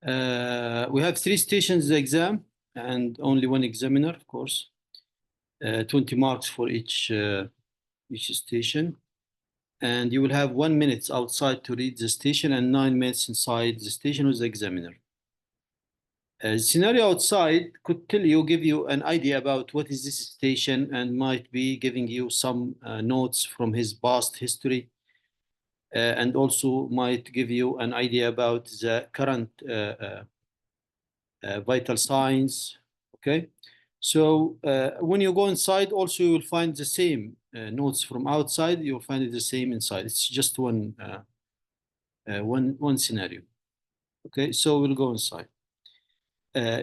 We have 3 stations of the exam and only 1 examiner, of course. 20 marks for each station. And you will have 1 minute outside to read the station and 9 minutes inside the station with the examiner. Scenario outside could give you an idea about what is this station and might be giving you some notes from his past history. And also might give you an idea about the current vital signs. Okay, so when you go inside, also you will find the same notes from outside. You'll find it the same inside. It's just one scenario. Okay, so we'll go inside.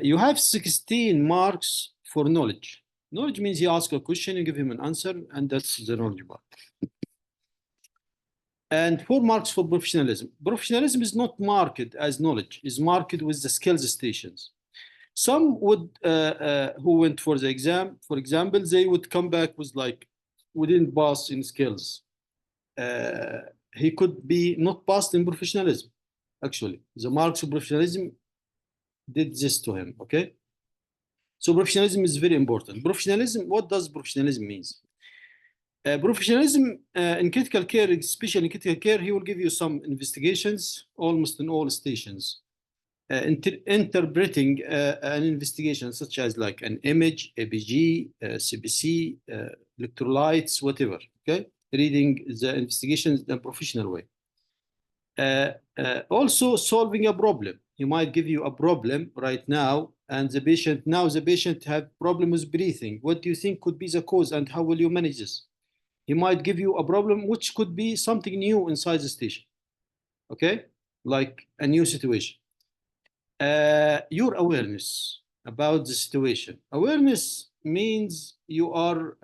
You have 16 marks for knowledge. Knowledge means you ask a question, you give him an answer, and that's the knowledge part. And 4 marks for professionalism. Professionalism is not marked as knowledge, is marked with the skills stations. Some would, who went for the exam, for example, they would come back with like, we didn't pass in skills. He could be not passed in professionalism, actually. The marks of professionalism did this to him, okay? So professionalism is very important. Professionalism, what does professionalism means? Professionalism in critical care, especially in critical care, he will give you some investigations almost in all stations. Interpreting an investigation such as like an image, ABG, CBC, electrolytes, whatever, okay? Reading the investigations in a professional way. Also solving a problem. He might give you a problem right now, and the patient have problem with breathing. What do you think could be the cause, and how will you manage this? He might give you a problem which could be something new inside the station, okay? Like a new situation. Your awareness about the situation. Awareness means you are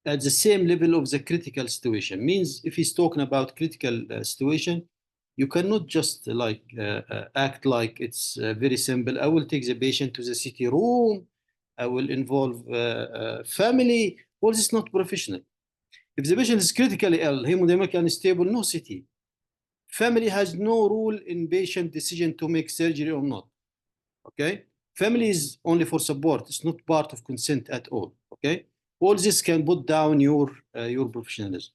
at the same level of the critical situation. Means if he's talking about critical situation, you cannot just like act like it's very simple. I will take the patient to the CT room. I will involve family. All this is not professional. If the patient is critically ill, hemodynamic unstable, no CT. Family has no role in patient decision to make surgery or not. Okay? Family is only for support. It's not part of consent at all. Okay? All this can put down your professionalism.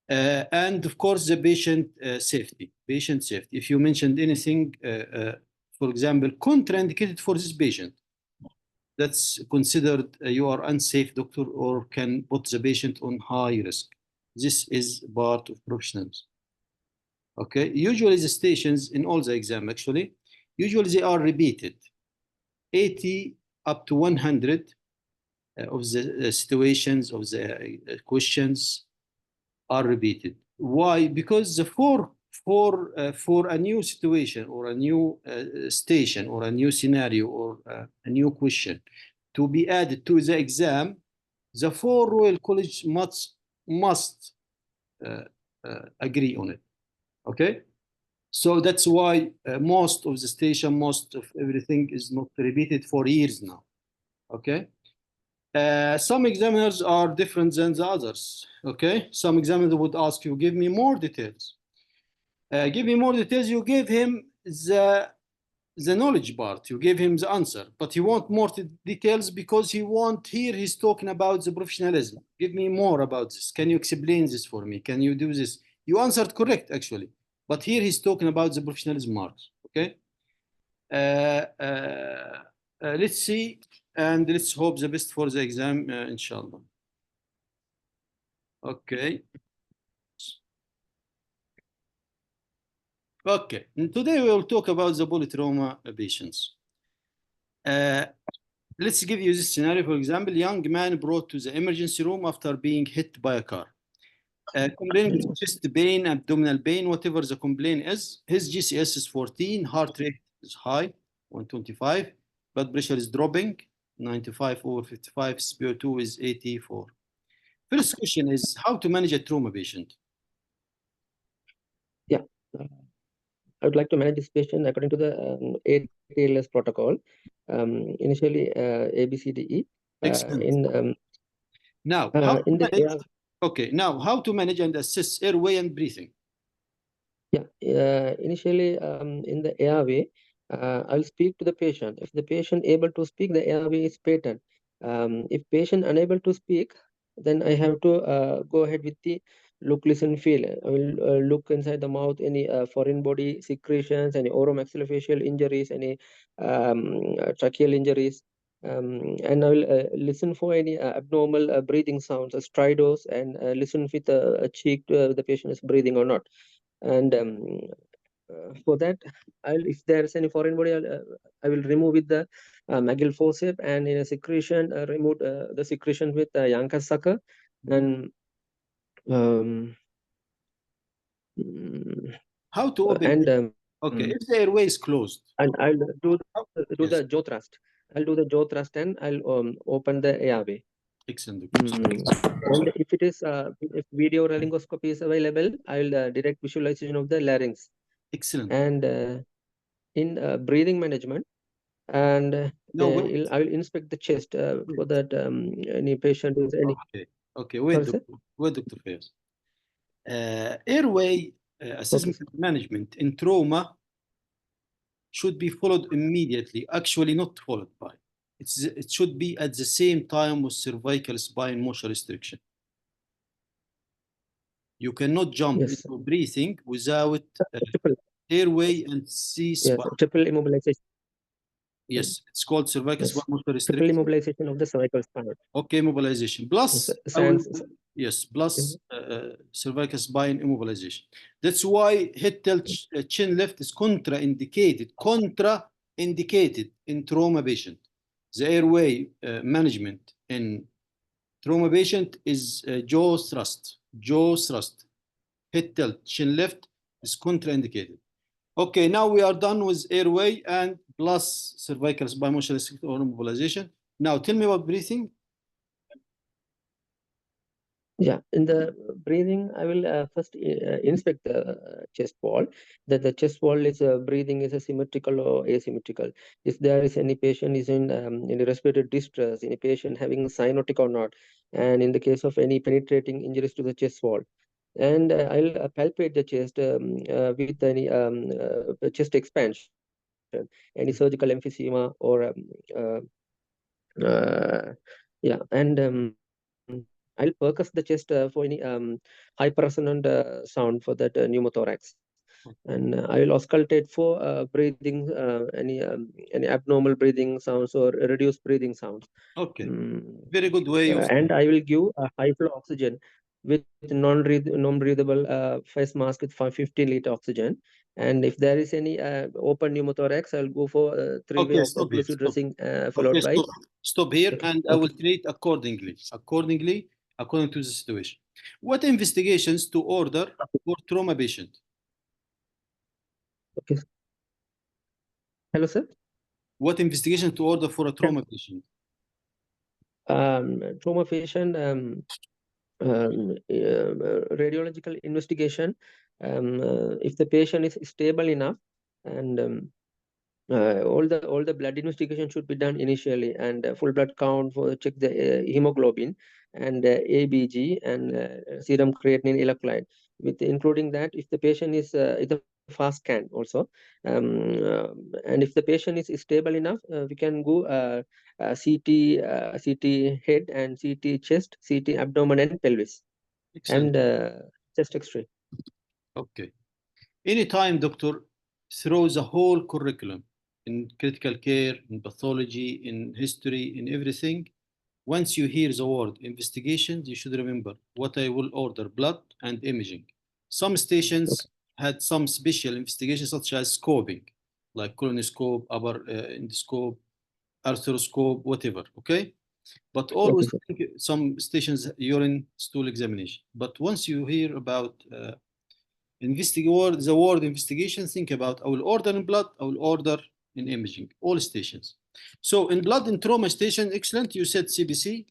And of course, the patient safety. Patient safety. If you mentioned anything, for example, contraindicated for this patient, that's considered you are unsafe doctor or can put the patient on high risk. This is part of professionalism. Okay, usually the stations in all the exam actually, usually they are repeated. 80 up to 100 of the situations of the questions are repeated. Why? Because the for a new situation or a new station or a new scenario or a new question to be added to the exam, the 4 Royal College must agree on it. Okay, so that's why most of the station, most of everything is not repeated for years now. Okay, some examiners are different than the others. Okay, some examiners would ask you, give me more details. Give me more details. You give him the knowledge part. You give him the answer, but he want more details because he's talking about the professionalism. Give me more about this. Can you explain this for me? Can you do this? You answered correct, actually. But here he's talking about the professionalism marks, okay? Let's see, and let's hope the best for the exam, inshallah. Okay. Okay, and today we will talk about the polytrauma patients. Let's give you this scenario. For example, young man brought to the emergency room after being hit by a car. Complaining of chest pain, abdominal pain, whatever the complaint is. His GCS is 14, heart rate is high, 125, blood pressure is dropping, 95/55, SpO2 is 84. First question is how to manage a trauma patient. Yeah, I would like to manage this patient according to the ATLS protocol. Initially, A, B, C, D, E. Now, how to manage and assess airway and breathing? initially in the airway, I'll speak to the patient. If the patient able to speak, the airway is patent. If patient unable to speak, then I have to go ahead with the look, listen, feel. I will look inside the mouth, any foreign body secretions, any oromaxillofacial injuries, any tracheal injuries. And I will listen for any abnormal breathing sounds, stridors, and listen with a cheek the patient is breathing or not. And for that, if there's any foreign body, I will remove with the Magil forceps, and in a secretion, remove the secretion with Yankas sucker. And how to open and it? Okay, if the airway is closed. And I'll do Yes. the jaw thrust. I'll do the jaw thrust, and I'll open the airway. Excellent. And if it is if video laryngoscopy is available, I'll direct visualization of the larynx. Excellent. And in breathing management, and No, wait. I will inspect the chest for that any patient is any. Okay. Wait, Sorry, Dr. Fayez. Airway assessment management in trauma should be followed immediately. Actually, not followed by. It should be at the same time with cervical spine motion restriction. You cannot jump into breathing without airway and C-spine. triple immobilization. Yes, it's called cervical spine motion restriction. Triple immobilization of the cervical spine. Okay, immobilization. Plus, plus cervical spine immobilization. That's why head tilt chin lift is contraindicated in trauma patient. The airway management in trauma patient is jaw thrust. Head tilt chin lift is contraindicated. Okay, now we are done with airway and plus cervical spine motion restriction or immobilization. Now tell me about breathing. Yeah, in the breathing, I will first inspect the chest wall. That the chest wall is breathing is symmetrical or asymmetrical. If there is any patient is in respiratory distress, any patient having cyanotic or not, and in the case of any penetrating injuries to the chest wall, and I'll palpate the chest with any chest expansion, any surgical emphysema or yeah, and I'll percuss the chest for any high resonant sound for that pneumothorax. And I will auscultate for breathing, any abnormal breathing sounds or reduced breathing sounds. Okay, very good way of. And I will give a high flow oxygen with non-breathable face mask with 550-liter oxygen. And if there is any open pneumothorax, I'll go for three-way occlusive dressing followed by. Stop here, and I will treat according to the situation. What investigations to order for trauma patient? Okay. Hello, sir. What investigation to order for a trauma patient? Trauma patient, radiological investigation. If the patient is stable enough, and all the blood investigation should be done initially, and full blood count for check the hemoglobin and ABG and serum creatinine electrolyte. With including that, if the patient is the fast scan also, and if the patient is stable enough, we can go CT head and CT chest, CT abdomen and pelvis. Excellent. And chest X-ray. Okay. Anytime doctor throws a whole curriculum in critical care, in pathology, in history, in everything, once you hear the word investigations, you should remember what I will order: blood and imaging. Some stations had some special investigations such as scoping, like colonoscope, upper endoscope, arthroscope, whatever, okay? But always think some stations urine stool examination. But once you hear about the word investigation, think about I will order in blood, I will order in imaging, all stations. So in blood and trauma station, excellent. You said CBC,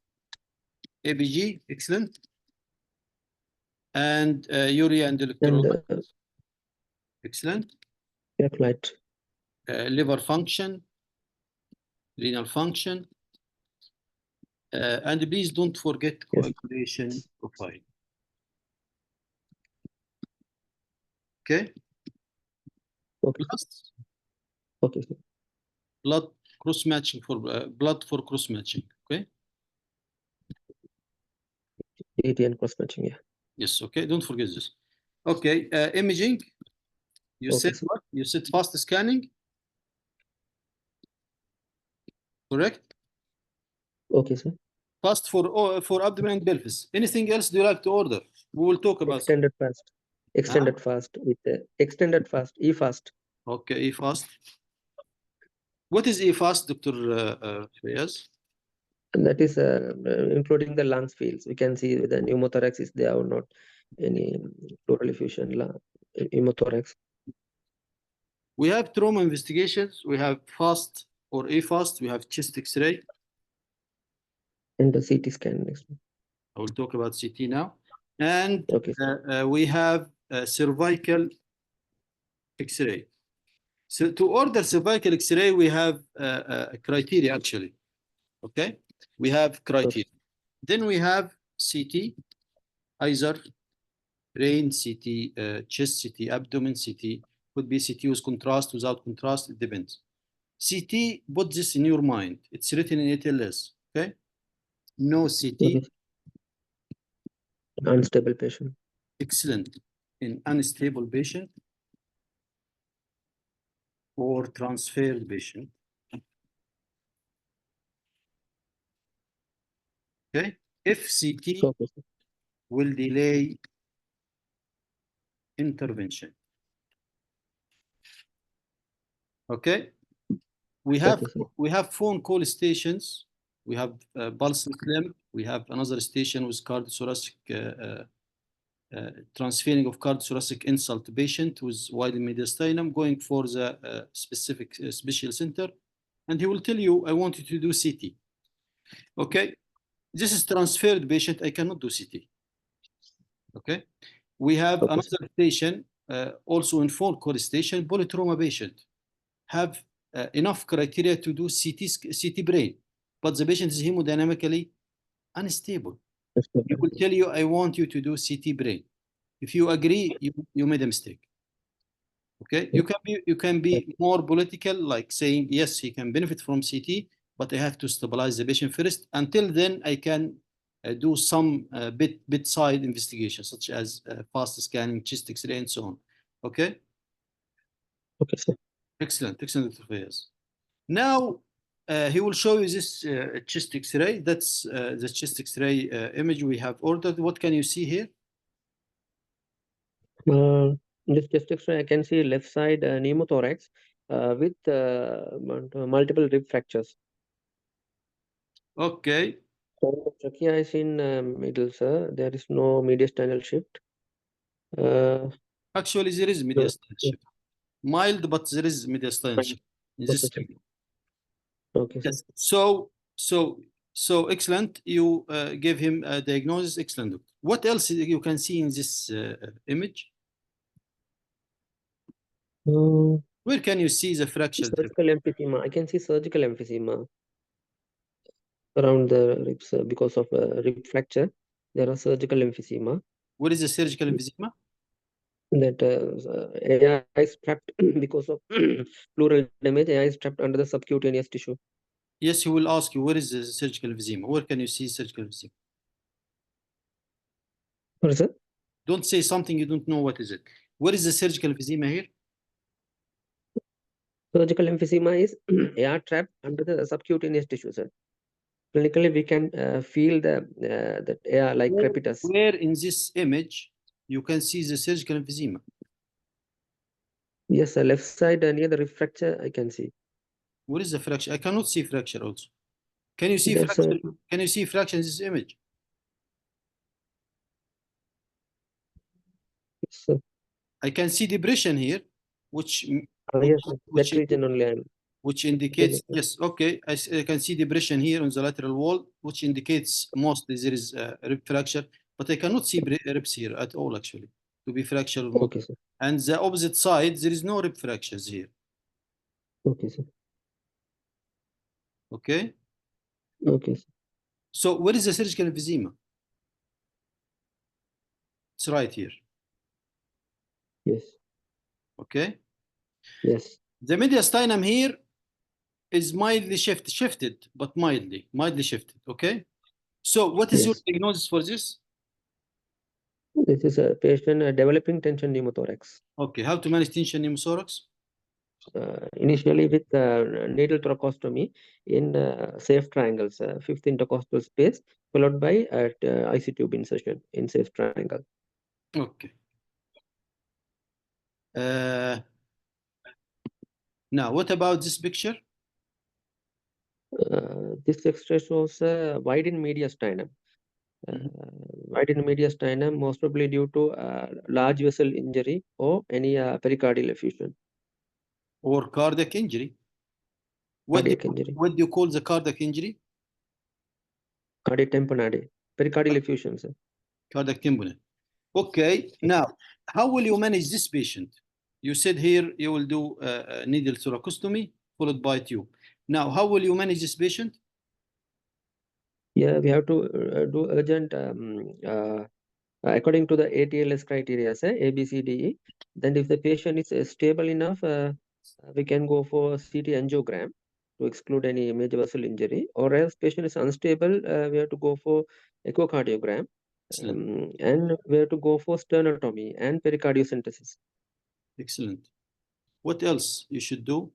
ABG, excellent. And urea and electrolytes, excellent. Electrolyte. Liver function, renal function. And please don't forget coagulation profile. Okay. Okay. Plus Okay, sir. blood cross matching for blood for cross matching. Okay. ATN cross matching. Yeah. Yes. Okay. Don't forget this. Okay. Imaging. You Okay, said sir. what? You said fast scanning. Correct. Okay, sir. Fast for abdomen and pelvis. Anything else do you like to order? We will talk about. Extended fast. Extended fast with extended fast. E-fast. Okay. E-fast. What is E-fast, Dr. Fayaz? And that is including the lungs fields. We can see the pneumothorax is there or not any pleural effusion pneumothorax. We have trauma investigations. We have fast or E-fast. We have chest X-ray. And the CT scan next. I will talk about CT now. And Okay. we have cervical X-ray. So to order cervical X-ray, we have criteria actually. Okay, we have criteria. Okay. Then we have CT, either brain CT, chest CT, abdomen CT. Could be CT with contrast, without contrast. It depends. CT, put this in your mind. It's written in ATLS. Okay, no CT. Okay. Unstable patient. Excellent. In unstable patient or transferred patient. Okay, if CT Okay. will delay intervention. Okay, we have phone call stations. We have pulse clamp. We have another station with cardiothoracic transferring of cardiothoracic insult patient with wide mediastinum, going for the specific special center, and he will tell you, I want you to do CT. Okay, this is transferred patient. I cannot do CT. Okay, we have another station also in phone call station, polytrauma patient, have enough criteria to do CT brain, but the patient is hemodynamically unstable. He will tell you, I want you to do CT brain. If you agree, you made a mistake. Okay, you can be more political, like saying yes, he can benefit from CT, but I have to stabilize the patient first. Until then, I can do some bedside investigation, such as fast scanning, chest X-ray, and so on. Okay. Okay, sir. Excellent, excellent, Dr. Fayaz. Now he will show you this chest X-ray. That's the chest X-ray image we have ordered. What can you see here? This chest X-ray, I can see left side pneumothorax with multiple rib fractures. Okay. So trachea is in middle, sir. There is no mediastinal shift. Actually, there is mediastinal shift. Mild, but there is mediastinal shift in this. Okay, sir. Yes. So excellent. You gave him a diagnosis. Excellent. What else you can see in this image? Where can you see the fracture? Surgical emphysema. I can see surgical emphysema around the ribs because of rib fracture. There are surgical emphysema. What is the surgical emphysema? That AI is trapped because of pleural damage. AI is trapped under the subcutaneous tissue. Yes, he will ask you, where is the surgical emphysema? Where can you see surgical emphysema? What is it? Don't say something you don't know what is it. Where is the surgical emphysema here? Surgical emphysema is air trapped under the subcutaneous tissue, sir. Clinically, we can feel the air like crepitus. Where in this image you can see the surgical emphysema? Yes, sir. Left side near the rib fracture, I can see. What is the fracture? I cannot see fracture also. Can you see That's fracture? Can you see fracture in this image? Yes, sir. I can see depression here, which Yes, that region only. Which indicates, yes, okay, I can see depression here on the lateral wall, which indicates mostly there is a rib fracture, but I cannot see ribs here at all, actually, to be fractured or not. Okay, sir. And the opposite side, there is no rib fractures here. Okay, sir. Okay. Okay, sir. So where is the surgical emphysema? It's right here. Yes. Okay. Yes. The mediastinum here is mildly shifted, but mildly shifted. Okay. So what is your Yes. diagnosis for this? This is a patient developing tension pneumothorax. Okay. How to manage tension pneumothorax? Initially with needle thoracostomy in safe triangles, fifth intercostal space, followed by IC tube insertion in safe triangle. Okay. Now, what about this picture? This extra shows widened mediastinum. Widened mediastinum, most probably due to large vessel injury or any pericardial effusion. Or cardiac injury? Cardiac injury. What do you call the cardiac injury? Cardiac tamponade. Pericardial effusion, sir. Cardiac tamponade. Okay. Now, how will you manage this patient? You said here you will do needle thoracostomy followed by tube. Now, how will you manage this patient? Yeah, we have to do urgent according to the ATLS criteria, say A, B, C, D, E. Then if the patient is stable enough, we can go for CT angiogram to exclude any major vessel injury. Or else patient is unstable, we have to go for echocardiogram. Excellent. And we have to go for sternotomy and pericardiocentesis. Excellent. What else you should do?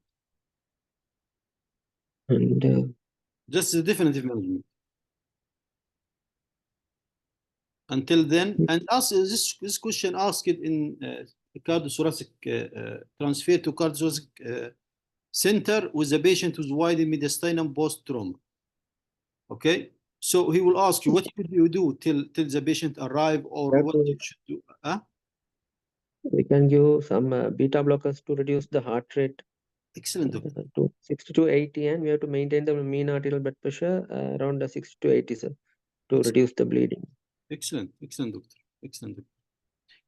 And Just the definitive management. Until then, and ask this question asked in cardiothoracic transfer to cardiothoracic center with the patient with wide mediastinum post trauma. Okay, so he will ask you what should you do till the patient arrive, or what you should do. we can give some beta blockers to reduce the heart rate Excellent. to 60 to 80, and we have to maintain the mean arterial blood pressure around 60 to 80, sir, to reduce the bleeding. Excellent, excellent, doctor. Excellent, doctor.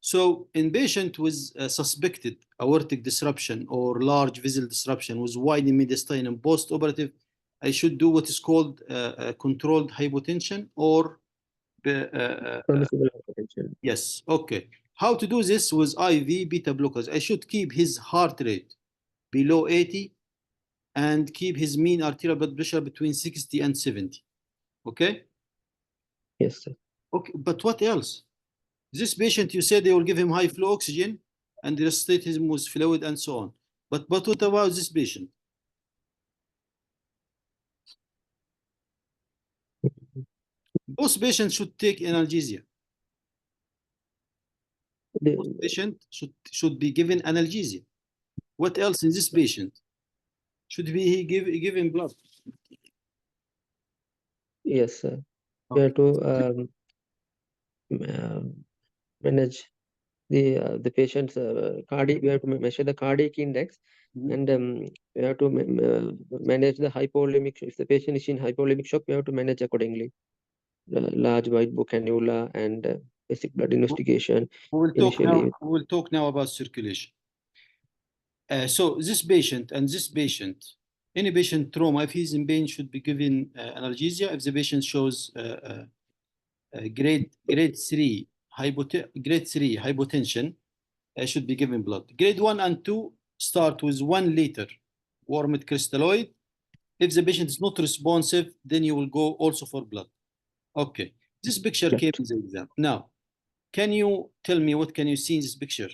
So, in patient with suspected aortic disruption or large vessel disruption with wide mediastinum post-operative, I should do what is called controlled hypotension or Permissible hypertension. yes. Okay. How to do this with IV beta blockers? I should keep his heart rate below 80 and keep his mean arterial blood pressure between 60 and 70. Okay? Yes, sir. Okay, but what else? This patient, you said they will give him high flow oxygen and resuscitate him with fluid and so on. But what about this patient? Both patients should take analgesia. Both patient should be given analgesia. What else in this patient? Should he give him blood? Yes, sir. We have to manage the patient's cardiac. We have to measure the cardiac index, and we have to manage the hypovolemic. If the patient is in hypovolemic shock, we have to manage accordingly. Large white book cannula and basic blood investigation. We will talk now about circulation. So this patient and this patient, any patient trauma, if he's in pain, should be given analgesia. If the patient shows grade 3 hypotension, should be given blood. Grade 1 and 2 start with 1 liter warmed crystalloid. If the patient is not responsive, then you will go also for blood. Okay. This picture came in the exam. Now, can you tell me what can you see in this picture?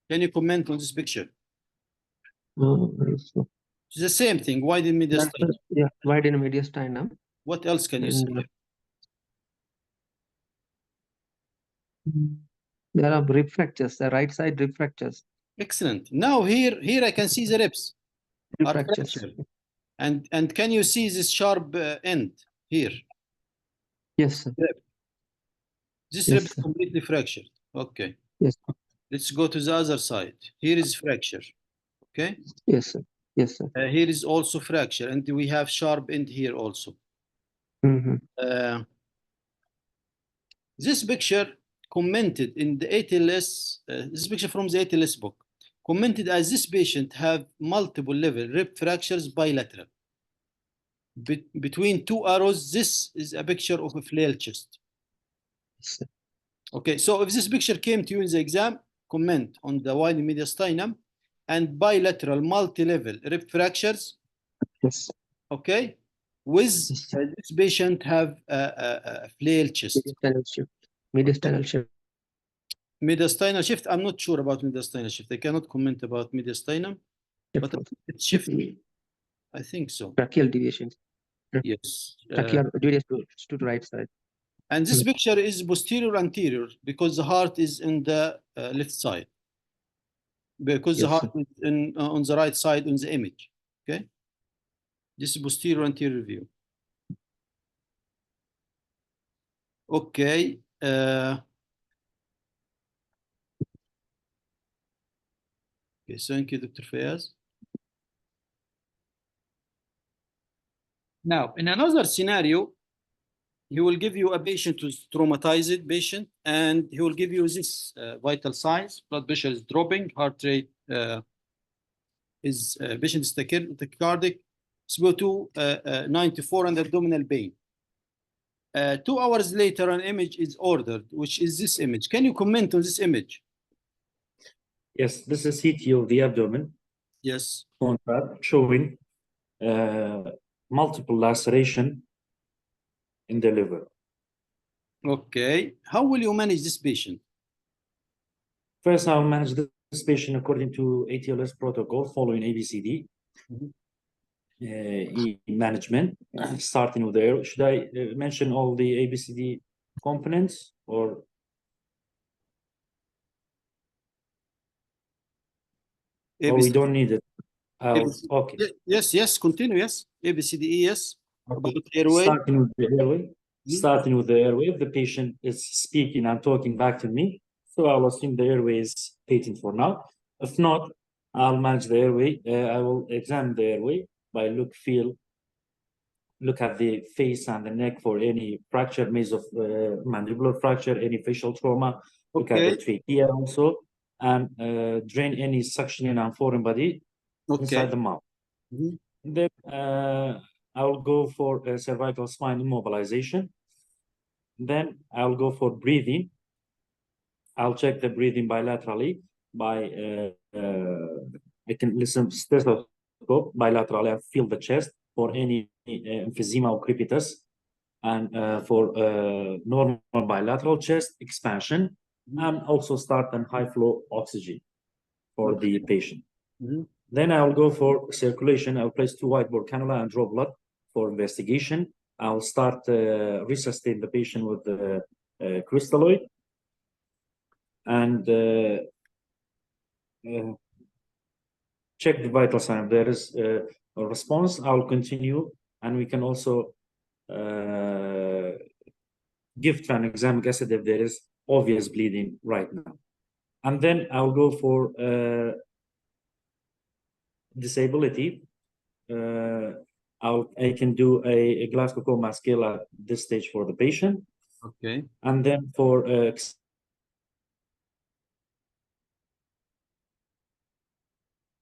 Can you comment on this picture? It's the same thing. Widened mediastinum. Yeah, widened mediastinum. What else can you see? There are rib fractures, the right side rib fractures. Excellent. Now here I can see the ribs are fractured. And can you see this sharp end here? Yes, sir. This rib is completely fractured. Okay. Yes. Let's go to the other side. Here is fracture. Okay. Yes, sir. Yes, sir. Here is also fracture, and we have sharp end here also. This picture commented in the ATLS. This picture from the ATLS book. commented as this patient have multiple level rib fractures bilateral. Between two arrows, this is a picture of a flail chest. Okay, so if this picture came to you in the exam, comment on the wide mediastinum and bilateral multi-level rib fractures. Yes. Okay, with this patient have a flail chest. Mediastinal shift. Mediastinal shift. Mediastinal shift, I'm not sure about mediastinal shift. I cannot comment about mediastinum, but it's shift. I think so. Brachial deviation. Yes. Brachial deviation to the right side. And this picture is posterior anterior because the heart is in the left side. Because the heart is on the right side on the image. Okay. This is posterior anterior view. Okay. Okay, thank you, Dr. Fayaz. Now, in another scenario, he will give you a patient who's traumatized patient, and he will give you this vital signs: blood pressure is dropping, heart rate is patient is tachycardic, SpO2 94, and abdominal pain. 2 hours later, an image is ordered, which is this image. Can you comment on this image? Yes, this is CT of the abdomen. Yes. Showing multiple laceration in the liver. Okay. How will you manage this patient? First, I'll manage this patient according to ATLS protocol, following ABCD. Management, starting with the air. Should I mention all the ABCD components, or? Or we don't need it? Okay. Yes, continue, yes. ABCDE, yes. Okay. About airway. Starting with the airway. Starting with the airway. If the patient is speaking and talking back to me, so I'll assume the airway is patent for now. If not, I'll manage the airway. I will examine the airway by look at the face and the neck for any fracture, mandibular fracture, any facial trauma. Look at the trachea also, and drain any suctioning and foreign body inside the mouth. Then I'll go for cervical spine immobilization. Then I'll go for breathing. I'll check the breathing bilaterally by I can listen stethoscope bilaterally and feel the chest for any emphysema or crepitus, and for normal bilateral chest expansion, and also start an high flow oxygen for the patient. Then I'll go for circulation. I'll place 2 whiteboard cannula and draw blood for investigation. I'll start resuscitate the patient with the crystalloid, and check the vital sign. If there is a response, I'll continue, and we can also give tranexamic acid if there is obvious bleeding right now. And then I'll go for disability. I can do a Glasgow Coma scale at this stage for the patient. Okay. And then for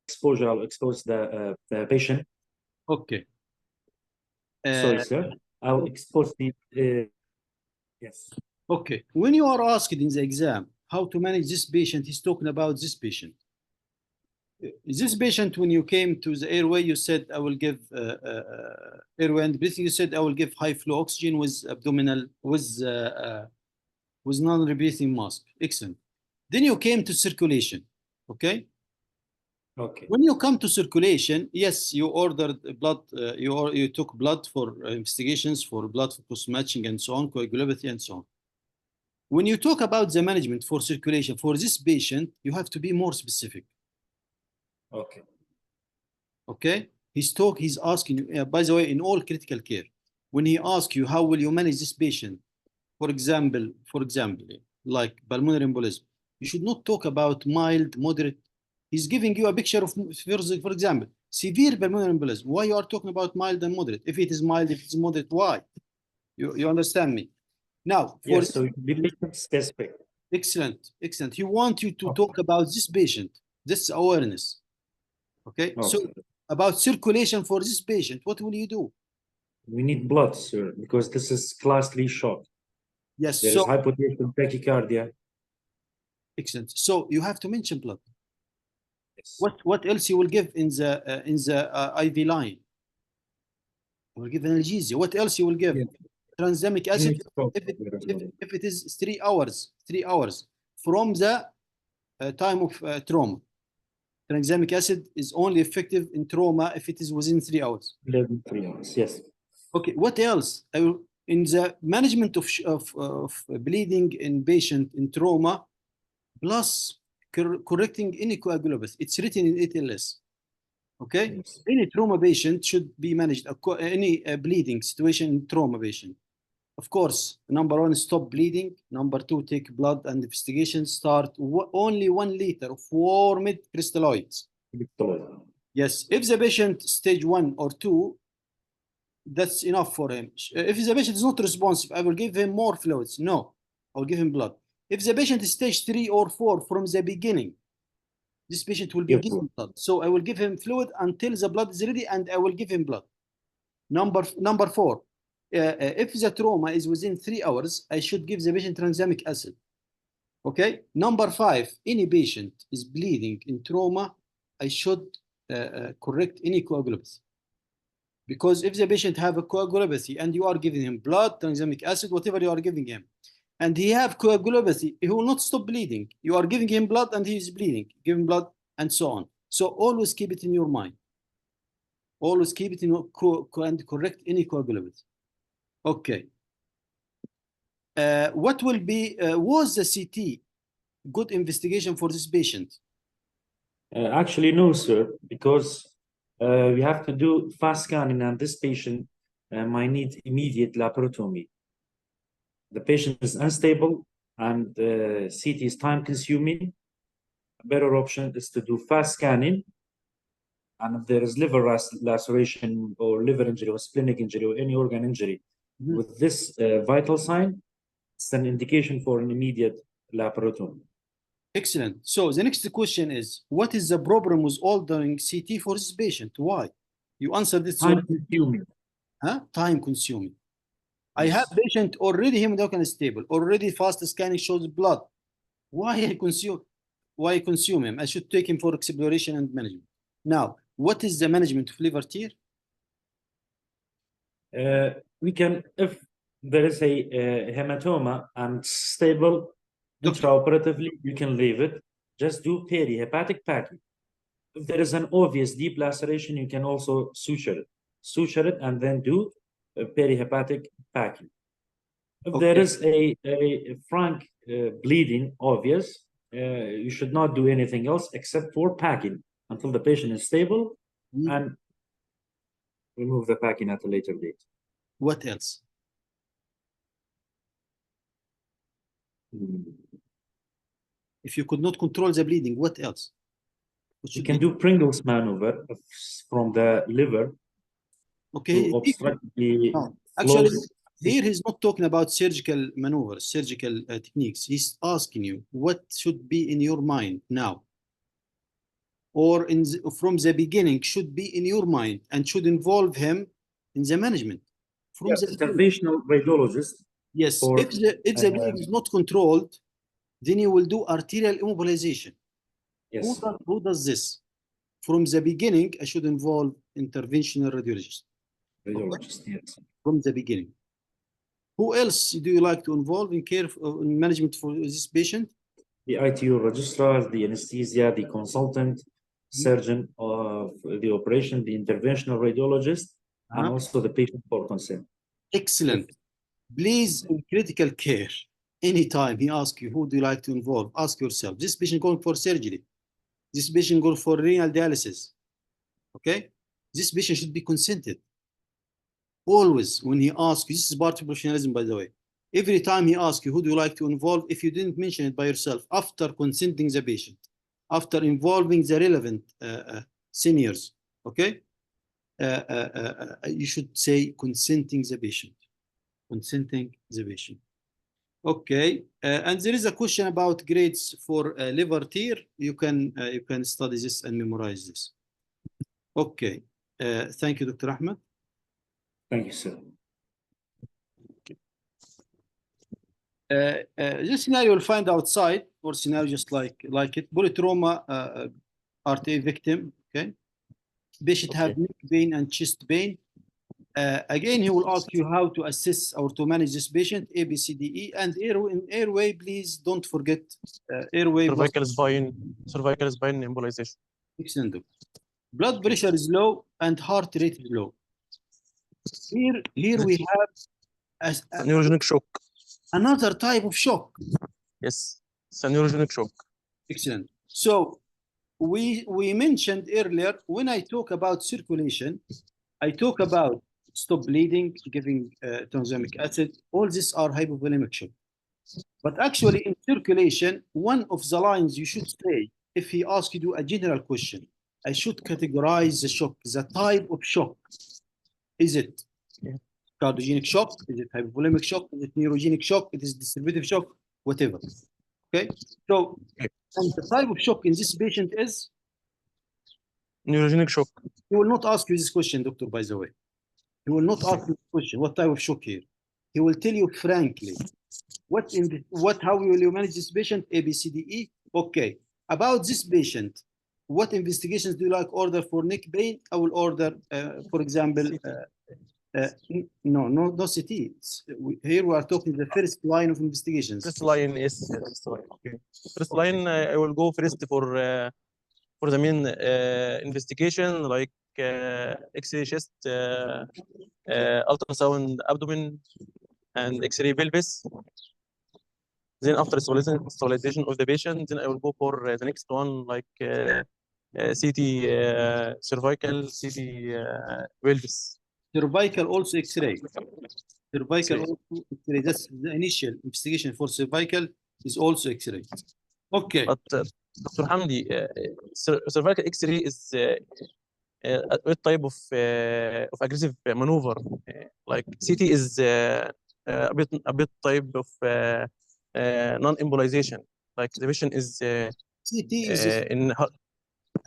exposure, I'll expose the patient. Okay. Sorry, sir. I'll expose the yes. Okay. When you are asked in the exam how to manage this patient, he's talking about this patient. This patient, when you came to the airway, you said, I will give airway and breathing. You said, I will give high flow oxygen with abdominal, with non-rebreathing mask. Excellent. Then you came to circulation. Okay. Okay. When you come to circulation, yes, you ordered blood. You took blood for investigations, for blood for cross-matching and so on, coagulability and so on. When you talk about the management for circulation for this patient, you have to be more specific. Okay. Okay. He's asking you, by the way, in all critical care, when he asks you, how will you manage this patient? For example, like pulmonary embolism, you should not talk about mild, moderate. He's giving you a picture of, for example, severe pulmonary embolism. Why you are talking about mild and moderate? If it is mild, if it is moderate, why? You understand me? Now, for yes, so be patient specific. Excellent. He wants you to talk about this patient. This is awareness. Okay. Oh, So about circulation for this patient, what will you do? we need blood, sir, because this is class 3 shock. Yes. There is hypotension, tachycardia. Excellent. So you have to mention blood. Yes. What else you will give in the IV line? You will give analgesia. What else you will give? Yeah. Tranexamic acid. If it is 3 hours, 3 hours from the time of trauma. Tranexamic acid is only effective in trauma if it is within 3 hours. 3 hours, yes. Okay, what else? In the management of bleeding in patient in trauma, plus correcting any coagulopathy. It's written in ATLS. Okay, Yes. any trauma patient should be managed. Any bleeding situation in trauma patient. Of course, number 1, stop bleeding. Number 2, take blood and investigation. Start only 1 liter of warmed crystalloids. Yes, if the patient stage 1 or 2, that's enough for him. If the patient is not responsive, I will give him more fluids. No, I will give him blood. If the patient is stage 3 or 4 from the beginning, this patient will be given blood. So I will give him fluid until the blood is ready, and I will give him blood. Number 4, if the trauma is within 3 hours, I should give the patient tranexamic acid. Okay. Number 5, any patient is bleeding in trauma, I should correct any coagulopathy. Because if the patient have a coagulopathy and you are giving him blood, tranexamic acid, whatever you are giving him, and he have coagulopathy, he will not stop bleeding. You are giving him blood and he is bleeding. Give him blood and so on. So always keep it in your mind. Always keep it in and correct any coagulopathy. Okay. What will be, was the CT good investigation for this patient? Actually, no, sir, because we have to do fast scanning, and this patient might need immediate laparotomy. The patient is unstable, and CT is time consuming. A better option is to do fast scanning. And if there is liver laceration or liver injury or splenic injury or any organ injury with this vital sign, it's an indication for an immediate laparotomy. Excellent. So the next question is, what is the problem with ordering CT for this patient? Why? You answered this. Time consuming. Huh? Time consuming. I have patient already hemodynamic unstable, already fast scanning shows blood. Why I consume him? I should take him for exploration and management. Now, what is the management of liver tear? We can, if there is a hematoma and stable intraoperatively, you can leave it. Just do perihepatic packing. If there is an obvious deep laceration, you can also suture it and then do perihepatic packing. If there is a frank bleeding, obvious, you should not do anything else except for packing until the patient is stable and remove the packing at a later date. What else? If you could not control the bleeding, what else? You can do Pringles maneuver from the liver to obstruct the actually, flows. Here he's not talking about surgical maneuvers, surgical techniques. He's asking you what should be in your mind now, or from the beginning should be in your mind and should involve him in the management. From the interventional radiologist. Yes, if the bleeding is not controlled, then you will do arterial immobilization. Yes. Who does this? From the beginning, I should involve interventional radiologist. Yes. From the beginning. Who else do you like to involve in care in management for this patient? The ITU registrar, the anesthesia, the consultant, surgeon of the operation, the interventional radiologist, and also the patient for consent. Excellent. Please, in critical care, anytime he asks you who do you like to involve, ask yourself, this patient going for surgery, this patient going for renal dialysis, okay? This patient should be consented. Always, when he asks you, this is part of professionalism, by the way. Every time he asks you, who do you like to involve, if you didn't mention it by yourself, after consenting the patient, after involving the relevant seniors, okay? You should say consenting the patient. Consenting the patient. Okay, and there is a question about grades for liver tear. You can study this and memorize this. Okay, thank you, Dr. Ahmed. Thank you, sir. This scenario you'll find outside, or scenario just like it. Polytrauma RTA victim. Okay, patient have neck pain and chest pain. Again, he will ask you how to assess or to manage this patient, A, B, C, D, E, and airway. Please don't forget airway. Cervical spine embolization. Excellent. Blood pressure is low and heart rate is low. Here we have Neurogenic shock. another type of shock. Yes, it's a neurogenic shock. Excellent. So we mentioned earlier, when I talk about circulation, I talk about stop bleeding, giving tranexamic acid. All these are hypovolemic shock. But actually in circulation, one of the lines you should say, if he asks you a general question, I should categorize the shock, the type of shock. Is it cardiogenic shock? Is it hypovolemic shock? Is it neurogenic shock? It is distributive shock? Whatever. Okay. So, and the type of shock in this patient is? Neurogenic shock. He will not ask you this question, doctor, by the way. He will not ask you this question. What type of shock here? He will tell you frankly. How will you manage this patient? A, B, C, D, E. Okay. About this patient, what investigations do you like order for neck pain? I will order, for example, no CT. Here we are talking the first line of investigations. First line is okay. First line, I will go first for the main investigation, like X-ray chest, ultrasound abdomen, and X-ray pelvis. Then after stabilization of the patient, then I will go for the next one, like CT cervical, CT pelvis. Cervical also X-ray. Cervical also X-ray. That's the initial investigation for cervical is also X-ray. Okay. But Dr. Hamdi, cervical X-ray is a type of aggressive maneuver. Like CT is a bit type of non-embolization. Like the patient is CT is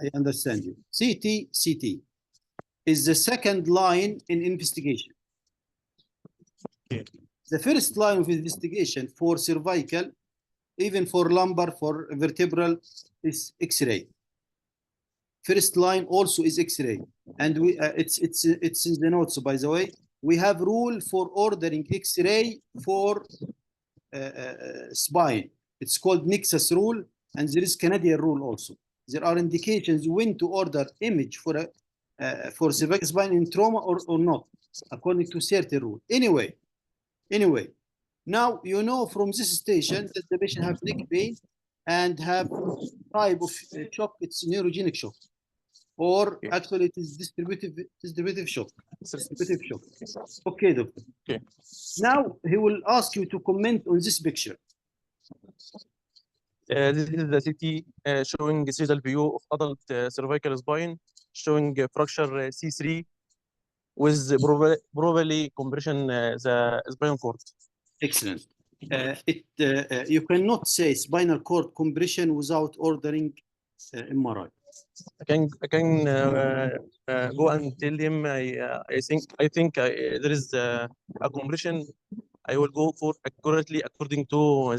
I understand you. CT is the second line in investigation. Okay. The first line of investigation for cervical, even for lumbar, for vertebral, is X-ray. First line also is X-ray, and we it's in the notes. By the way, we have rule for ordering X-ray for spine. It's called Nexus rule, and there is Canadian rule also. There are indications when to order image for cervical spine in trauma or not, according to certain rule. Anyway, now you know from this station that the patient have neck pain and have type of shock. It's neurogenic shock, or actually it is distributive shock. Distributive shock. Okay, doctor. Okay. Now he will ask you to comment on this picture. This is the CT showing digital view of adult cervical spine, showing fracture C3 with probably compression the spinal cord. Excellent. You cannot say spinal cord compression without ordering MRI. I can go and tell him I think there is a compression. I will go for accurately according to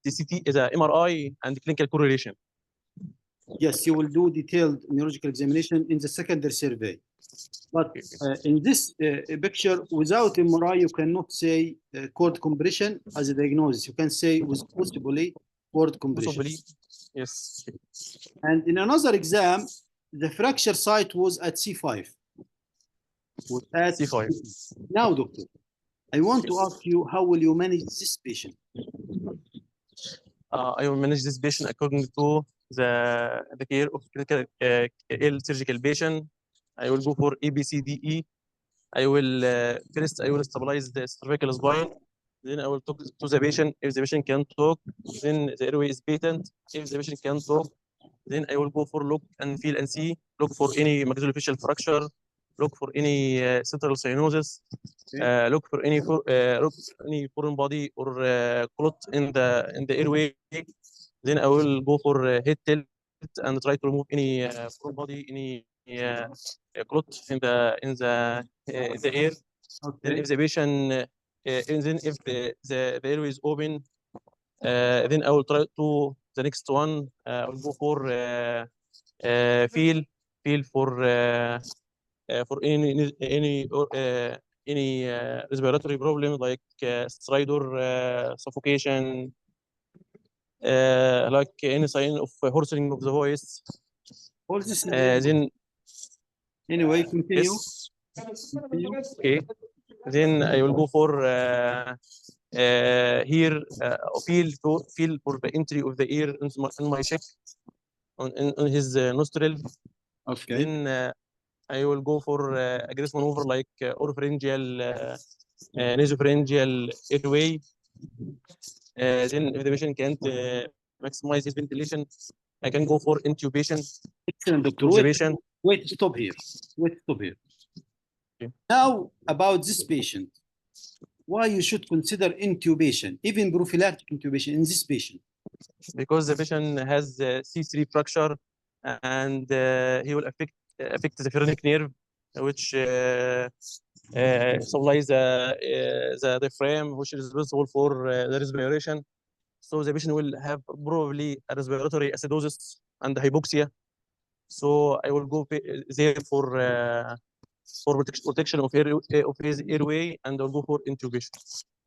the CT, the MRI and clinical correlation. Yes, you will do detailed neurological examination in the secondary survey. But in this picture, without MRI, you cannot say cord compression as a diagnosis. You can say with possibly cord compression. Possibly, yes. And in another exam, the fracture site was at C5. Was at C5. Now, doctor, I want to ask you, how will you manage this patient? I will manage this patient according to the care of critical ill surgical patient. I will go for ABCDE. I will first stabilize the cervical spine. Then I will talk to the patient. If the patient can talk, then the airway is patent. If the patient can talk, then I will go for look and feel and see. Look for any maxillofacial fracture. look for any central cyanosis, look for any foreign body or clot in the airway. Then I will go for head tilt and try to remove any foreign body, any clot in the air. Then if the patient, then if the airway is open, then I will try to the next one. I will go for feel for any respiratory problem like stridor, suffocation, like any sign of hoarsening of the voice. All this is Then anyway, continue. yes, okay. Then I will go for here feel for the entry of the air in my cheek on his nostril. Okay. Then I will go for aggressive maneuver like oropharyngeal, nasopharyngeal airway. Then if the patient can't maximize his ventilation, I can go for intubation. Excellent, doctor. Wait, stop here. Okay. Now, about this patient, why you should consider intubation, even prophylactic intubation in this patient? Because the patient has C3 fracture and he will affect the phrenic nerve, which supplies the diaphragm, which is responsible for the respiration. So the patient will have probably a respiratory acidosis and hypoxia. So I will go there for protection of his airway, and I'll go for intubation.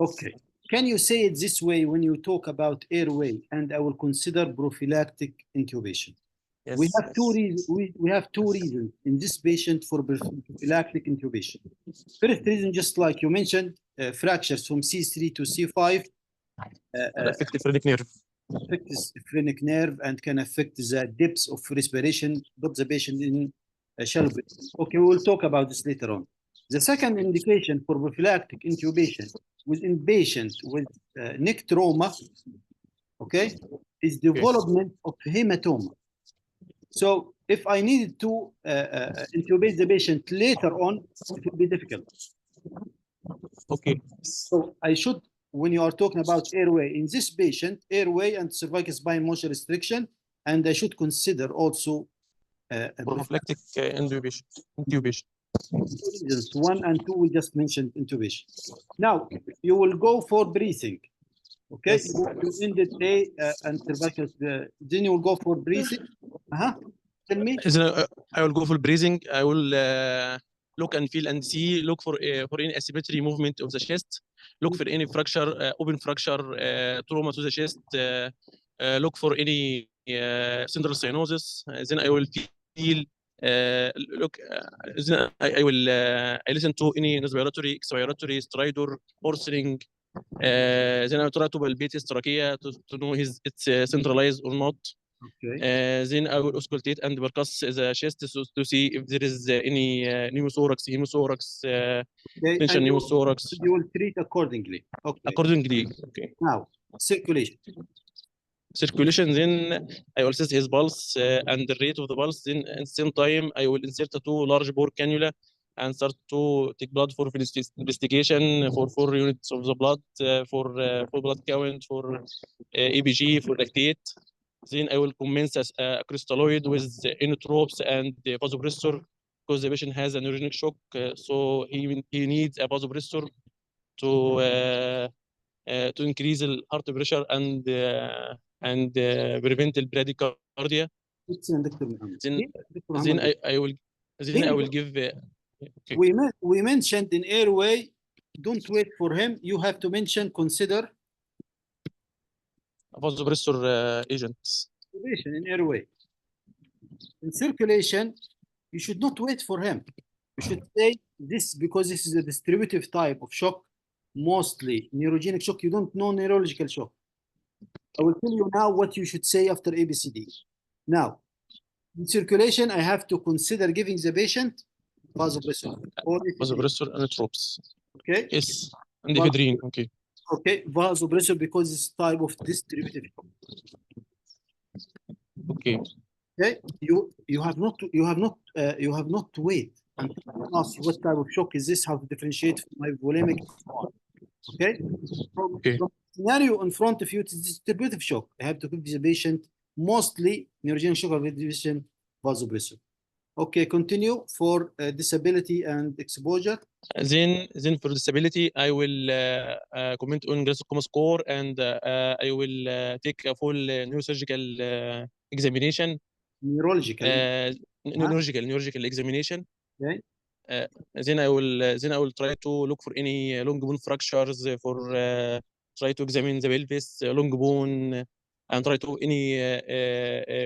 Okay. Can you say it this way when you talk about airway, and I will consider prophylactic intubation? Yes. We have two reasons. We have two reasons in this patient for prophylactic intubation. First reason, just like you mentioned, fractures from C3 to C5 affect the phrenic nerve. Affect the phrenic nerve and can affect the depths of respiration, put the patient in shallow breathing. Okay, we will talk about this later on. The second indication for prophylactic intubation within patients with neck trauma, okay, is development of hematoma. So if I needed to intubate the patient later on, it will be difficult. Okay. So I should, when you are talking about airway in this patient, airway and cervical spine motion restriction, and I should consider also prophylactic intubation. Reasons 1 and 2 we just mentioned intubation. Now you will go for breathing. Okay, yes. you ended A and cervical, then you will go for breathing. Tell me. I will go for breathing. I will look and feel and see. Look for any asymmetry movement of the chest. Look for any fracture, open fracture, trauma to the chest. Look for any central cyanosis. Then I will feel. Look. Then I will. I listen to any respiratory, expiratory, stridor, hoarsening. Then I will try to palpate his trachea to know it's centralized or not. Okay. Then I will auscultate and percuss the chest to see if there is any pneumothorax, hemothorax, tension pneumothorax. You will treat accordingly. Okay. Accordingly. Okay. Now, circulation. Then I will assess his pulse and the rate of the pulse. Then at the same time, I will insert 2 large bore cannula and start to take blood for investigation for 4 units of the blood, for blood count, for EBG, for lactate. Then I will commence a crystalloid with inotropes and vasopressor because the patient has a neurogenic shock, so he needs a vasopressor to increase the heart pressure and prevent the bradycardia. Then I will give. Okay. We mentioned in airway, don't wait for him. You have to mention, consider vasopressor agents. In airway. In circulation, you should not wait for him. You should say this because this is a distributive type of shock, mostly neurogenic shock. You don't know neurological shock. I will tell you now what you should say after ABCD. Now, in circulation, I have to consider giving the patient vasopressor. Vasopressor and tropes. Okay. Yes. And ephedrine. Okay. Okay, vasopressor because it's type of distributive shock. Okay. Okay. You have not to wait. and ask what type of shock is this, how to differentiate from hypovolemic, and so on. Okay? Okay. From scenario in front of you, it is distributive shock. I have to give the patient mostly neurogenic shock of distribution vasopressor. Okay, continue for disability and exposure. Then for disability, I will comment on Glasgow score, and I will take a full neurosurgical examination, Neurological. neurological examination. Okay. Then I will try to look for any long bone fractures, for try to examine the pelvis, long bone, and try to any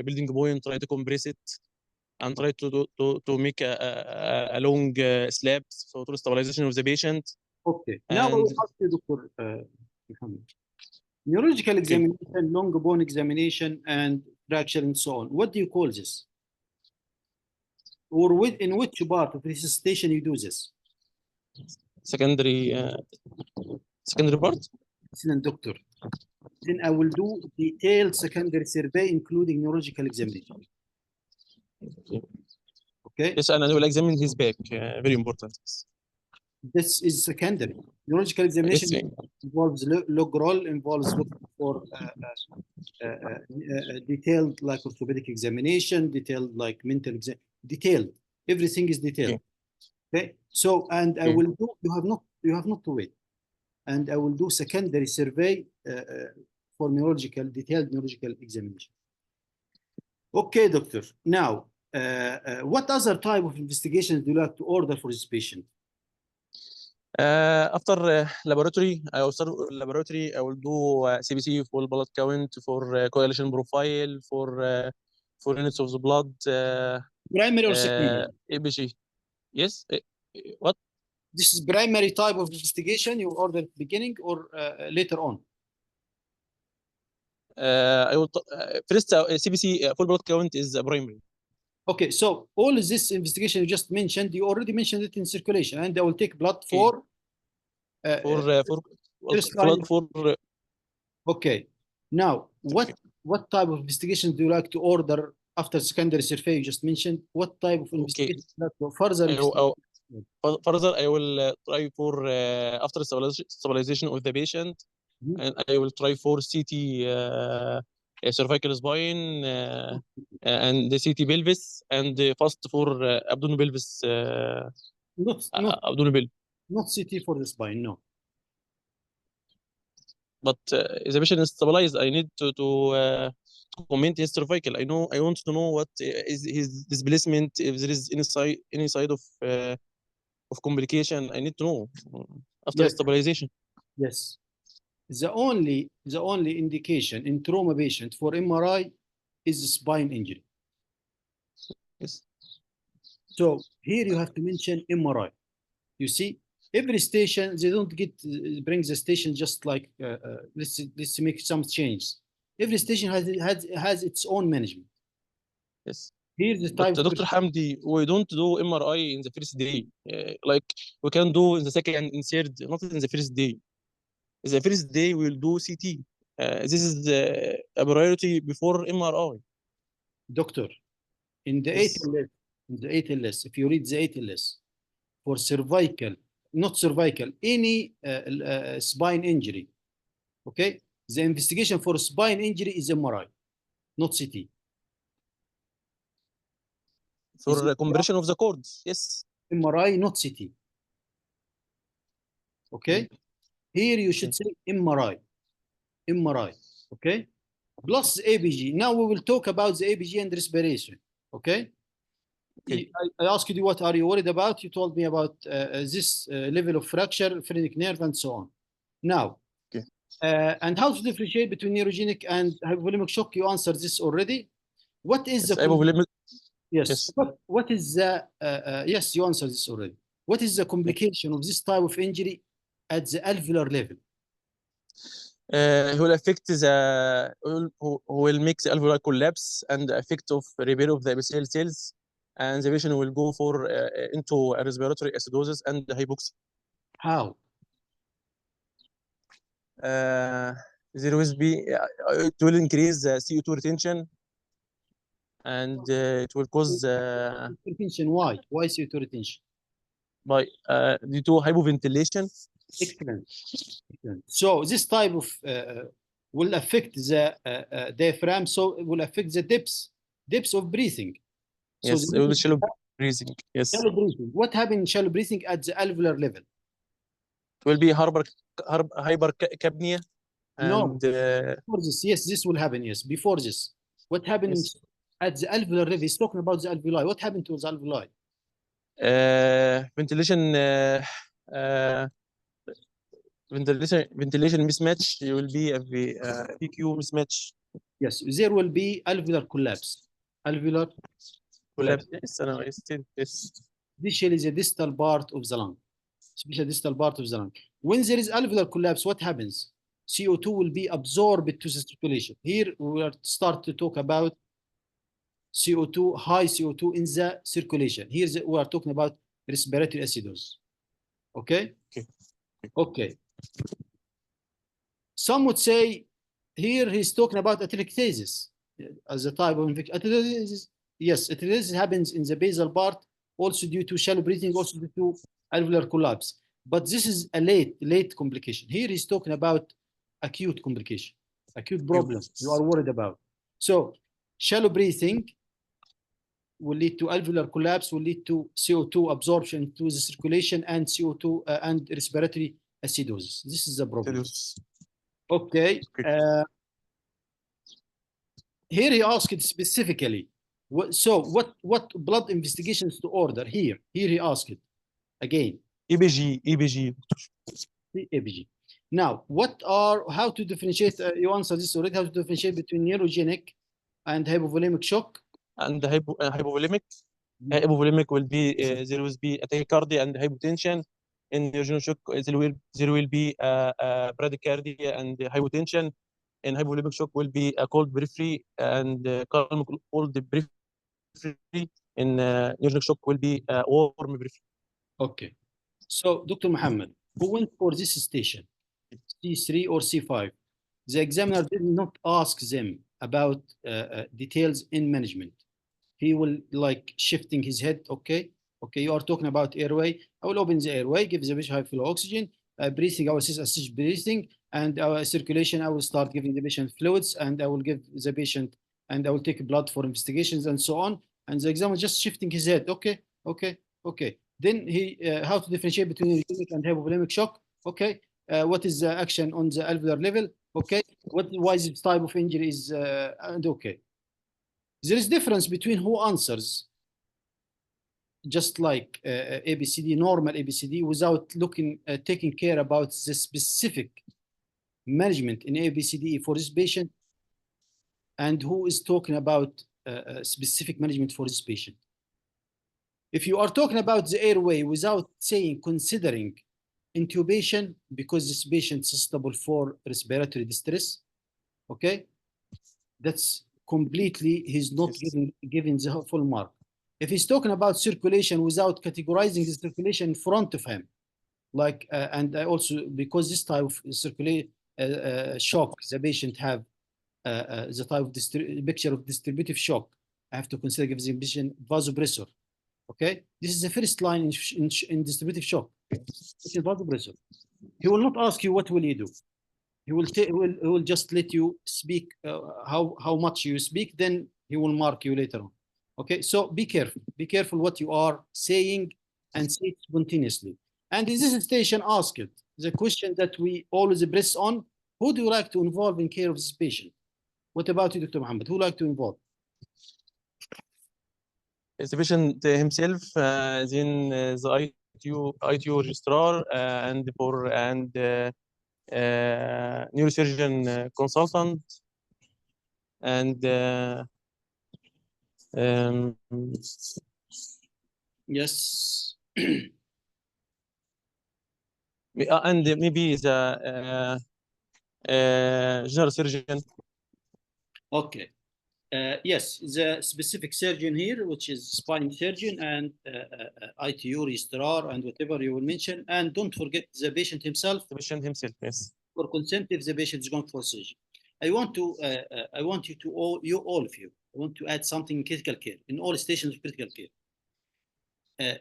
building point, try to compress it, and try to make a long slab, so to stabilization of the patient. Okay. Now I will ask you, Dr. Muhammad. Neurological examination, long bone examination, and fracture, and so on. What do you call this? Or in which part of resuscitation you do this? Secondary part. Excellent, doctor. Then I will do detailed secondary survey, including neurological examination. Okay. Yes, and I will examine his back. Very important. This is secondary. Neurological examination involves log roll, involves looking for detailed like orthopedic examination, detailed like mental exam, detailed. Everything is detailed. Okay. So, and I will do. You have not to wait. And I will do secondary survey for detailed neurological examination. Okay, doctor. Now, what other type of investigations do you like to order for this patient? After laboratory, I will start laboratory. I will do CBC, full blood count, for coagulation profile, for units of the blood. Primary or secondary? ABG. Yes. What? This is primary type of investigation you order at the beginning or later on? I will first CBC full blood count is primary. Okay, so all this investigation you just mentioned, you already mentioned it in circulation, and I will take blood for okay. Now, what type of investigation do you like to order after secondary survey? You just mentioned what type of investigation further. Further, I will try for after stabilization of the patient, and I will try for CT cervical spine and the CT pelvis, and first for abdominal pelvis. Not CT for the spine, no. But if the patient is stabilized, I need to comment his cervical. I want to know what is his displacement. If there is any side of complication, I need to know after stabilization. Yes. The only indication in trauma patient for MRI is spine injury. Yes. So here you have to mention MRI. You see, every station, they don't bring the station just like let's make some changes. Every station has its own management. Yes. Here's the type. But Dr. Hamdi, we don't do MRI in the first day. Like we can do in the second and third, not in the first day. In the first day we'll do CT. This is a priority before MRI. Doctor, in the ATLS, if you read the ATLS for cervical, not cervical, any spine injury, okay? The investigation for spine injury is MRI, not CT. For compression of the cords, yes. MRI, not CT. Okay? Here you should say MRI. MRI, okay? Plus ABG. Now we will talk about the ABG and respiration, okay? I asked you what are you worried about? You told me about this level of fracture, phrenic nerve, and so on. Now, and how to differentiate between neurogenic and hypovolemic shock? You answered this already. What is the hypovolemic? Yes. What is the yes, you answered this already. What is the complication of this type of injury at the alveolar level? He will affect the will make the alveolar collapse and affect of repair of the epithelial cells, and the patient will go for into a respiratory acidosis and hypoxia. How? There will be it will increase the CO2 retention, and it will cause Retention. Why? Why CO2 retention? by due to hypoventilation. Excellent. Excellent. So this type of will affect the diaphragm, so it will affect the depths of breathing. So Yes, it will be shallow breathing. Yes, shallow breathing. What happens in shallow breathing at the alveolar level? it will be hypercapnia. No. And Before this, yes, this will happen. Yes, before this, what happens at the alveolar level? He's talking about the alveoli. What happened to the alveoli? ventilation ventilation mismatch. You will be a PQ mismatch. Yes, there will be alveolar collapse. Alveolar collapse. Yes, I know. Yes. Especially the distal part of the lung. Especially distal part of the lung. When there is alveolar collapse, what happens? CO2 will be absorbed to the circulation. Here we will start to talk about CO2, high CO2 in the circulation. Here we are talking about respiratory acidosis. Okay? Okay. Some would say here he's talking about atelectasis as a type of infection. Atelectasis, yes, atelectasis happens in the basal part, also due to shallow breathing, also due to alveolar collapse. But this is a late complication. Here he's talking about acute complication, acute problem you are worried about. So shallow breathing will lead to alveolar collapse, will lead to CO2 absorption into the circulation and CO2 and respiratory acidosis. This is the problem. Okay. Here he asked specifically, what blood investigations to order? Here he asked again. EBG. EBG. Now, how to differentiate? You answered this already. How to differentiate between neurogenic and hypovolemic shock? And the hypovolemic. Hypovolemic will be there will be tachycardia and hypotension. In neurogenic shock, there will be bradycardia and hypotension. In hypovolemic shock will be a cold periphery and calm cold periphery. In neurogenic shock will be warm periphery. Okay. So, Dr. Muhammad, who went for this station, C3 or C5, the examiner did not ask them about details in management. He will like shifting his head. Okay, you are talking about airway. I will open the airway, give the patient high flow oxygen, breathing. I will assist breathing, and our circulation. I will start giving the patient fluids, and I will give the patient, and I will take blood for investigations and so on. And the examiner just shifting his head. Okay. Then he how to differentiate between neurogenic and hypovolemic shock. Okay. What is the action on the alveolar level? Okay. Why this type of injury is and okay. There is difference between who answers just like ABCD, normal ABCD, without taking care about the specific management in ABCD for this patient, and who is talking about specific management for this patient. If you are talking about the airway without considering intubation, because this patient is susceptible for respiratory distress, okay, that's completely, he's not giving the full mark. If he's talking about circulation without categorizing the circulation in front of him, like, and also because this type of circulation shock, the patient have the type of picture of distributive shock, I have to consider giving the patient vasopressor. Okay, this is the first line in distributive shock. It's a vasopressor. He will not ask you what will you do. He will just let you speak how much you speak, then he will mark you later on. Okay, so be careful what you are saying, and say it spontaneously. And in this station, ask it the question that we always press on: who do you like to involve in care of this patient? What about you, Dr. Muhammad? Who like to involve? The patient himself, then the ITU registrar, and neurosurgeon consultant, and yes. And maybe the general surgeon. Okay. Yes, the specific surgeon here, which is spine surgeon and ITU registrar and whatever you will mention. And don't forget the patient himself. The patient himself, yes. For consent if the patient is going for surgery. I want you to all of you, I want to add something in critical care, in all stations of critical care.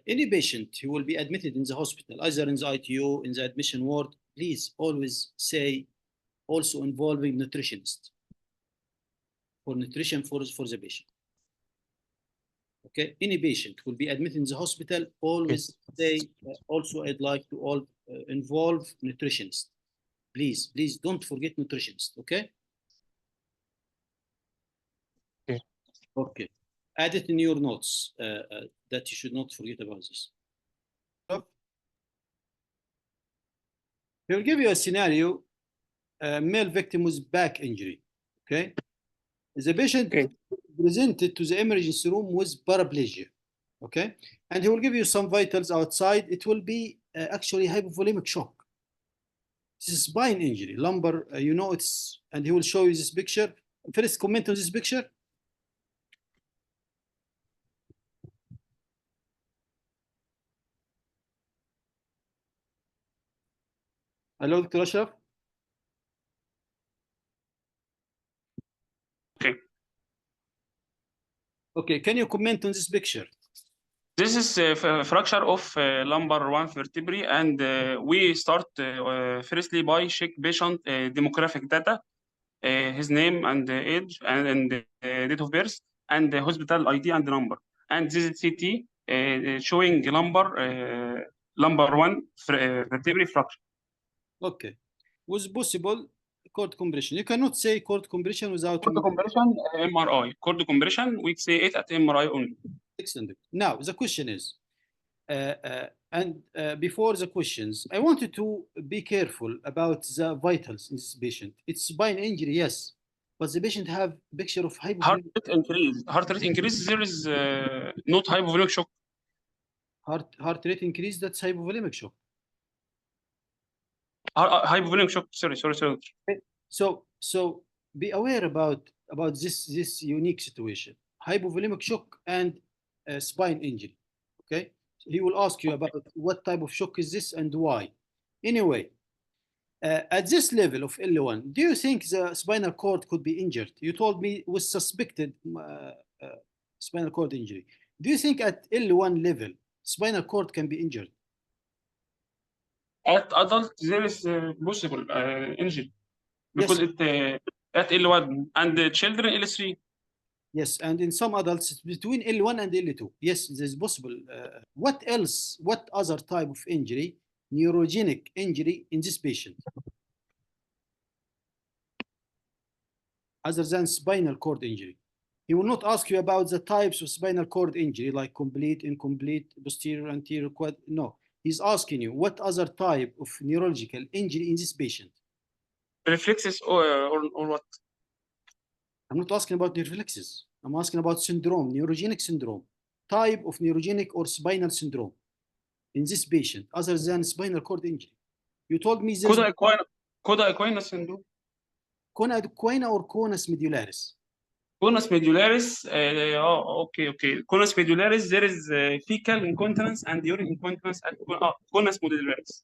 Any patient who will be admitted in the hospital, either in the ITU, in the admission ward, please always say also involving nutritionist for nutrition for the patient. Okay, any patient will be admitted in the hospital, always say also I'd like to involve nutritionist. Please, please don't forget nutritionist. Okay. Okay. Okay. Add it in your notes that you should not forget about this. He will give you a scenario: male victim with back injury. Okay. The patient presented to the emergency room with paraplegia. Okay. And he will give you some vitals outside. It will be actually hypovolemic shock. This is spine injury, lumbar, you know, it's, and he will show you this picture. First, comment on this picture. Hello, Dr. Ashraf. Okay. Okay, can you comment on this picture? This is a fracture of lumbar 1 vertebrae, and we start firstly by check patient demographic data, his name and age and date of birth, and the hospital ID and number. And this is CT showing lumbar 1 vertebrae fracture. Okay. Was possible cord compression. You cannot say cord compression without Cord compression, MRI. Cord compression, we say it at MRI only. Excellent. Now, the question is, before the questions, I wanted to be careful about the vitals in this patient. It's spine injury, yes, but the patient have picture of Heart hypovolemic. rate increase. Heart rate increase. There is not hypovolemic shock. Heart rate increase. That's hypovolemic shock. Hypovolemic shock. Sorry. So be aware about this unique situation: hypovolemic shock and spine injury. Okay. He will ask you about what type of shock is this and why. Anyway, at this level of L1, do you think the spinal cord could be injured? You told me with suspected spinal cord injury. Do you think at L1 level, spinal cord can be injured? At adult, there is possible injury because Yes. it at L1 and the children L3. Yes, and in some adults, it's between L1 and L2. Yes, there's possible. What else? What other type of injury, neurogenic injury in this patient, other than spinal cord injury? He will not ask you about the types of spinal cord injury, like complete, incomplete, posterior, anterior, quad. No, he's asking you what other type of neurological injury in this patient. Reflexes or what? I'm not asking about reflexes. I'm asking about syndrome, neurogenic syndrome, type of neurogenic or spinal syndrome in this patient, other than spinal cord injury. You told me this. Coda equina syndrome. Cona equina or conus medullaris? Conus medullaris. Okay. Conus medullaris. There is fecal incontinence and urine incontinence at conus medullaris.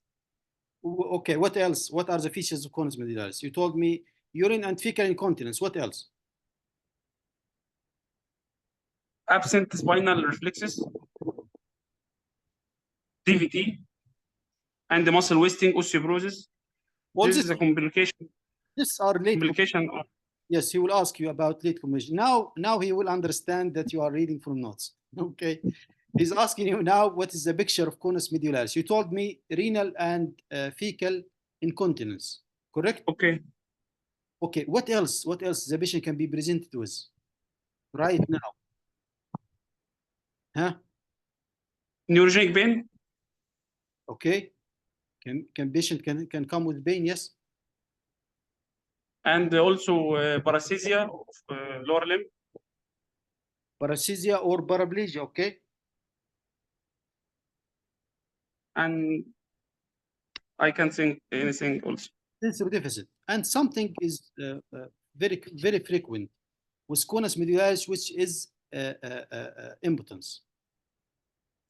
Okay. What else? What are the features of conus medullaris? You told me urine and fecal incontinence. What else? Absent spinal reflexes, DVT, and the muscle wasting, osteoporosis. This is a complication. These are late complication. Yes, he will ask you about late commission. Now he will understand that you are reading from notes. Okay. He's asking you now, what is the picture of conus medullaris? You told me renal and fecal incontinence, correct? Okay. Okay. What else? What else the patient can be presented with right now? Huh? Neurogenic pain. Okay. Can patient can come with pain? Yes. And also paresthesia of lower limb. Paresthesia or paraplegia. Okay. And I can think anything also. Sensory deficit. And something is very, very frequent with conus medullaris, which is impotence.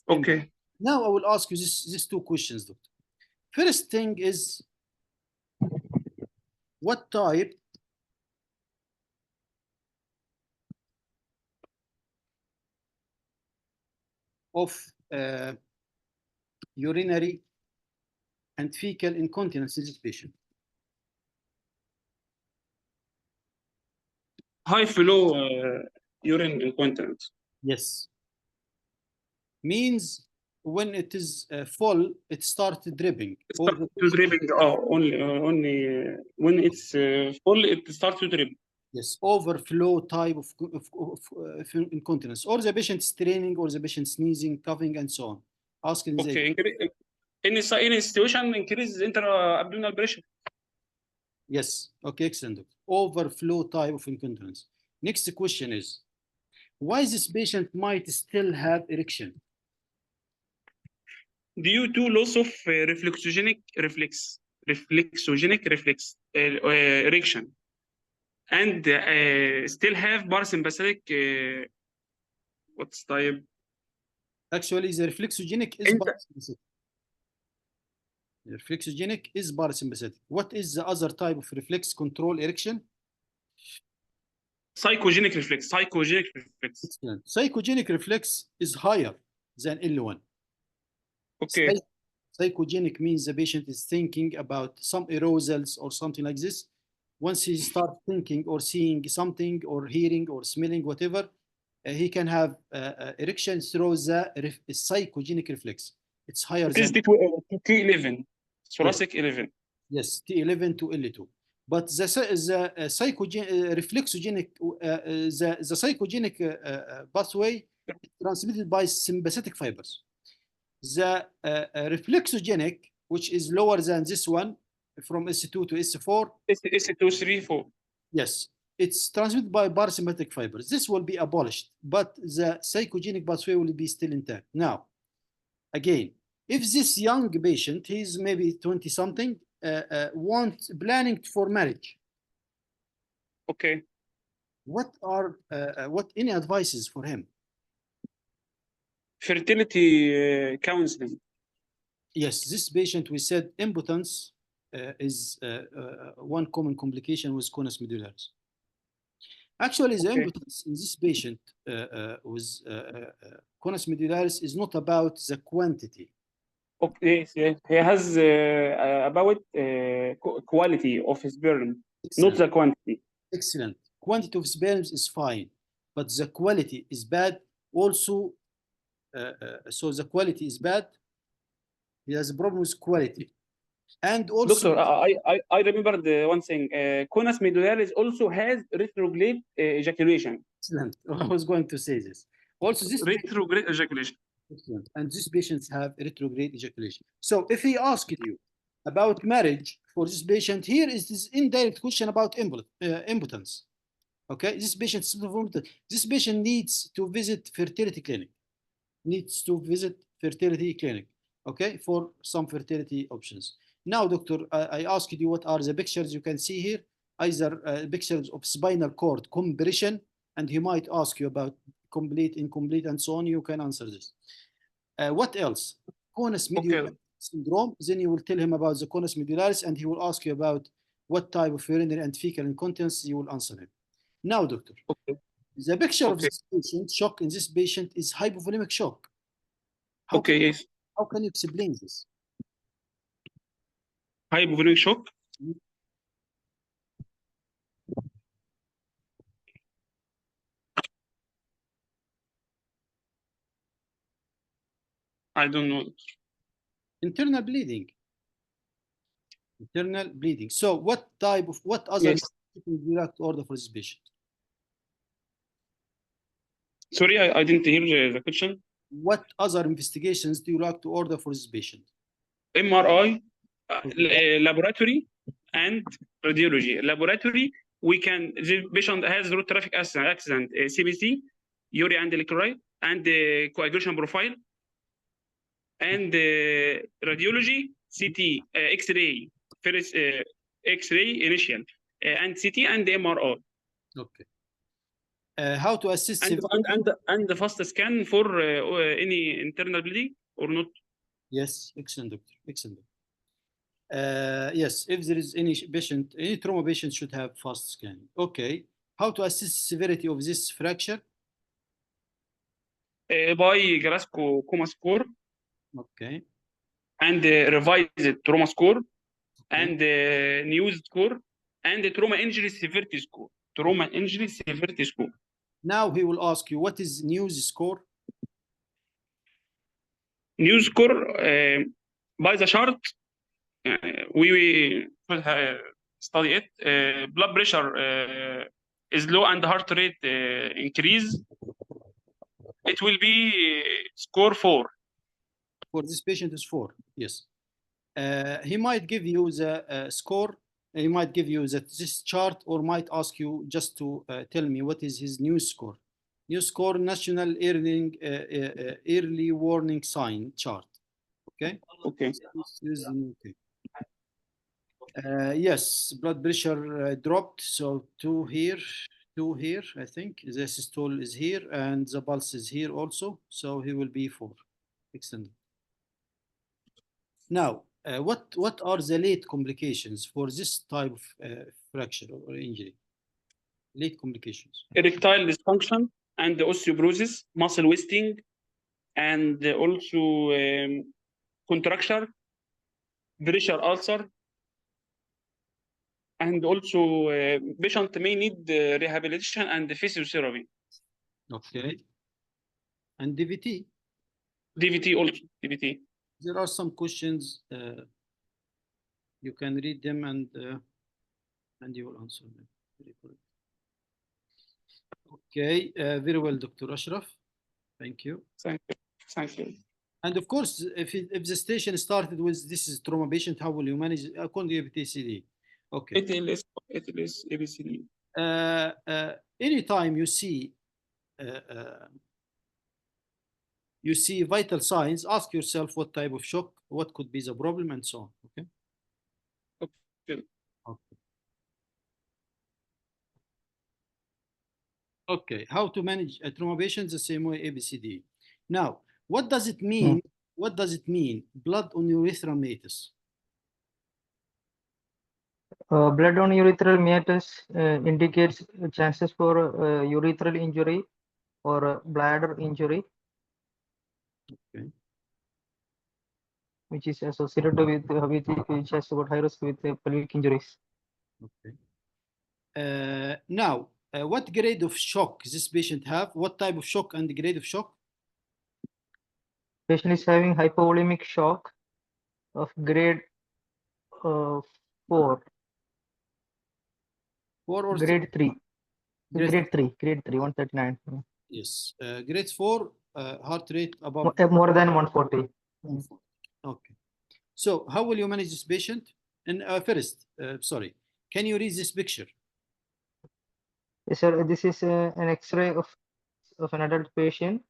Okay. Now I will ask you these two questions, doctor. First thing is, what type of urinary and fecal incontinence in this patient? High flow urine incontinence. Yes. Means when it is full, it starts dripping. Or Start to dripping. Only when it's full, it starts to drip. yes, overflow type of incontinence, or the patient straining, or the patient sneezing, coughing, and so on. Asking the Okay. In any situation, increase intra-abdominal pressure. yes. Okay, excellent. Overflow type of incontinence. Next question is, why this patient might still have erection? Due to loss of reflexogenic erection, and still have parasympathetic what's type? Actually, the reflexogenic is parasympathetic. The reflexogenic is parasympathetic. What is the other type of reflex control erection? Psychogenic reflex. Excellent. Psychogenic reflex is higher than L1. Okay. Psychogenic means the patient is thinking about some arousals or something like this. Once he starts thinking or seeing something or hearing or smelling, whatever, he can have erection through the psychogenic reflex. It's higher It is than T11, thoracic 11. yes, T11 to L2. But the reflexogenic, the psychogenic pathway is transmitted by sympathetic fibers. The reflexogenic, which is lower than this one, from S2 to S4. S2, 3, 4. Yes, it's transmitted by parasympathetic fibers. This will be abolished, but the psychogenic pathway will be still intact. Now, again, if this young patient, he's maybe 20-something, planning for marriage. Okay. What any advices for him? Fertility counseling. Yes, this patient, we said impotence is one common complication with conus medullaris. Actually, the impotence in this patient with conus medullaris is not about the quantity. Okay, yes. He has about quality of his sperm, not the quantity. Excellent. Quantity of sperms is fine, but the quality is bad. Also, so the quality is bad. He has a problem with quality. And also, Doctor, I remembered one thing. Conus medullaris also has retrograde ejaculation. Excellent. I was going to say this. Also, this retrograde ejaculation. Excellent. And these patients have retrograde ejaculation. So if he asked you about marriage for this patient, here is this indirect question about impotence. Okay, this patient needs to visit fertility clinic. Okay, for some fertility options. Now, doctor, I asked you what are the pictures you can see here. Either pictures of spinal cord compression, and he might ask you about complete, incomplete, and so on. You can answer this. What else? Conus medullaris syndrome. Then you will tell him about the conus medullaris, and he will ask you about what type of urinary and fecal incontinence. You will answer him. Now, doctor, the picture of this patient, shock in this patient is hypovolemic shock. How can you explain this? Hypovolemic shock? I don't know. Internal bleeding. So what other do you like to order for this patient? Sorry, I didn't hear the question. What other investigations do you like to order for this patient? MRI, laboratory, and radiology. Laboratory, the patient has road traffic accident, CBC, urea and electrolyte, and coagulation profile. And radiology, CT, X-ray, first X-ray initial, and CT and MRI. Okay. How to assist and the fast scan for any internal bleeding or not? Yes, excellent, doctor. Excellent. Yes, if there is any patient, any trauma patient should have fast scanning. Okay. How to assess severity of this fracture? by Glasgow Coma score Okay. and revised trauma score Okay. and news score and the trauma injury severity score. Trauma injury severity score. Now he will ask you, what is news score? News score by the chart. We should study it. Blood pressure is low and heart rate increase. It will be score 4. For this patient is 4. Yes. He might give you the score. He might give you this chart, or might ask you just to tell me what is his news score. News score, national early warning sign chart. Okay. Okay. Okay. Yes, blood pressure dropped. So 2 here, 2 here. I think the systole is here, and the pulse is here also. So he will be 4. Excellent. Now, what are the late complications for this type of fracture or injury? Late complications. Erectile dysfunction and osteoporosis, muscle wasting, and also contracture, pressure ulcer, and also patient may need rehabilitation and physiotherapy. Okay. And DVT. DVT also. DVT. There are some questions. You can read them and you will answer them. Very correct. Okay. Very well, Dr. Ashraf. Thank you. Thank you. Thank you. And of course, if the station started with this is trauma patient, how will you manage according to PTCD? Okay. ATLS, ABCD. Anytime you see vital signs, ask yourself what type of shock, what could be the problem, and so on. Okay. Okay. Okay. Okay. How to manage a trauma patient the same way ABCD. Now, what does it mean? What does it mean? Blood on urethral meatus. Blood on urethral meatus indicates chances for urethral injury or bladder injury, Okay. which is associated with which has got high risk with pelvic injuries. Okay. Now, what grade of shock this patient have? What type of shock and grade of shock? Patient is having hypovolemic shock of grade 4. 4 or grade 3. Grade Grade 3, 139. Yes. Grade 4, heart rate above. More than 140. Okay. So how will you manage this patient? And first, sorry, can you read this picture? Yes, sir. This is an X-ray of an adult patient.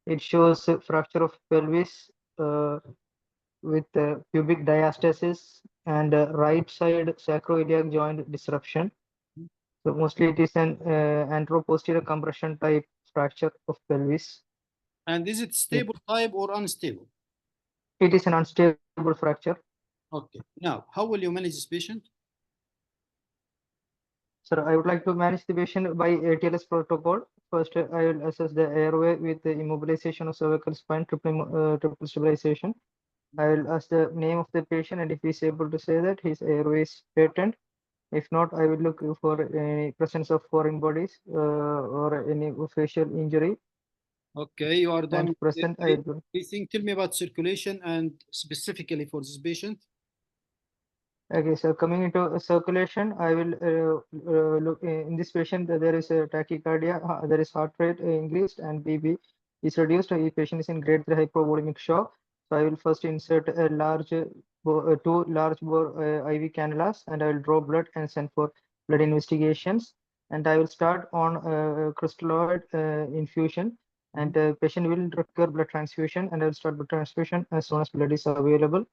It shows a fracture of pelvis with pubic diastasis and right side sacroiliac joint disruption. So mostly it is an anteroposterior compression type fracture of pelvis. And is it stable type or unstable? It is an unstable fracture. Okay. Now, how will you manage this patient? Sir, I would like to manage the patient by ATLS protocol. First, I will assess the airway with the immobilization of cervical spine, triple stabilization. I will ask the name of the patient, and if he is able to say that his airway is patent. If not, I will look for any presence of foreign bodies or any facial injury. Okay, you are done. And present, Tell me about circulation and specifically for this patient. Okay, so coming into circulation, I will look in this patient. There is a tachycardia, there is heart rate increased, and BP is reduced. The patient is in grade 3 hypovolemic shock. So I will first insert a two large bore IV cannulas, and I will draw blood and send for blood investigations. And I will start on crystalloid infusion. And patient will require blood transfusion, and I will start blood transfusion as soon as blood is available.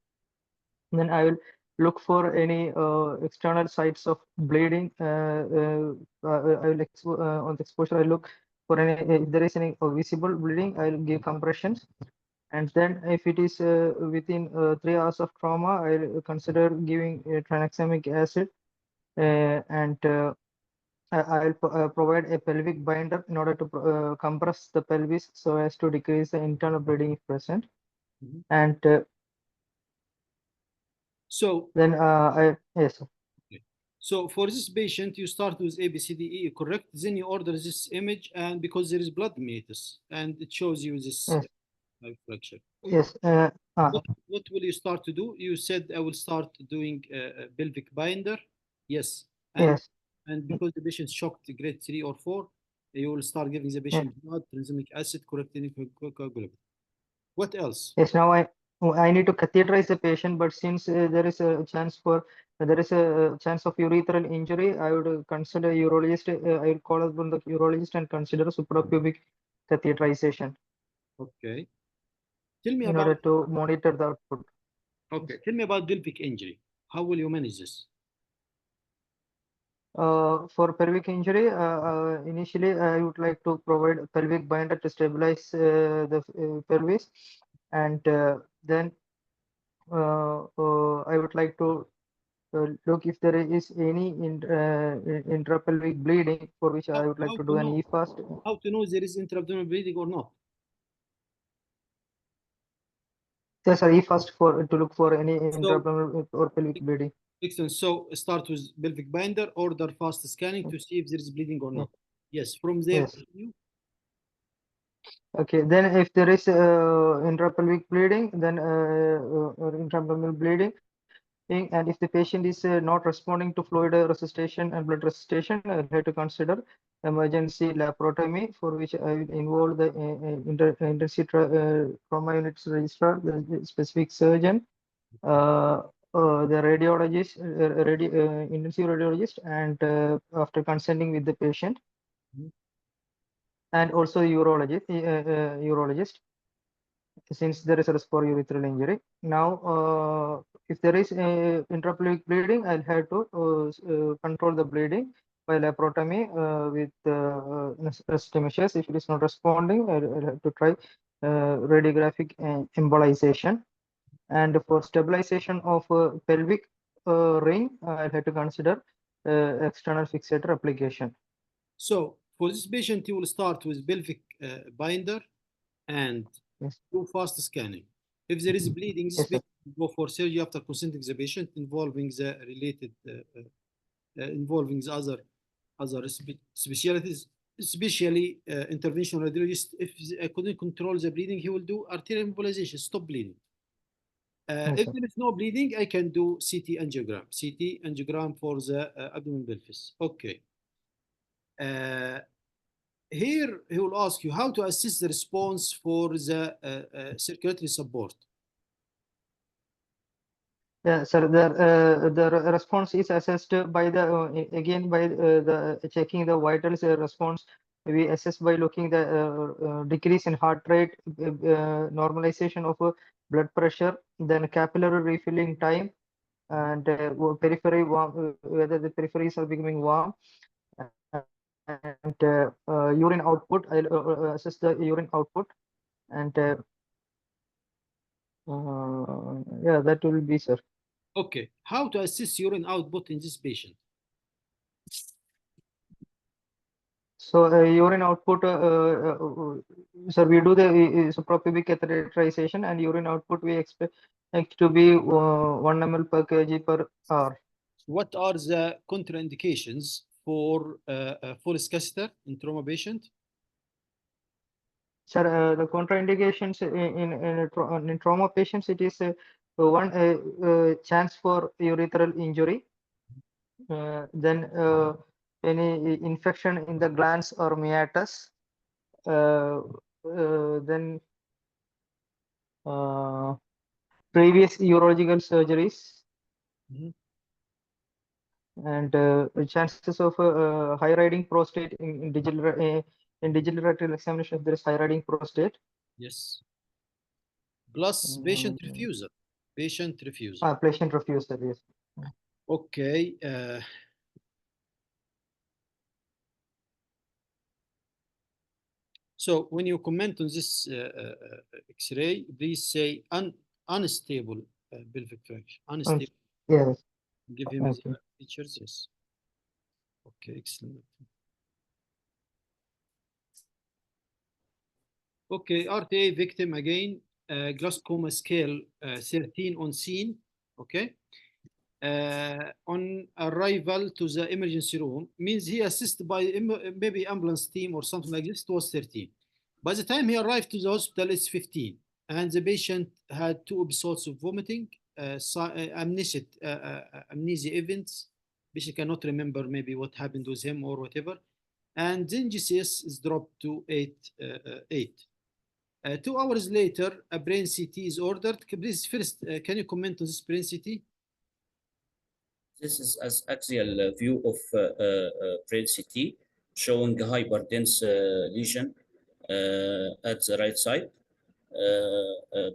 Then I will look for any external sites of bleeding. I will on the exposure, I look for any, if there is any visible bleeding, I will give compressions. And then if it is within 3 hours of trauma, I will consider giving tranexamic acid. And I'll provide a pelvic binder in order to compress the pelvis so as to decrease the internal bleeding if present. Mhm. And So, then yes, sir. so for this patient, you start with ABCDE, correct? Then you order this image, and because there is blood meatus, and it shows you this Yes, fracture. yes. What will you start to do? You said I will start doing a pelvic binder. Yes, Yes, and because the patient shocked grade 3 or 4, you will start giving the yes, patient blood, tranexamic acid, correcting coagulation. What else? yes. Now I need to catheterize the patient, but since there is a chance of urethral injury, I would consider urologist. I will call upon the urologist and consider suprapubic catheterization Okay. Tell me in about order to monitor the output. Okay. Tell me about pelvic injury. How will you manage this? For pelvic injury, initially I would like to provide a pelvic binder to stabilize the pelvis, and then I would like to look if there is any intrapelvic bleeding, for which I would like How to to do an know? EFAST. How to know there is intra-abdominal bleeding or not? Yes, sir, EFAST for to look for any So, intraabdominal or pelvic bleeding. excellent. So start with pelvic binder, order fast scanning to see if there is bleeding or not. Yes. From there, Yes. Okay, then if there is intrapelvic bleeding, then or intra-abdominal bleeding, and if the patient is not responding to fluid resuscitation and blood resuscitation, I have to consider emergency laparotomy, for which I will involve the intensive trauma units registrar, the specific surgeon, the radiologist, intensive radiologist, and after consenting with the patient, Mhm. and also urologist, since there is a risk for urethral injury. Now, if there is a intrapelvic bleeding, I'll have to control the bleeding by laparotomy with necessary measures. If it is not responding, I'll have to try radiographic embolization. And for stabilization of pelvic ring, I'll have to consider external fixator application. So for this patient, you will start with pelvic binder and Yes, do fast scanning. If there is bleeding, this yes, sir. patient will go for surgery after consenting the patient, involving the related, involving the other specialties, especially interventional radiologist. If I couldn't control the bleeding, he will do arterial embolization, stop bleeding. Yes, If sir. there is no bleeding, I can do CT angiogram. CT angiogram for the abdomen pelvis. Okay. Here he will ask you how to assess the response for the circulatory support. Yeah, sir. The response is assessed by the again by the checking the vitals response. We assess by looking the decrease in heart rate, normalization of blood pressure, then capillary refilling time, and periphery warm, whether the peripheries are becoming warm, and urine output. I'll assess the urine output, and yeah, that will be, sir. Okay, how to assess urine output in this patient? So urine output, sir, we do the suprapubic catheterization, and urine output we expect to be 1 ml per kg per hour. What are the contraindications for Foley's catheter in trauma patient? Sir, the contraindications in trauma patients, it is one chance for urethral injury, then any infection in the glands or meatus, then previous urological surgeries, Mhm. and chances of high riding prostate in digital rectal examination if there is high riding prostate. Yes. Plus patient refusal. Patient refusal. Patient refusal, yes. Okay. So when you comment on this X-ray, please say unstable pelvic fracture. Unstable. Yes. Give him Okay. the features. Yes. Okay, excellent. Okay, RTA victim again, glaucoma scale 13 on scene. Okay. On arrival to the emergency room, means he assisted by maybe ambulance team or something like this. It was 13. By the time he arrived to the hospital, it's 15. And the patient had 2 episodes of vomiting, amnesia events. Patient cannot remember maybe what happened with him or whatever. And then GCS is dropped to 8. 2 hours later, a brain CT is ordered. Please, first, can you comment on this brain CT? This is as axial view of brain CT showing a hyperdense lesion at the right side,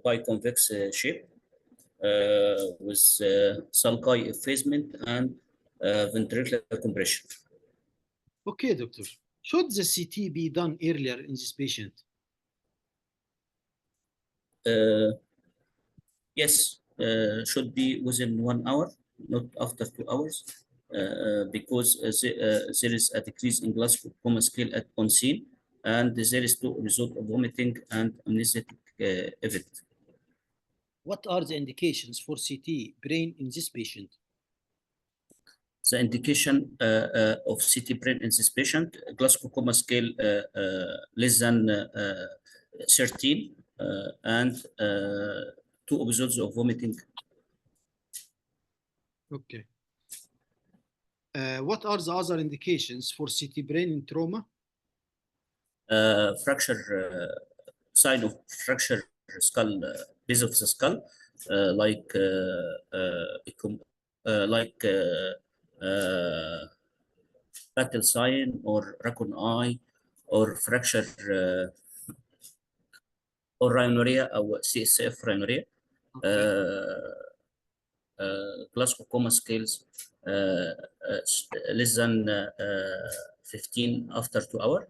biconvex shape with sulci effacement and ventricular compression. Okay, doctor. Should the CT be done earlier in this patient? Yes, should be within 1 hour, not after 2 hours, because there is a decrease in glaucoma scale on scene, and there is no result of vomiting and amnesic event. What are the indications for CT brain in this patient? The indication of CT brain in this patient, glaucoma scale less than 13, and 2 episodes of vomiting. Okay. What are the other indications for CT brain in trauma? Fracture, sign of fracture skull, base of the skull, like battle sign or raccoon eye, or fracture or rhinorrhea or CSF rhinorrhea. Glaucoma scales less than 15 after 2 hours.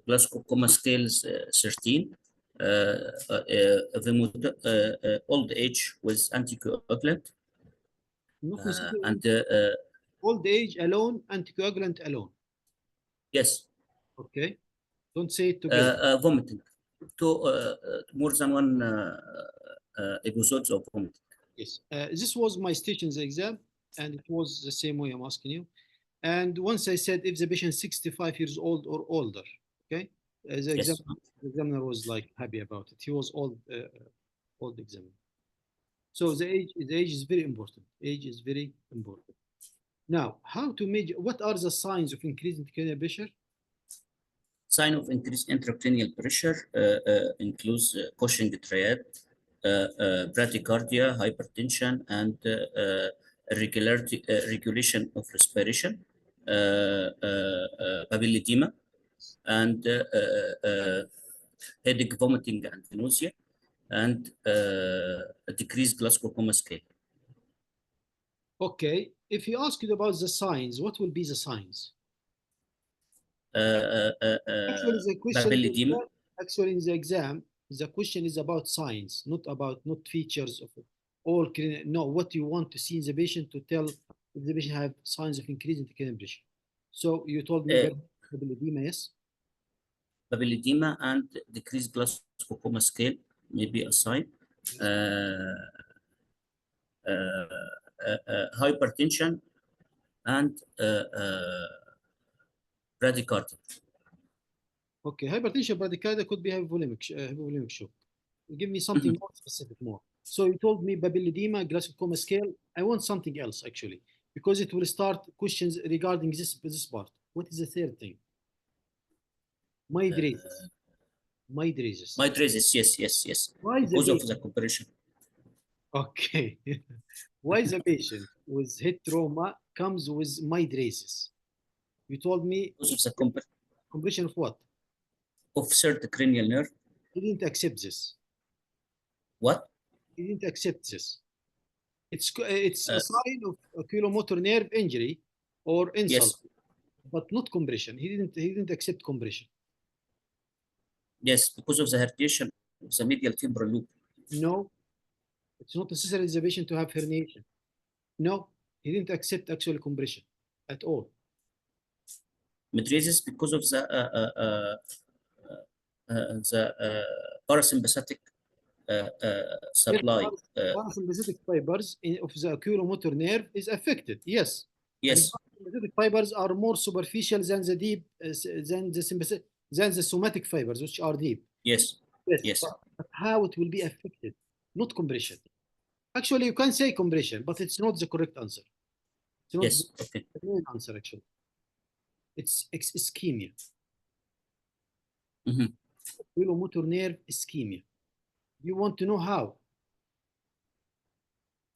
Glaucoma scales 13. Old age with anticoagulant. Not necessarily And old age alone, anticoagulant alone. yes, Okay. Don't say it together. vomiting. More than 1 episodes of vomiting. Yes. This was my station's exam, and it was the same way I'm asking you. And once I said if the patient is 65 years old or older, okay, the Yes. examiner was like happy about it. He was old examiner. So the age is very important. Age is very important. Now, how to measure? What are the signs of increased intracranial pressure? Sign of increased intracranial pressure includes Cushing triad, bradycardia, hypertension, and regulation of respiration, papilledema, and headache, vomiting, and nausea, and a decreased glaucoma scale. Okay. If he asked you about the signs, what will be the signs? Actually, the question Papilledema. actually in the exam, the question is about signs, not features of all. No, what you want to see in the patient to tell if the patient have signs of increased intracranial pressure. So you told me papilledema, yes. Papilledema and decreased glaucoma scale may be a sign. Hypertension and bradycardia. Okay, hypertension bradycardia could be hypovolemic shock. Give me something more specific, more. So you told me papilledema, glaucoma scale. I want something else actually, because it will start questions regarding this part. What is the third thing? Mydriasis. Mydriasis, yes. Why is Because the of the compression. Okay. Why the patient with head trauma comes with mydriasis? You told me Because of the compression of what? Of third cranial nerve. He didn't accept this. What? He didn't accept this. It's a sign of oculomotor nerve injury or insult, Yes. but not compression. He didn't accept compression. Yes, because of the herniation of the medial temporal loop. No, it's not necessary the patient to have herniation. No, He didn't accept actual compression at all. Mid-raises because of the parasympathetic supply. Parasympathetic fibers of the oculomotor nerve is affected. Yes. Yes. And parasympathetic fibers are more superficial than the deep than the somatic fibers, which are deep. Yes. Yes. Yes. But how it will be affected? Not compression. Actually, you can say compression, but it's not the correct answer. It's not Yes. Okay. the main answer actually. It's ischemia. Oculomotor nerve ischemia. You want to know how?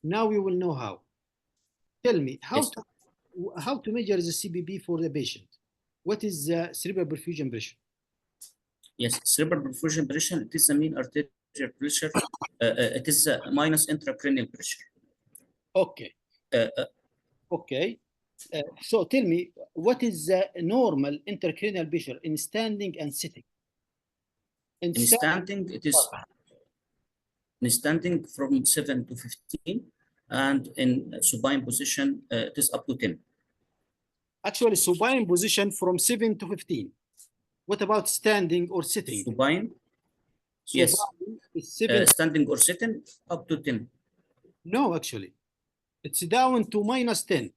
Now you will know how. Tell me how to measure the CPB for the patient. What is the cerebral perfusion pressure? Yes, cerebral perfusion pressure, it is the mean arterial pressure. It is minus intracranial pressure. Okay. Okay. So tell me, what is the normal intracranial pressure in standing and sitting? In standing, it is in standing from 7 to 15, and in supine position, it is up to 10. Actually, supine position from 7 to 15. What about standing or sitting? Supine, yes. Is 7 standing or sitting, up to 10. No, actually. It's down to minus 10.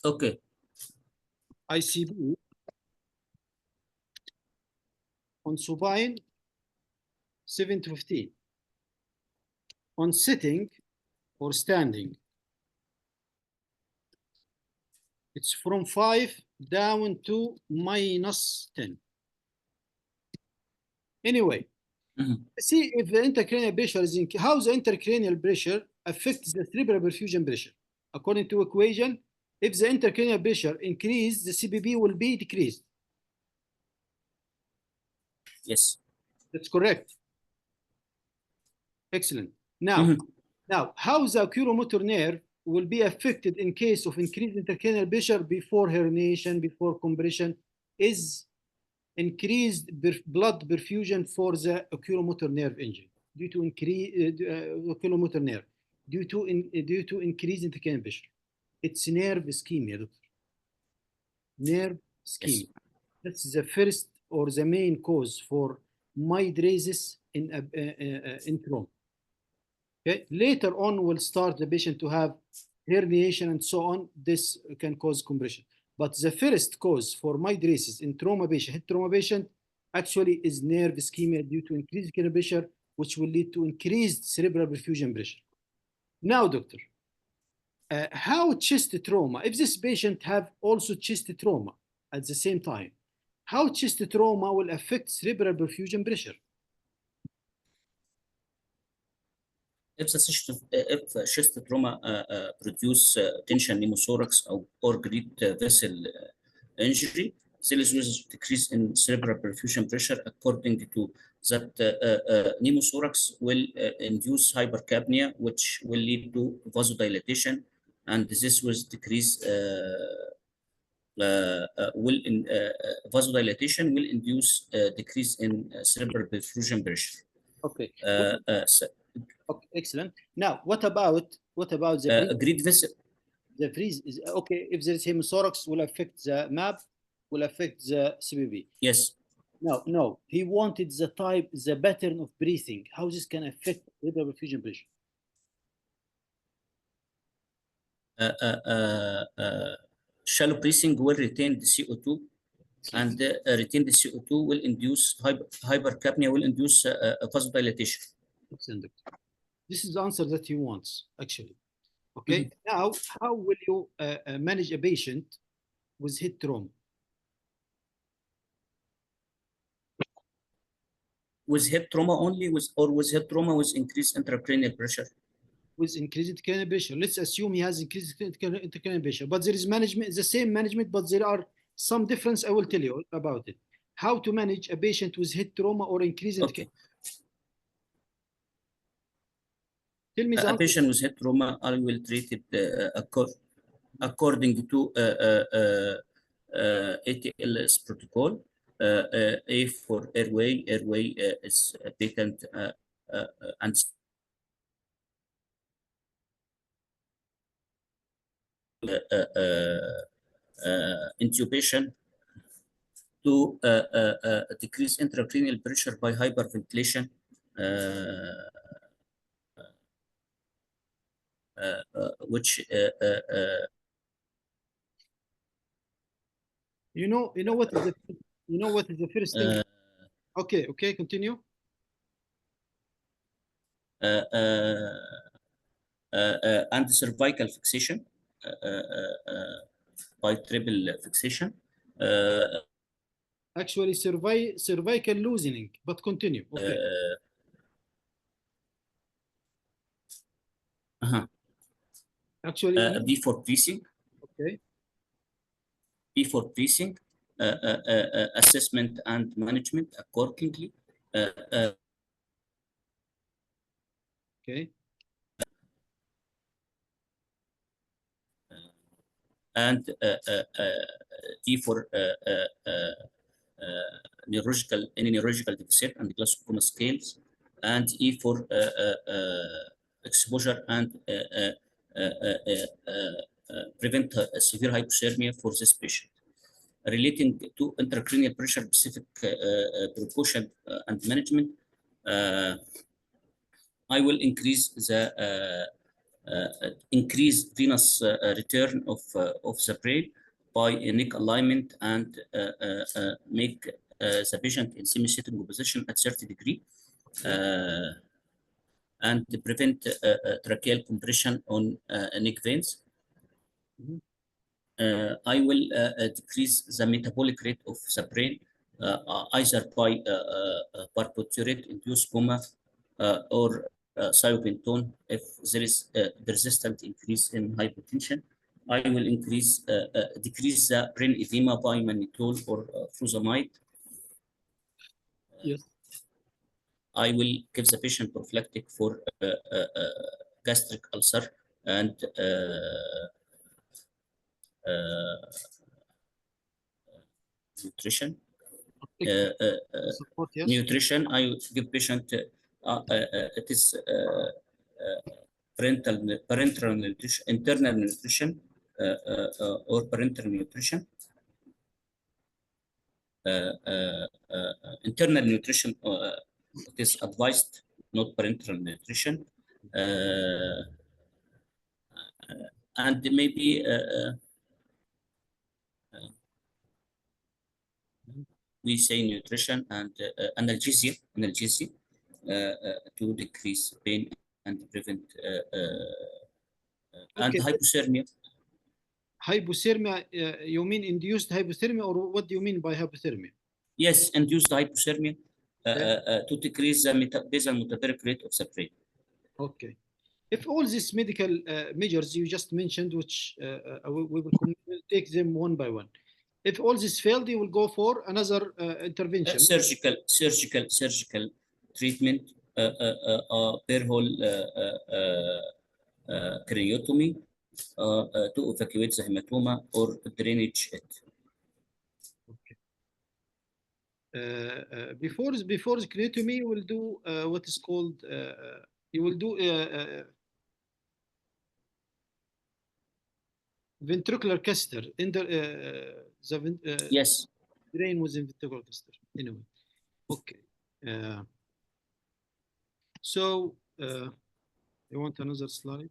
Okay. ICB on supine 7 to 15. On sitting or standing, it's from 5 down to minus 10. Anyway, see if the intracranial pressure is how the intracranial pressure affects the cerebral perfusion pressure. According to equation, if the intracranial pressure increases, the CPB will be decreased. Yes. That's correct. Excellent. Now, how the oculomotor nerve will be affected in case of increased intracranial pressure before herniation, before compression, is increased blood perfusion for the oculomotor nerve injury due to oculomotor nerve due to increased intracranial pressure. It's nerve ischemia, doctor. Nerve ischemia. Yes. That's the first or the main cause for mydriasis in trauma. Okay. Later on, we'll start the patient to have herniation and so on. This can cause compression. But the first cause for mydriasis in trauma patient, head trauma patient, actually is nerve ischemia due to increased cranial pressure, which will lead to increased cerebral perfusion pressure. Now, doctor, how chest trauma, if this patient have also chest trauma at the same time, how chest trauma will affect cerebral perfusion pressure? If chest trauma produce tension pneumothorax or great vessel injury, there is a decrease in cerebral perfusion pressure according to that pneumothorax will induce hypercapnia, which will lead to vasodilatation, and this will decrease vasodilatation will induce decrease in cerebral perfusion pressure. Okay. Okay, excellent. Now, what about the great vessel? The freeze is okay. If there is pneumothorax, will affect the MAP, will affect the CPB. Yes. No. He wanted the type, the pattern of breathing. How this can affect cerebral perfusion pressure? Shallow breathing will retain the CO2, and retain the CO2 will induce hypercapnia, will induce vasodilatation. Excellent. This is the answer that he wants, actually. Okay. Now, how will you manage a patient with head trauma? With head trauma only, or with head trauma with increased intracranial pressure? With increased intracranial pressure. Let's assume he has increased intracranial pressure, but there is management, the same management, but there are some difference. I will tell you about it. How to manage a patient with head trauma or increased intracranial. Tell me a patient with head trauma, I will treat it according to ATLS protocol. A for airway is patent and intubation to decrease intracranial pressure by hyperventilation, which you know what is the first thing? Okay, continue. And cervical fixation by triple fixation. Actually, cervical loosening, but continue. Okay. Actually, before breathing. Okay. Before breathing, assessment and management accordingly. Okay. And D for neurological, any neurological deficit and Glasgow scales, and E for exposure and prevent severe hypothermia for this patient. Relating to intracranial pressure specific precaution and management, I will increase the increase venous return of the brain by neck alignment and make the patient in semi-sitting position at 30 degrees and prevent tracheal compression on neck veins. I will decrease the metabolic rate of the brain either by barbiturate-induced coma or thiopentone. If there is a persistent increase in hypertension, I will decrease the brain edema by mannitol or furosemide. Yes. I will give the patient prophylactic for gastric ulcer and nutrition. Support, yes. Nutrition, I give patient, it is parenteral nutrition, internal nutrition, or parenteral nutrition. Internal nutrition it is advised, not parenteral nutrition. And maybe we say nutrition and analgesia to decrease pain and prevent and Okay. hypothermia. Hypothermia, you mean induced hypothermia, or what do you mean by hypothermia? Yes, induced hypothermia to decrease the basal metabolic rate of the brain. Okay. If all these medical measures you just mentioned, which we will take them one by one. If all this failed, you will go for another intervention. Surgical treatment, per hole craniotomy to evacuate the hematoma or drainage it. Okay. Before the craniotomy, you will do what is called you will do ventricular catheter in the yes, drain was in ventricular catheter. Anyway, okay. So you want another slide?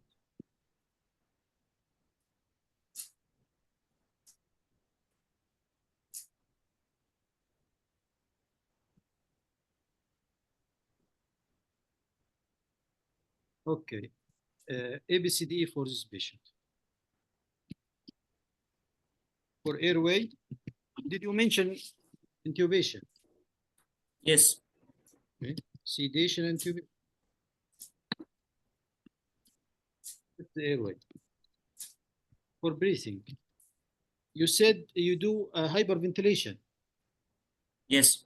Okay. ABCDE for this patient. For airway, did you mention intubation? yes, Okay. Sedation and intubation. That's the airway. For breathing, you said you do hyperventilation. yes.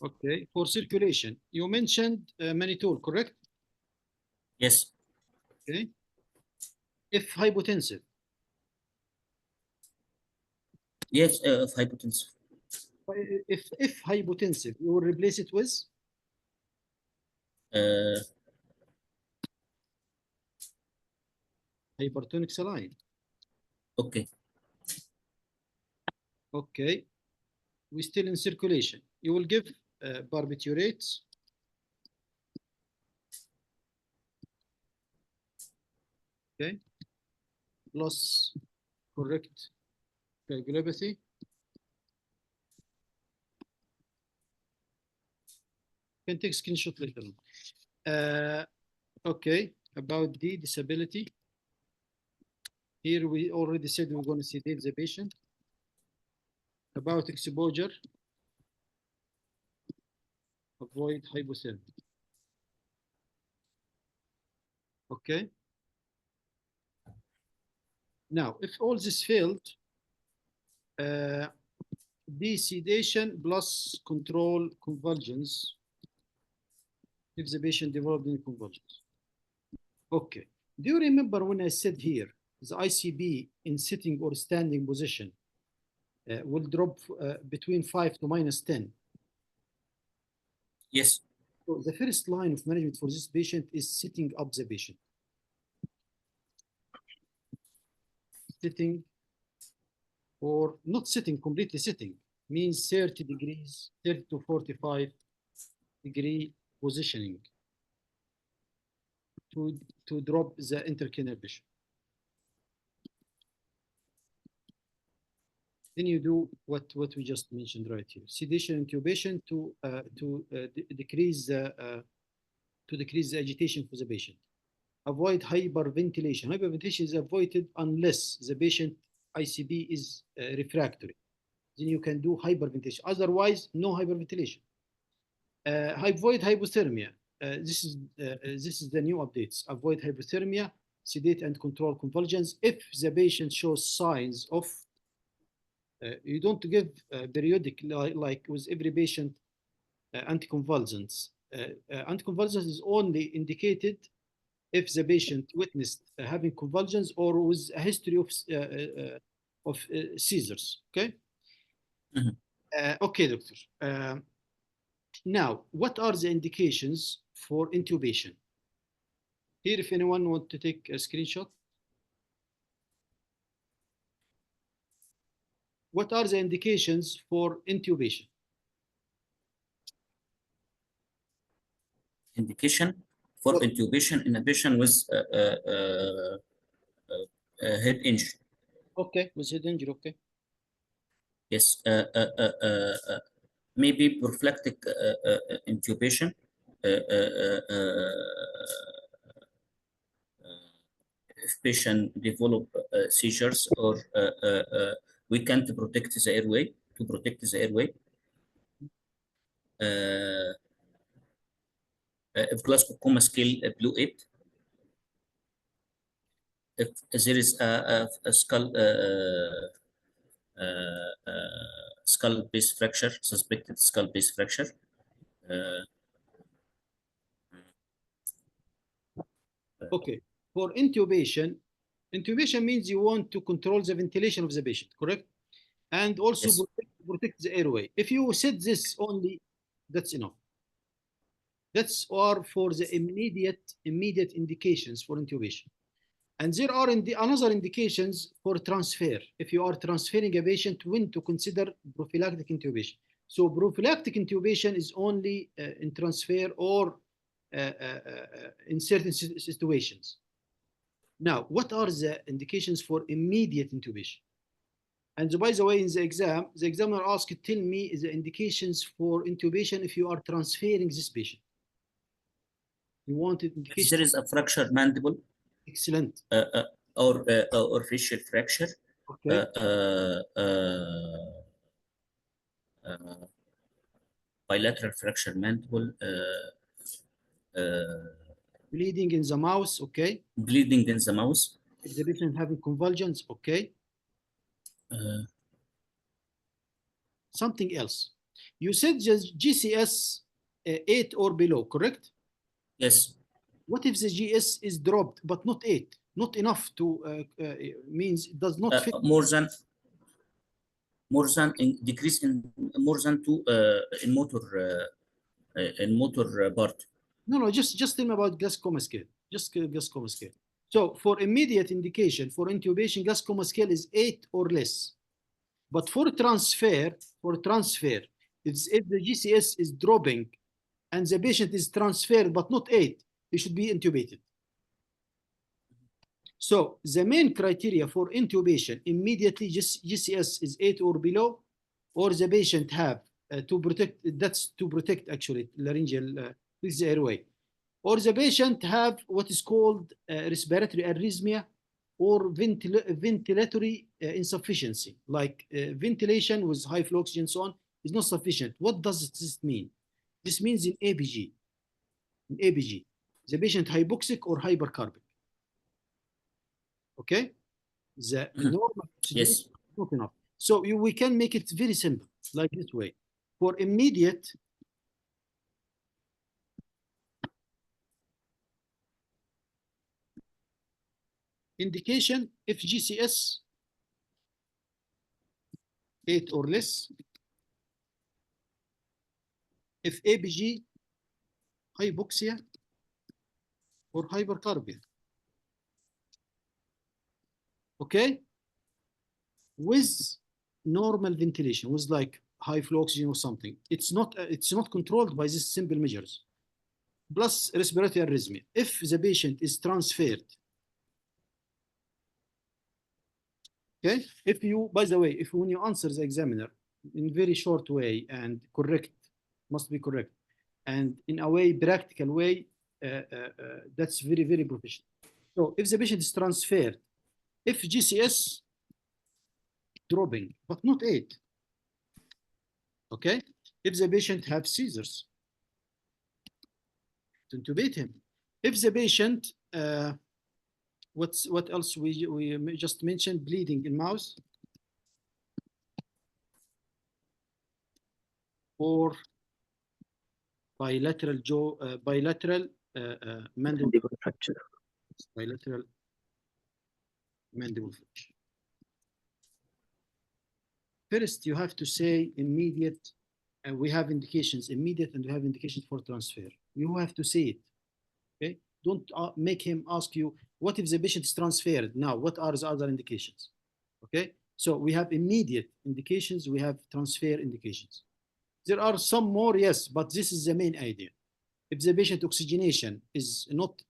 Okay. For circulation, you mentioned mannitol, correct? Yes. Okay. If hypotensive, Yes, of hypotensive. if hypotensive, you will replace it with Uh, hypertonic saline. okay. Okay. We still in circulation. You will give barbiturates. Okay. Plus correct coagulopathy. Can take screenshot later on. Okay. About the disability. Here we already said we're going to sedate the patient. About exposure, avoid hypothermia. Okay. Now, if all this failed, desedation plus control convulsions if the patient developed any convulsions. Okay. Do you remember when I said here the ICB in sitting or standing position will drop between 5 to -10? Yes. So the first line of management for this patient is sitting up the patient. Sitting or not sitting, completely sitting, means 30 degrees, 30 to 45 degree positioning to drop the intracranial pressure. Then you do what we just mentioned right here: sedation, intubation to decrease the agitation for the patient. Avoid hyperventilation. Hyperventilation is avoided unless the patient ICB is refractory. Then you can do hyperventilation. Otherwise, no hyperventilation. Avoid hypothermia. This is the new updates. Avoid hypothermia, sedate and control convulsions. If the patient shows signs of you don't give periodic like with every patient anticonvulsants. Anticonvulsants is only indicated if the patient witnessed having convulsions or with a history of seizures. Okay. Okay, doctor. Now, what are the indications for intubation? Here, if anyone wants to take a screenshot. What are the indications for intubation? Indication for intubation in a patient with head injury. Okay, with head injury, okay. Yes, maybe prophylactic intubation. If patient develop seizures or we can't protect the airway, to protect the airway. If Glasgow Coma Scale below 8, if there is a skull base fracture, suspected skull base fracture. Okay, for intubation, intubation means you want to control the ventilation of the patient, correct? And also Yes. protect the airway. If you said this only, that's enough. That's all for the immediate indications for intubation. And there are another indications for transfer. If you are transferring a patient, when to consider prophylactic intubation. So prophylactic intubation is only in transfer or in certain situations. Now, what are the indications for immediate intubation? And by the way, in the exam, the examiner asked, tell me the indications for intubation if you are transferring this patient. You wanted indication. If there is a fractured mandible. Excellent. Or facial fracture. Okay. Bilateral fracture mandible. Bleeding in the mouth, okay. Bleeding in the mouth. If the patient having convulsions, okay. Something else. You said just GCS 8 or below, correct? Yes. What if the GS is dropped but not 8? Not enough to means it does not fit. More than decrease in more than 2 in motor part. No, just tell me about gas coma scale. Just gas coma scale. So for immediate indication for intubation, gas coma scale is 8 or less. But for transfer, if the GCS is dropping and the patient is transferred but not 8, he should be intubated. So the main criteria for intubation immediately GCS is 8 or below, or the patient have to protect actually laryngeal with the airway, or the patient have what is called respiratory arrhythmia or ventilatory insufficiency, like ventilation with high flow oxygen and so on is not sufficient. What does this mean? This means in ABG, the patient hypoxic or hypercarbic. Okay, the normal Yes. is not enough. So we can make it very simple, like this way. For immediate indication, if GCS 8 or less, if ABG hypoxia or hypercarbia. Okay, with normal ventilation, with like high flow oxygen or something, it's not controlled by these simple measures. Plus respiratory arrhythmia. If the patient is transferred, okay. If you, by the way, if when you answer the examiner in very short way and correct, must be correct, and in a way practical way, that's very, very professional. So if the patient is transferred, if GCS dropping but not 8, okay. If the patient have seizures, to intubate him. If the patient what else we just mentioned, bleeding in mouth or bilateral jaw bilateral mandible fracture. Bilateral mandible fracture. First, you have to say immediate, and we have indications immediate, and we have indications for transfer. You have to say it. Okay, don't make him ask you what if the patient is transferred. Now, what are the other indications? Okay, so we have immediate indications, we have transfer indications. There are some more, yes, but this is the main idea. If the patient oxygenation is not,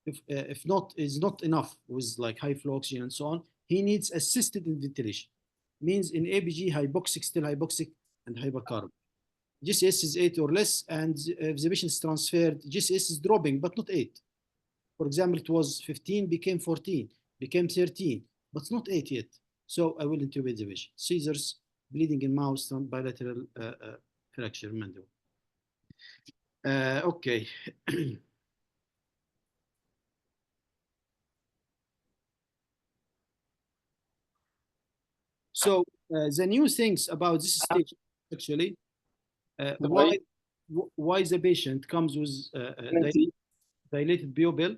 if not enough with like high flow oxygen and so on, he needs assisted ventilation. Means in ABG hypoxic, still hypoxic, and hypercarb. GCS is 8 or less, and if the patient is transferred, GCS is dropping, but not 8. For example, it was 15, became 14, became 13, but it's not 8 yet. So I will intubate the patient. Seizures, bleeding in mouth, bilateral fracture mandible. Okay. So the new things about this stage, actually, why the patient comes with dilated pupil.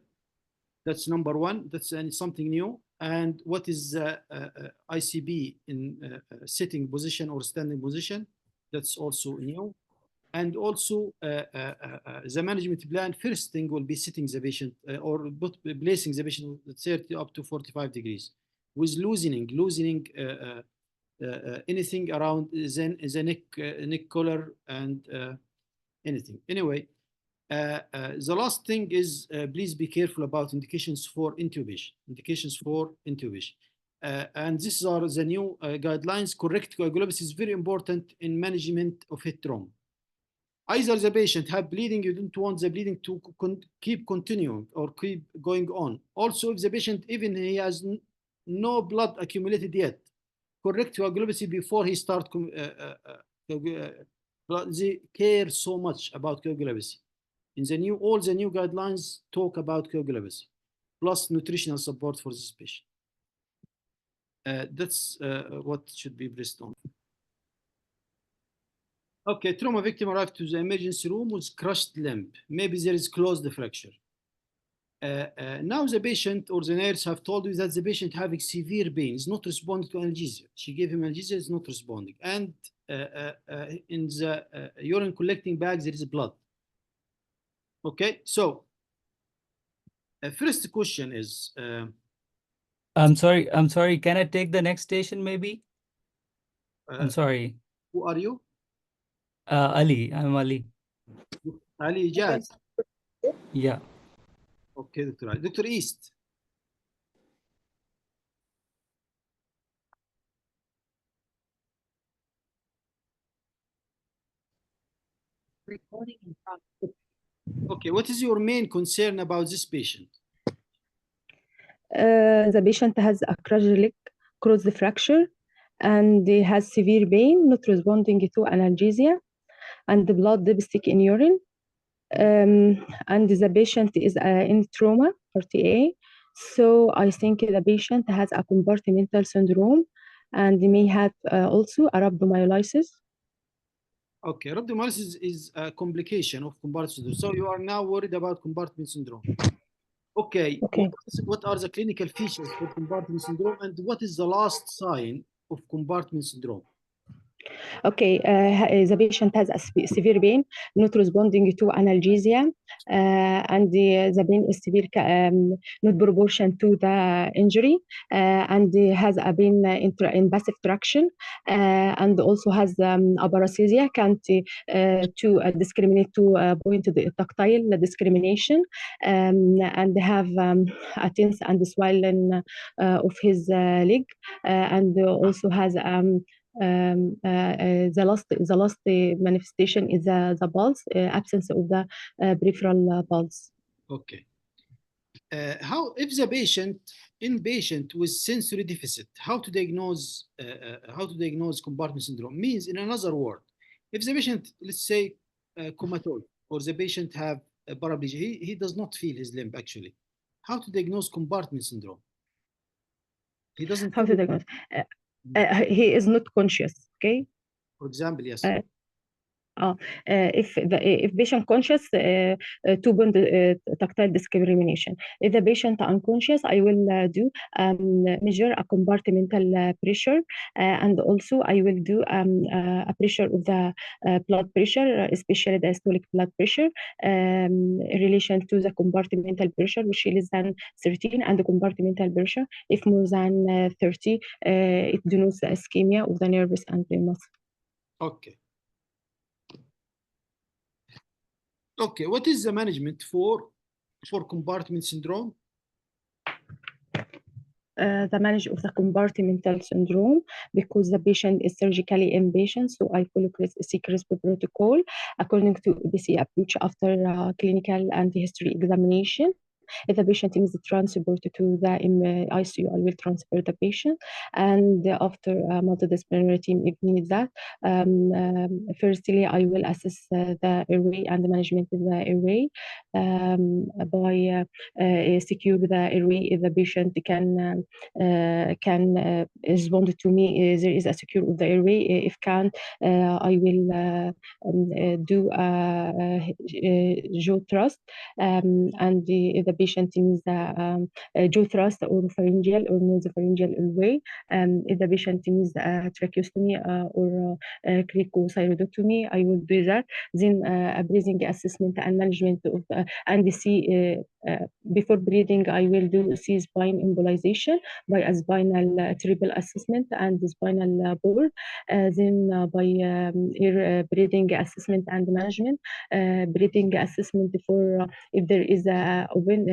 That's number one. That's something new. And what is ICB in sitting position or standing position? That's also new. And also the management plan, first thing will be sitting the patient or placing the patient at 30 up to 45 degrees with loosening anything around the neck collar and anything. Anyway, the last thing is please be careful about indications for intubation. And these are the new guidelines. Correct coagulopathy is very important in management of head trauma. Either the patient have bleeding, you don't want the bleeding to keep continuing or keep going on. Also, if the patient, even he has no blood accumulated yet, correct coagulopathy before he start. They care so much about coagulopathy. In the all the new guidelines talk about coagulopathy, plus nutritional support for this patient. That's what should be based on. Okay, trauma victim arrived to the emergency room with crushed limb. Maybe there is closed fracture. Now the patient or the nurse have told you that the patient having severe pain is not responding to analgesia. She gave him analgesia, is not responding. And in the urine collecting bag, there is blood. Okay, so first question is... I'm sorry. Can I take the next station maybe? I'm sorry. Who are you? Ali. I'm Ali. Ali Jaz. Yeah. Okay, Dr. Ali. Dr. East. Okay, what is your main concern about this patient? The patient has a crushed cross fracture and he has severe pain, not responding to analgesia, and the blood dipstick in urine. And the patient is in trauma, RTA. So I think the patient has a compartmental syndrome and may have also a rhabdomyolysis. Okay, rhabdomyolysis is a complication of compartment syndrome. So you are now worried about compartment syndrome. Okay. What are the clinical features for compartment syndrome, and what is the last sign of compartment syndrome? Okay, the patient has a severe pain, not responding to analgesia, and the pain is severe, not proportion to the injury, and has a pain in passive traction, and also has a paresthesia, can't to discriminate to point to the tactile discrimination, and have a tense and swelling of his leg, and also has the last manifestation is the pulse, absence of the peripheral pulse. Okay. How if the patient with sensory deficit, how to diagnose compartment syndrome? Means, in another word, if the patient, let's say, comatose, or the patient have paraplegia, he does not feel his limb actually. How to diagnose compartment syndrome? He doesn't. How to diagnose? He is not conscious. Okay. For example, yes. If patient conscious, to bond tactile discrimination. If the patient unconscious, I will do measure a compartmental pressure, and also I will do a pressure of the blood pressure, especially the systolic blood pressure, in relation to the compartmental pressure, which is less than 13, and the compartmental pressure, if more than 30, it denotes the ischemia of the nerves and the muscle. Okay. Okay, what is the management for compartment syndrome? The management of the compartmental syndrome, because the patient is surgically inpatient, so I follow CRISP protocol according to BC approach after clinical and history examination. If the patient needs transport to the ICU, I will transfer the patient. And after multidisciplinary team, if needs that, firstly, I will assess the airway and the management of the airway by secure the airway. If the patient can respond to me, there is a secure of the airway. If can't, I will do jaw thrust, and if the patient needs jaw thrust or pharyngeal or nasopharyngeal airway, if the patient needs tracheostomy or cricothyroidectomy, I will do that. Then a breathing assessment and management of and see before breathing, I will do C-spine embolization by a spinal triple assessment and the spinal board. Then by air breathing assessment and management, breathing assessment for if there is a open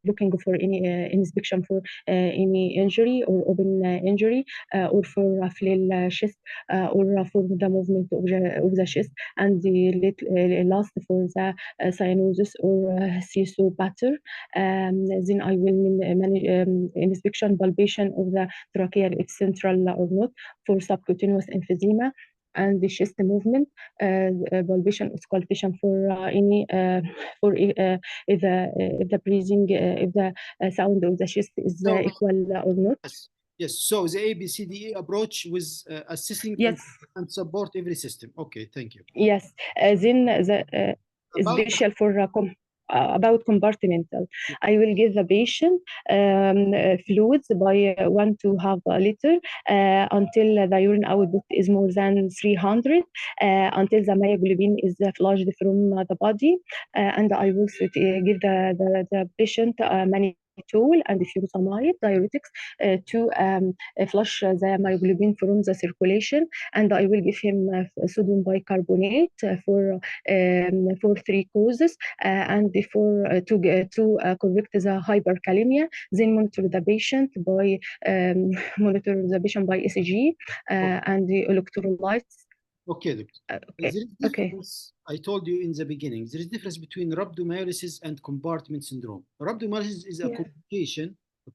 looking for any inspection for any injury or open injury, or for a flail chest, or for the movement of the chest, and the last for the cyanosis or CSO pattern. Then I will manage inspection palpation of the tracheal central or not for subcutaneous emphysema, and the chest movement, palpation, auscultation for any for if the breathing, if the sound of the chest is equal or not. Yes. Yes. So the ABCDE approach with assessing Yes. and support every system. Okay. Thank you. Yes. Then the About special for about compartmental. I will give the patient fluids by 1.5 liter until the urine output is more than 300, until the myoglobin is flushed from the body, and I will give the patient mannitol and furosemide diuretics to flush the myoglobin from the circulation, and I will give him sodium bicarbonate for 3 causes and to correct the hyperkalemia. Then monitor the patient by ECG and the electrolytes. Okay, doctor. Okay. There is difference. I told you in the beginning, there is difference between rhabdomyolysis and compartment syndrome. Rhabdomyolysis is a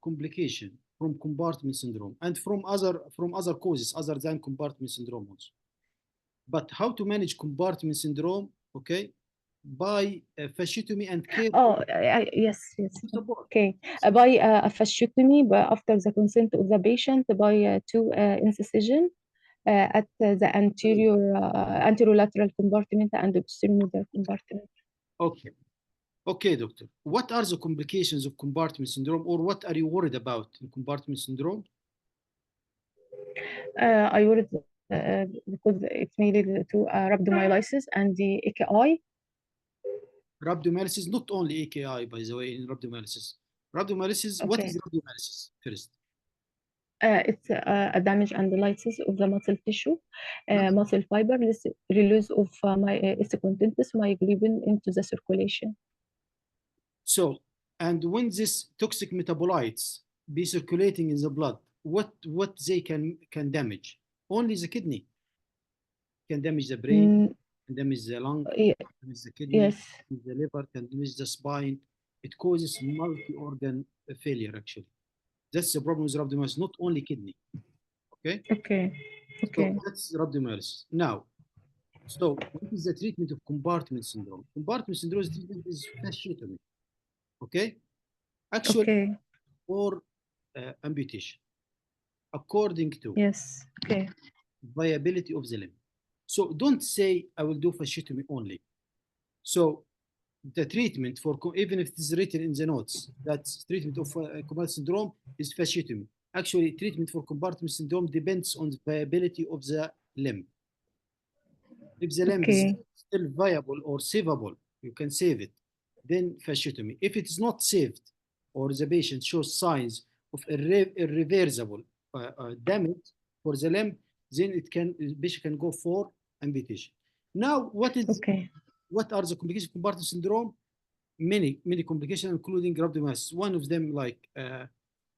complication from compartment syndrome and from other causes other than compartment syndrome also. But how to manage compartment syndrome? Okay, by fasciotomy and care. Oh, yes. Okay, by a fasciotomy, but after the consent of the patient, by 2 incision at the anterolateral compartment and posterior compartment. Okay. Okay, doctor. What are the complications of compartment syndrome, or what are you worried about in compartment syndrome? I worried because it may lead to rhabdomyolysis and the AKI. Rhabdomyolysis, not only AKI, by the way, in rhabdomyolysis. Rhabdomyolysis, what is rhabdomyolysis first? It's a damage and lysis of the muscle tissue, muscle fiber, release of its contents, myoglobin into the circulation. So, and when this toxic metabolites be circulating in the blood, what they can damage? Only the kidney. Can damage the brain, can damage the lung, can damage the kidney, the liver, can damage the spine. It causes multi-organ failure, actually. That's the problem with rhabdomyolysis, not only kidney. Okay? Okay. So that's rhabdomyolysis. Now, so what is the treatment of compartment syndrome? Compartment syndrome treatment is fasciotomy. Okay? Actually, or amputation, according to viability of the limb. So don't say I will do fasciotomy only. So the treatment for, even if it is written in the notes, that treatment of compartment syndrome is fasciotomy. Actually, treatment for compartment syndrome depends on the viability of the limb. If the limb is still viable or savable, you can save it, then fasciotomy. If it is not saved, or the patient shows signs of irreversible damage for the limb, then the patient can go for amputation. Now, what are the complications of compartment syndrome? Many complications, including rhabdomyolysis. One of them, like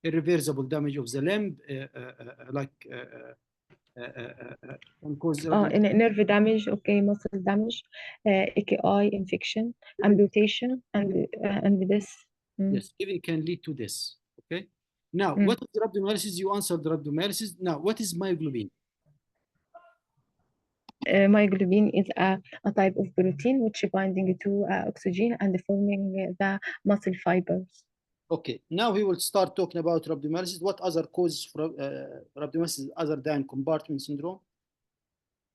irreversible damage of the limb, nerve damage, muscle damage, AKI, infection, amputation, and this. Yes, even can lead to this. Okay. Now, what is rhabdomyolysis? You answered rhabdomyolysis. Now, what is myoglobin? Myoglobin is a type of protein which is binding to oxygen and forming the muscle fibers. Okay, now we will start talking about rhabdomyolysis. What other causes for rhabdomyolysis other than compartment syndrome?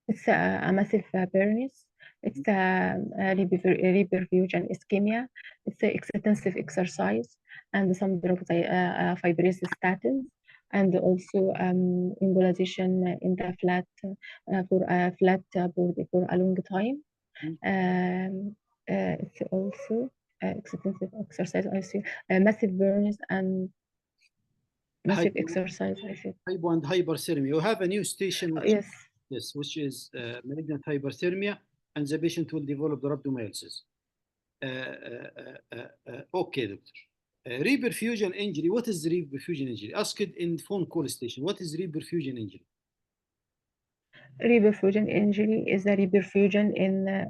It's a massive burners. It's a reperfusion ischemia. It's extensive exercise and some drugs like fibrosis statins, and also embolization in the flat for a flat body for a long time. It's also extensive exercise. I see massive burns and massive exercise. I see. Hypo and hyperthermia. You have a new station. Yes, which is malignant hyperthermia, and the patient will develop the rhabdomyolysis. Okay, doctor. Reperfusion injury. What is reperfusion injury? Ask it in phone call station. What is reperfusion injury? Reperfusion injury is a reperfusion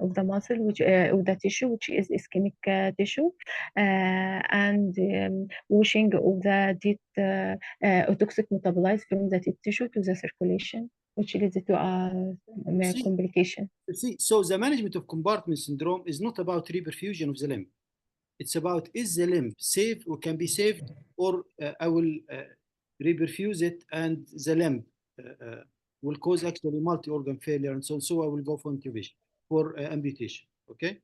of the muscle, which of the tissue, which is ischemic tissue, and washing of the dead toxic metabolites from the dead tissue to the circulation, which leads to a complication. See, so the management of compartment syndrome is not about reperfusion of the limb. It's about, is the limb safe or can be saved, or I will reperfuse it, and the limb will cause actually multi-organ failure and so on. So I will go for intubation, for amputation. Okay.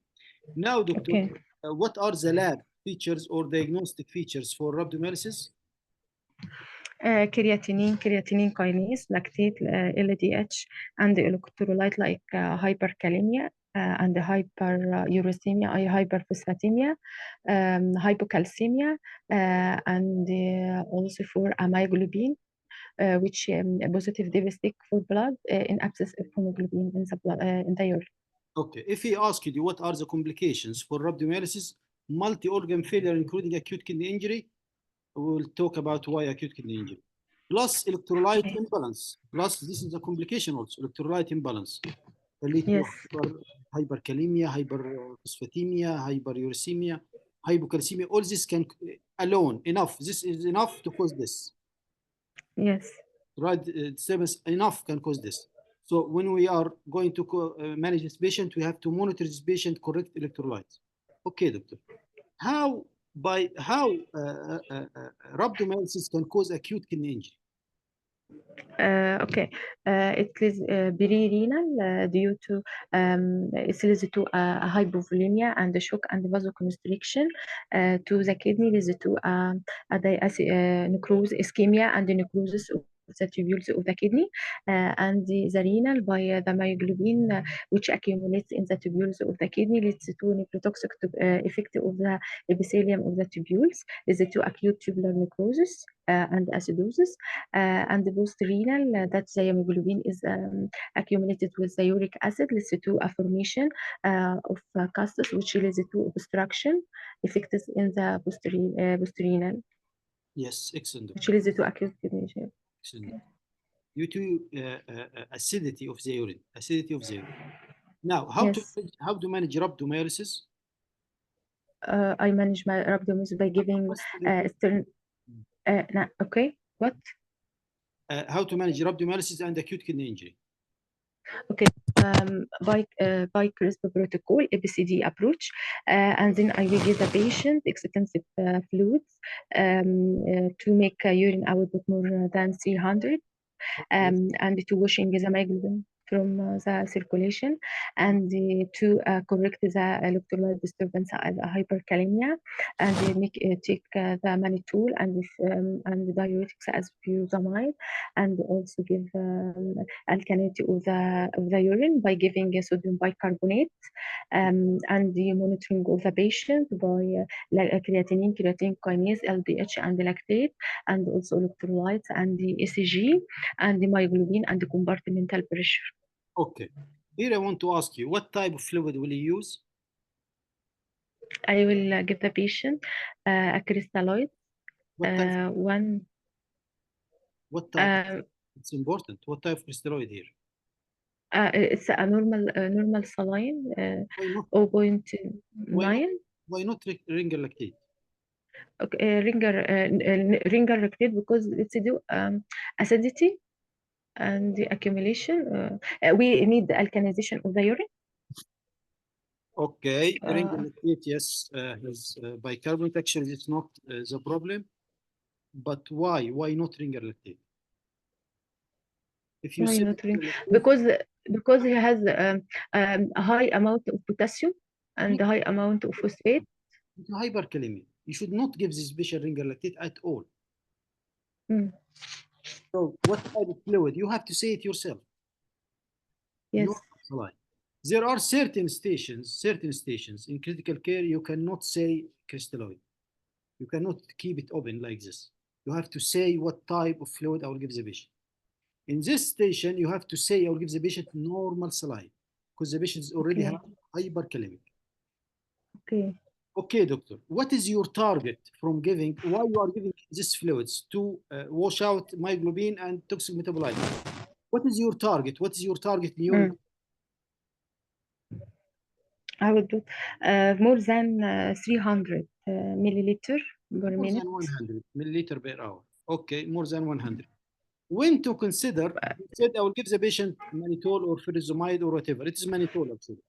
Now, doctor, Okay. what are the lab features or diagnostic features for rhabdomyolysis? Creatinine kinase, lactate, LDH, and electrolyte like hyperkalemia and hyperuricemia, hyperphosphatemia, hypocalcemia, and also for myoglobin, which positive devastating for blood in absence of hemoglobin in the blood in the urine. Okay, if he asked you what are the complications for rhabdomyolysis, multi-organ failure, including acute kidney injury, we will talk about why acute kidney injury. Plus electrolyte Okay. imbalance. Plus, this is a complication also, electrolyte imbalance. Can lead Yes. to hyperkalemia, hyperphosphatemia, hyperuricemia, hypocalcemia. All this can alone enough. This is enough to cause this. Yes. Right, disturbance enough can cause this. So when we are going to manage this patient, we have to monitor this patient, correct electrolytes. Okay, doctor. How rhabdomyolysis can cause acute kidney injury? Okay, it is perirenal due to it leads to hypovolemia and the shock and vasoconstriction to the kidney, leads to necrosis, ischemia, and necrosis of the tubules of the kidney, and the renal by the myoglobin which accumulates in the tubules of the kidney leads to nephrotoxic effect of the epithelium of the tubules, leads to acute tubular necrosis and acidosis, and the post-renal that the hemoglobin is accumulated with the uric acid leads to a formation of castus, which leads to obstruction effects in the post-renal. Yes, excellent. Which leads to acute kidney injury. Excellent. Due to acidity of the urine, Now, how to manage rhabdomyolysis? I manage my rhabdomyolysis by giving okay, what? How to manage rhabdomyolysis and acute kidney injury? Okay, by CRISP protocol, ABCD approach, and then I will give the patient extensive fluids to make urine output more than 300, and to washing the myoglobin from the circulation, and to correct the electrolyte disturbance as hyperkalemia, and take the mannitol and the diuretics as furosemide, and also give alkalinity of the urine by giving sodium bicarbonate, and the monitoring of the patient by creatinine kinase, LDH, and lactate, and also electrolytes and the ECG and the myoglobin and the compartmental pressure. Okay. Here I want to ask you, what type of fluid will you use? I will give the patient a crystalloid. What type? What type? It's important. What type of crystalloid here? It's a normal saline, 0.9. Why not ringer lactate? Okay, ringer lactate because it's due acidity and the accumulation. We need the alkalization of the urine. Okay, ringer lactate, yes, has bicarbonate. Actually, it's not the problem. But why? Why not ringer lactate? If you say because he has a high amount of potassium and a high amount of phosphate. Hyperkalemia. You should not give this patient ringer lactate at all. So, what type of fluid? You have to say it yourself. Yes. There are certain stations in critical care you cannot say crystalloid. You cannot keep it open like this. You have to say what type of fluid I will give the patient. In this station, you have to say I will give the patient normal saline because the patient is already have hyperkalemic. Okay. Okay, doctor. What is your target from giving? Why you are giving these fluids to wash out myoglobin and toxic metabolites? What is your target? What is your target in urine? I would do more than 300 milliliter per minute. More than 100 milliliter per hour. Okay, more than 100. When to consider? You said I will give the patient mannitol or furosemide or whatever. It is mannitol actually.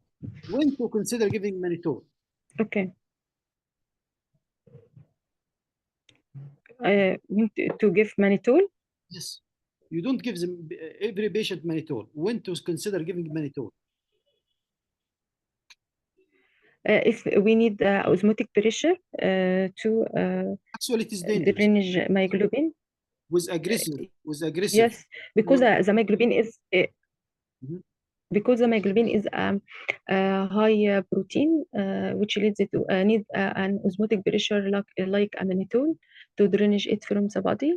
When to consider giving mannitol? Okay. when to give mannitol. Yes. You don't give them every patient mannitol. When to consider giving mannitol? If we need osmotic pressure to Actually, it is dangerous. drainage myoglobin. With aggressive, Yes, because the myoglobin is Mhm. because the myoglobin is high protein, which leads to need an osmotic pressure like a mannitol to drainage it from the body.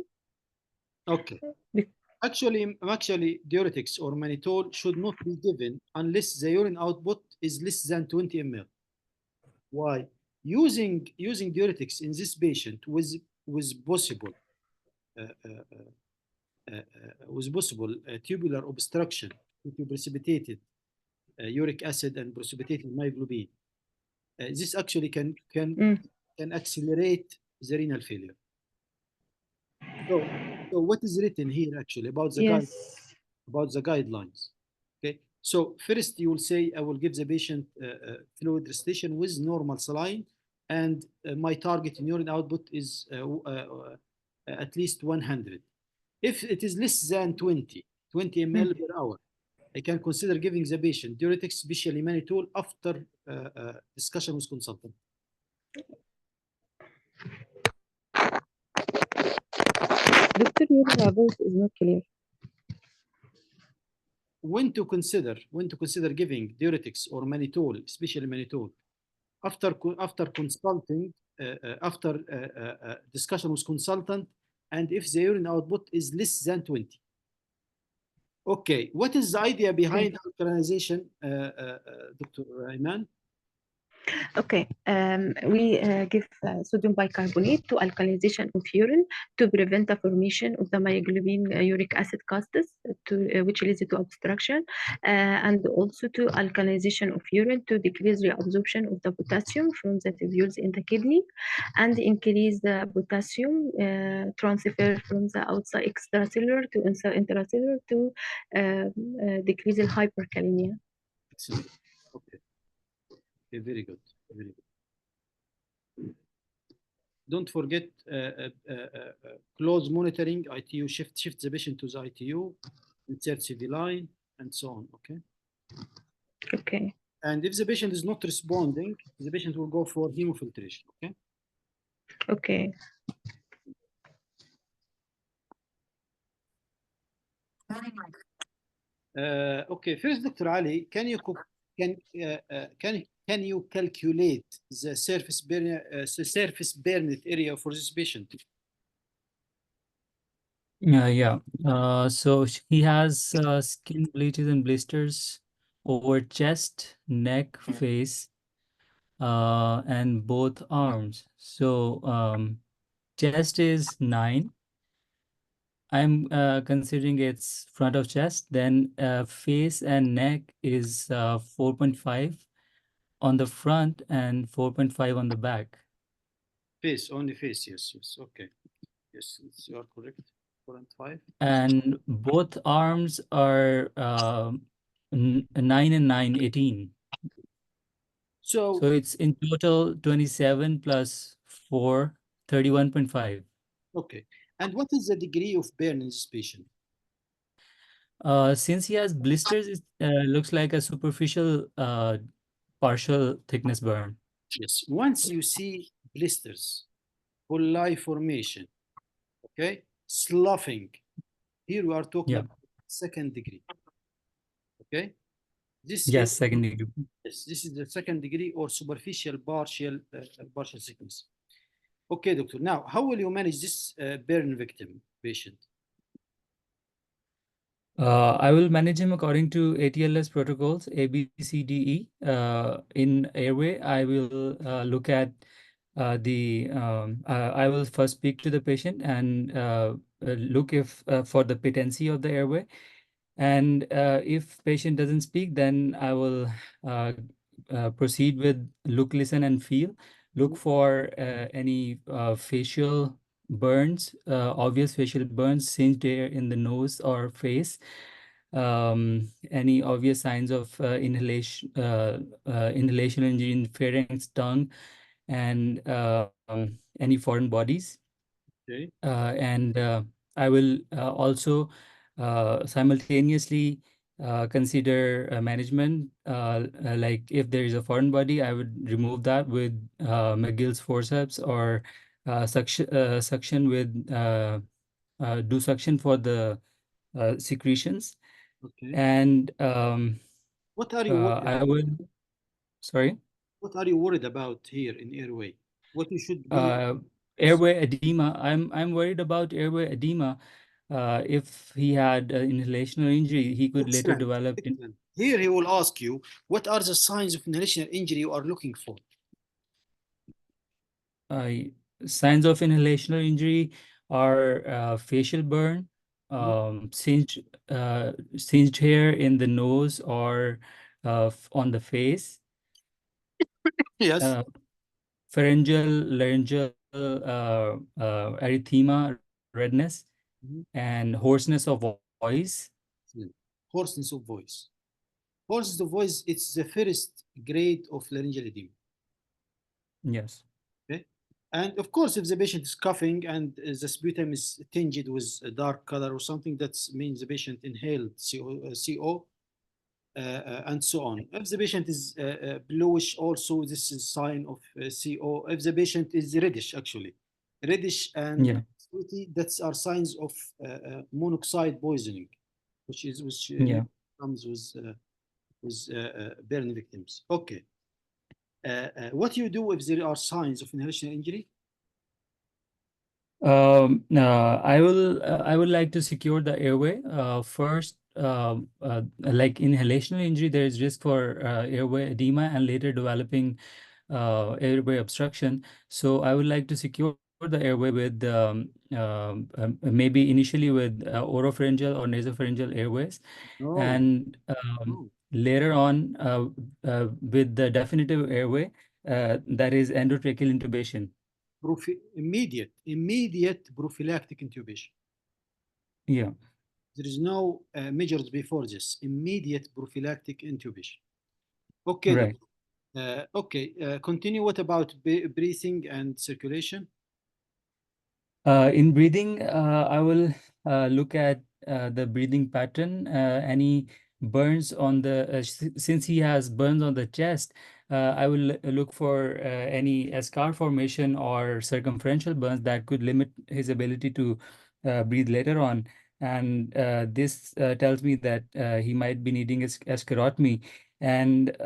Okay. Be- Actually, diuretics or mannitol should not be given unless the urine output is less than 20 ml. Why? Using diuretics in this patient with possible uh, uh, tubular obstruction due to precipitated uric acid and precipitated myoglobin. This actually can accelerate the renal failure. So what is written here actually about the yes. about the guidelines? Okay. So first you will say I will give the patient fluid restriction with normal saline, and my target in urine output is at least 100. If it is less than 20 ml per hour, I can consider giving the patient diuretics, especially mannitol, after discussion with consultant. Doctor, your voice is not clear. When to consider giving diuretics or mannitol, especially mannitol, after consulting, after discussion with consultant, and if the urine output is less than 20. Okay, what is the idea behind alkalization, Dr. Iman? Okay, we give sodium bicarbonate to alkalization of urine to prevent the formation of the myoglobin uric acid castes, which leads to obstruction, and also to alkalization of urine to decrease reabsorption of the potassium from the tubules in the kidney and increase the potassium transfer from the outside extracellular to intracellular to decrease the hyperkalemia. Excellent. Okay. Okay, very good. Very good. Don't forget close monitoring, ITU, shift the patient to the ITU, insert CV line, and so on. Okay. Okay. And if the patient is not responding, the patient will go for hemofiltration. Okay. Okay. Okay. First, Dr. Ali, can you calculate the surface burned area for this patient? Yeah. So he has skin bleaches and blisters over chest, neck, face, and both arms. So chest is 9. I'm considering it's front of chest. Then face and neck is 4.5 on the front and 4.5 on the back. Face, only face. Yes, yes. Okay. Yes, you are correct. 4.5. And both arms are 9 and 9, 18. So it's in total 27 plus 4, 31.5. okay. And what is the degree of burn in this patient? Since he has blisters, it looks like a superficial partial thickness burn. Yes. Once you see blisters, bullae formation, okay, sloughing, here we are talking Yeah. about second degree. Okay. This Yes, is second degree. yes, this is the second degree or superficial partial thickness. Okay, doctor. Now, how will you manage this burn victim patient? I will manage him according to ATLS protocols, A, B, C, D, E. In airway, I will look at I will first speak to the patient and look if for the patency of the airway. And if patient doesn't speak, then I will proceed with look, listen, and feel. Look for any facial burns, obvious facial burns, singed hair in the nose or face. Any obvious signs of inhalation injury in pharynx, tongue, and any foreign bodies. Okay. And I will also simultaneously consider management. Like if there is a foreign body, I would remove that with McGill's forceps, or suction with do suction for the secretions. Okay. And What are you worried I about? will, sorry, What are you worried about here in airway? What you should be? airway edema. I'm worried about airway edema. If he had inhalational injury, he could later Excellent. develop Excellent. Here he will ask you, what are the signs of inhalational injury you are looking for? uh, signs of inhalational injury are facial burn, singed hair in the nose or on the face, Yes. pharyngeal, laryngeal erythema, redness, Mhm. and hoarseness of voice. Excellent. Hoarseness of voice. Hoarseness of voice, it's the first grade of laryngeal edema. Yes. Okay. And of course, if the patient is coughing and the sputum is tinged with a dark color or something, that means the patient inhaled CO, and so on. If the patient is bluish, also this is sign of CO. If the patient is reddish, actually, reddish and Yeah. sweaty, that are signs of monoxide poisoning, which Yeah. comes with burn victims. Okay. What do you do if there are signs of inhalation injury? I would like to secure the airway. First, like inhalational injury, there is risk for airway edema and later developing airway obstruction. So I would like to secure the airway with maybe initially with oropharyngeal or nasopharyngeal airways, No, and no. later on with the definitive airway, that is endotracheal intubation. Immediate prophylactic intubation. Yeah. There is no measures before this. Immediate prophylactic intubation. Okay, Right. okay. Continue. What about breathing and circulation? In breathing, I will look at the breathing pattern. Any burns on the since he has burns on the chest, I will look for any scar formation or circumferential burns that could limit his ability to breathe later on. And this tells me that he might be needing escharotomy. And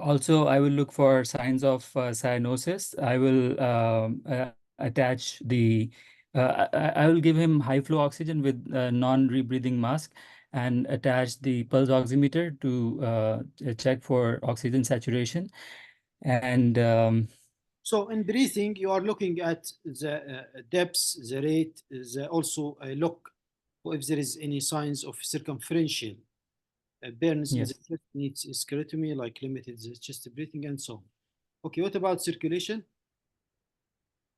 also, I will look for signs of cyanosis. I will attach the, I will give him high flow oxygen with non-rebreathing mask and attach the pulse oximeter to check for oxygen saturation. And So in breathing, you are looking at the depths, the rate, also look if there is any signs of circumferential burns in the yes. chest, needs sclerotomy, like limited chest breathing and so on. Okay, what about circulation?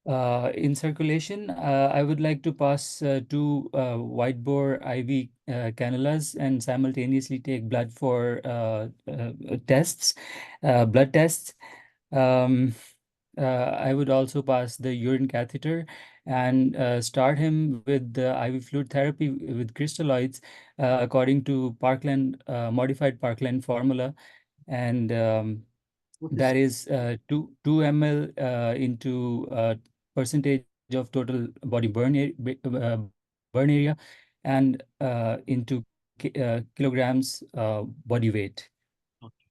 In circulation, I would like to pass two wide bore IV cannulas and simultaneously take blood for tests, blood tests. Um, I would also pass the urine catheter and start him with the IV fluid therapy with crystalloids according to Parkland, modified Parkland formula. And What is that is 2 ml into percentage of total body burn area and into kilograms body weight. okay.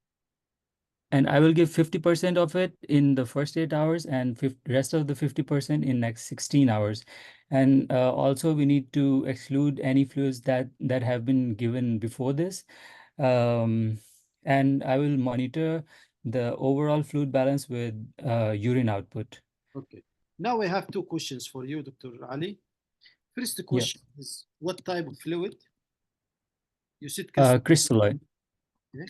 And I will give 50% of it in the first 8 hours and rest of the 50% in next 16 hours. And also we need to exclude any fluids that have been given before this. And I will monitor the overall fluid balance with urine output. Okay. Now I have two questions for you, Dr. Ali. First Yeah. question is, what type of fluid? You said Crystalloid. okay.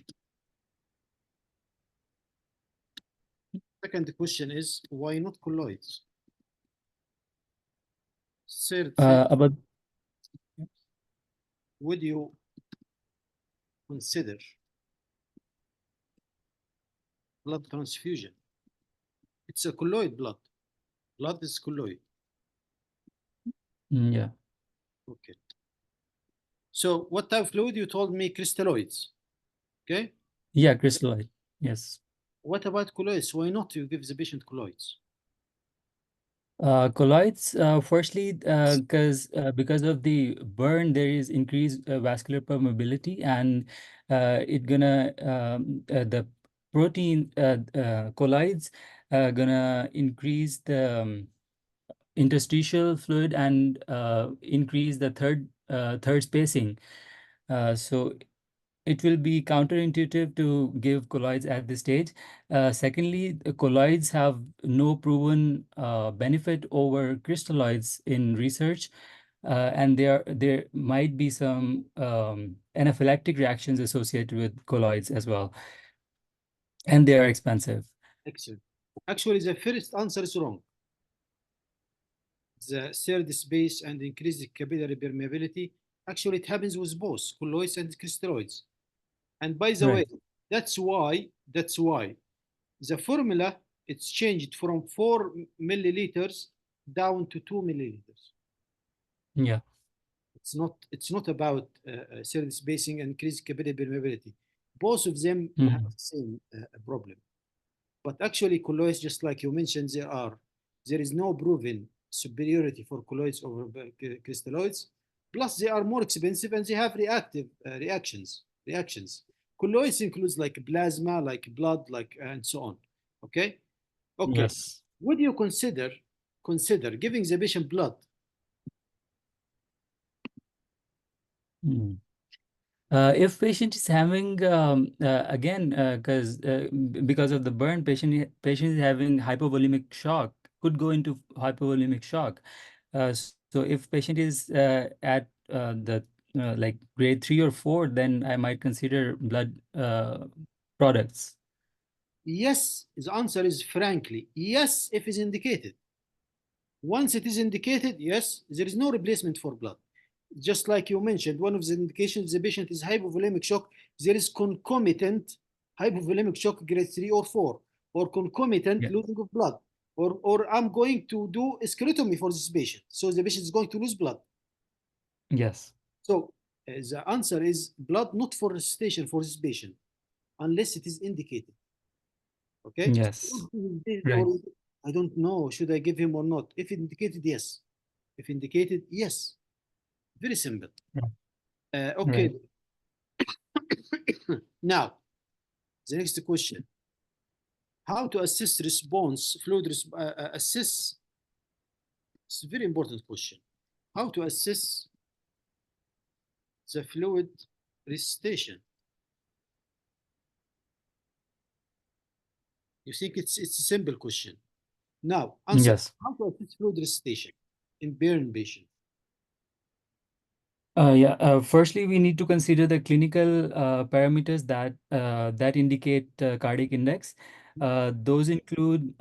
Second question is, why not colloids? Third thing, About would you consider blood transfusion? It's a colloid blood. Blood is colloid. Yeah. Okay. So what type of fluid? You told me crystalloids. Okay. Yeah, crystalloid. Yes. What about colloids? Why not you give the patient colloids? Colloids, firstly, because of the burn, there is increased vascular permeability, and the protein colloids gonna increase the interstitial fluid and increase the third spacing. So it will be counterintuitive to give colloids at this stage. Secondly, the colloids have no proven benefit over crystalloids in research, and there might be some anaphylactic reactions associated with colloids as well, and they are expensive. Excellent. Actually, the first answer is wrong. The third space and increased capillary permeability. Actually, it happens with both colloids and crystalloids. And by the way, Right. that's why the formula it's changed from 4 milliliters down to 2 milliliters. Yeah. It's not about third spacing and increased capillary permeability. Both of them have the same problem. But actually, colloids, just like you mentioned, there is no proven superiority for colloids over crystalloids. Plus, they are more expensive and they have reactive reactions. Colloids includes like plasma, like blood, like and so on. Okay. Okay. Yes. Would you consider giving the patient blood? If patient is having again because of the burn, patient is having hypovolemic shock, could go into hypovolemic shock. So if patient is at the like grade 3 or 4, then I might consider blood products. Yes, the answer is frankly yes if it's indicated. Once it is indicated, yes, there is no replacement for blood. Just like you mentioned, one of the indications the patient is hypovolemic shock, there is concomitant hypovolemic shock grade 3 or 4, or concomitant Yeah. losing of blood, or I'm going to do a sclerotomy for this patient. So the patient is going to lose blood. Yes. So the answer is blood not for resuscitation for this patient, unless it is indicated. Okay? Yes. Right. Or I don't know, should I give him or not? If indicated, yes. If indicated, yes. Very simple. Okay. Right. Now, the next question. How to assess response, fluid assess? It's a very important question. How to assess the fluid resuscitation? You think it's a simple question. Now, answer. Yes. How to assess fluid resuscitation in burn patient? Firstly, we need to consider the clinical parameters that indicate cardiac index. Those include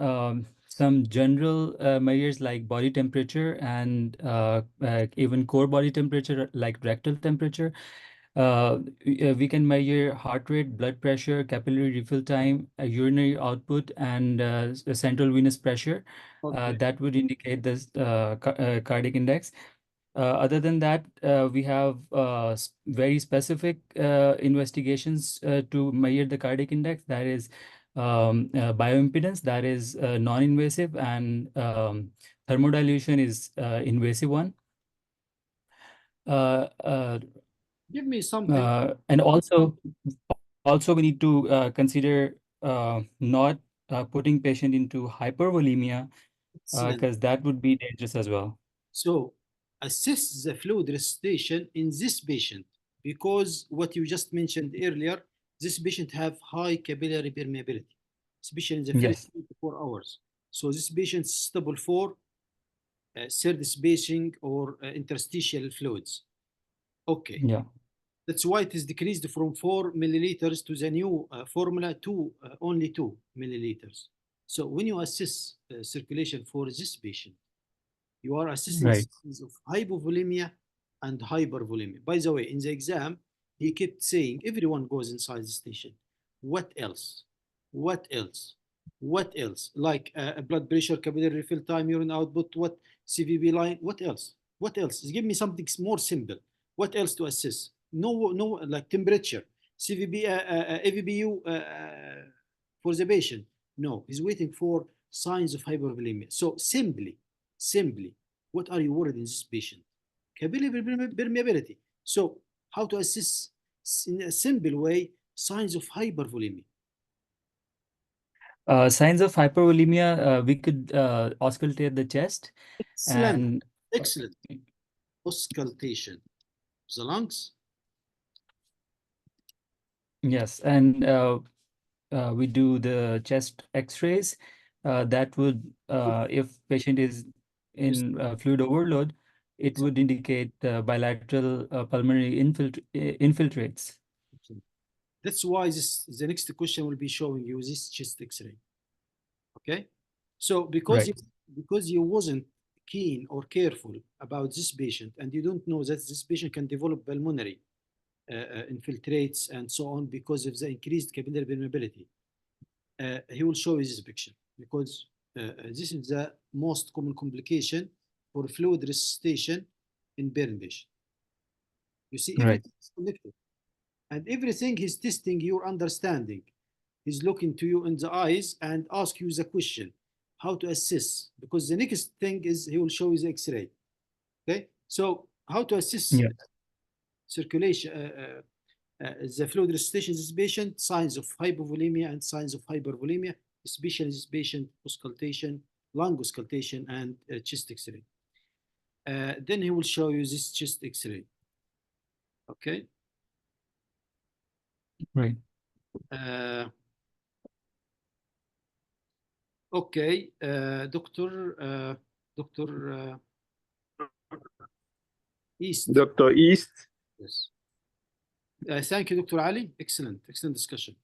some general measures like body temperature and even core body temperature, like rectal temperature. We can measure heart rate, blood pressure, capillary refill time, urinary output, and central venous pressure. Okay. That would indicate this cardiac index. Other than that, we have very specific investigations to measure the cardiac index. That is bioimpedance, that is non-invasive, and thermodilution is invasive one. Give me something. And also we need to consider not putting patient into hypervolemia, because that would be dangerous as well. So assess the fluid resuscitation in this patient, because what you just mentioned earlier, this patient have high capillary permeability, especially in the first Yes. 24 hours. So this patient is suitable for third spacing or interstitial fluids. Okay. Yeah. That's why it is decreased from 4 milliliters to the new formula to only 2 milliliters. So when you assess circulation for this patient, you are assessing Right. signs of hypovolemia and hypervolemia. By the way, in the exam, he kept saying, everyone goes inside the station. What else? What else? What else? Like blood pressure, capillary refill time, urine output, what CVB line, what else? What else? Give me something more simple. What else to assess? No, like temperature, CVB, AVBU for the patient. No, he's waiting for signs of hypervolemia. So simply, what are you worried in this patient? Capillary permeability. So how to assess in a simple way signs of hypervolemia? Signs of hypervolemia, we could auscultate the chest. Excellent. And Excellent. Auscultation of the lungs. yes, and we do the chest X-rays. That would, if patient is in fluid overload, it would indicate bilateral pulmonary infiltrates. That's why the next question will be showing you this chest X-ray. Okay, so because you wasn't keen or careful about this patient, and you don't know that this patient can develop pulmonary infiltrates and so on because of the increased capillary permeability, he will show you this picture because this is the most common complication for fluid resuscitation in burn patient. You see, everything is connected, and everything he's testing your understanding. He's looking to you in the eyes and ask you the question, how to assess, because the next thing is he will show you the X-ray. Okay, so how to assess circulation, the fluid resuscitation in this patient, signs of hypovolemia and signs of hypervolemia, especially this patient auscultation, lung auscultation, and chest X-ray. Then he will show you this chest X-ray. Okay. Right. Okay, Dr. East. Dr. East. Yes. Thank you, Dr. Ali. Excellent discussion.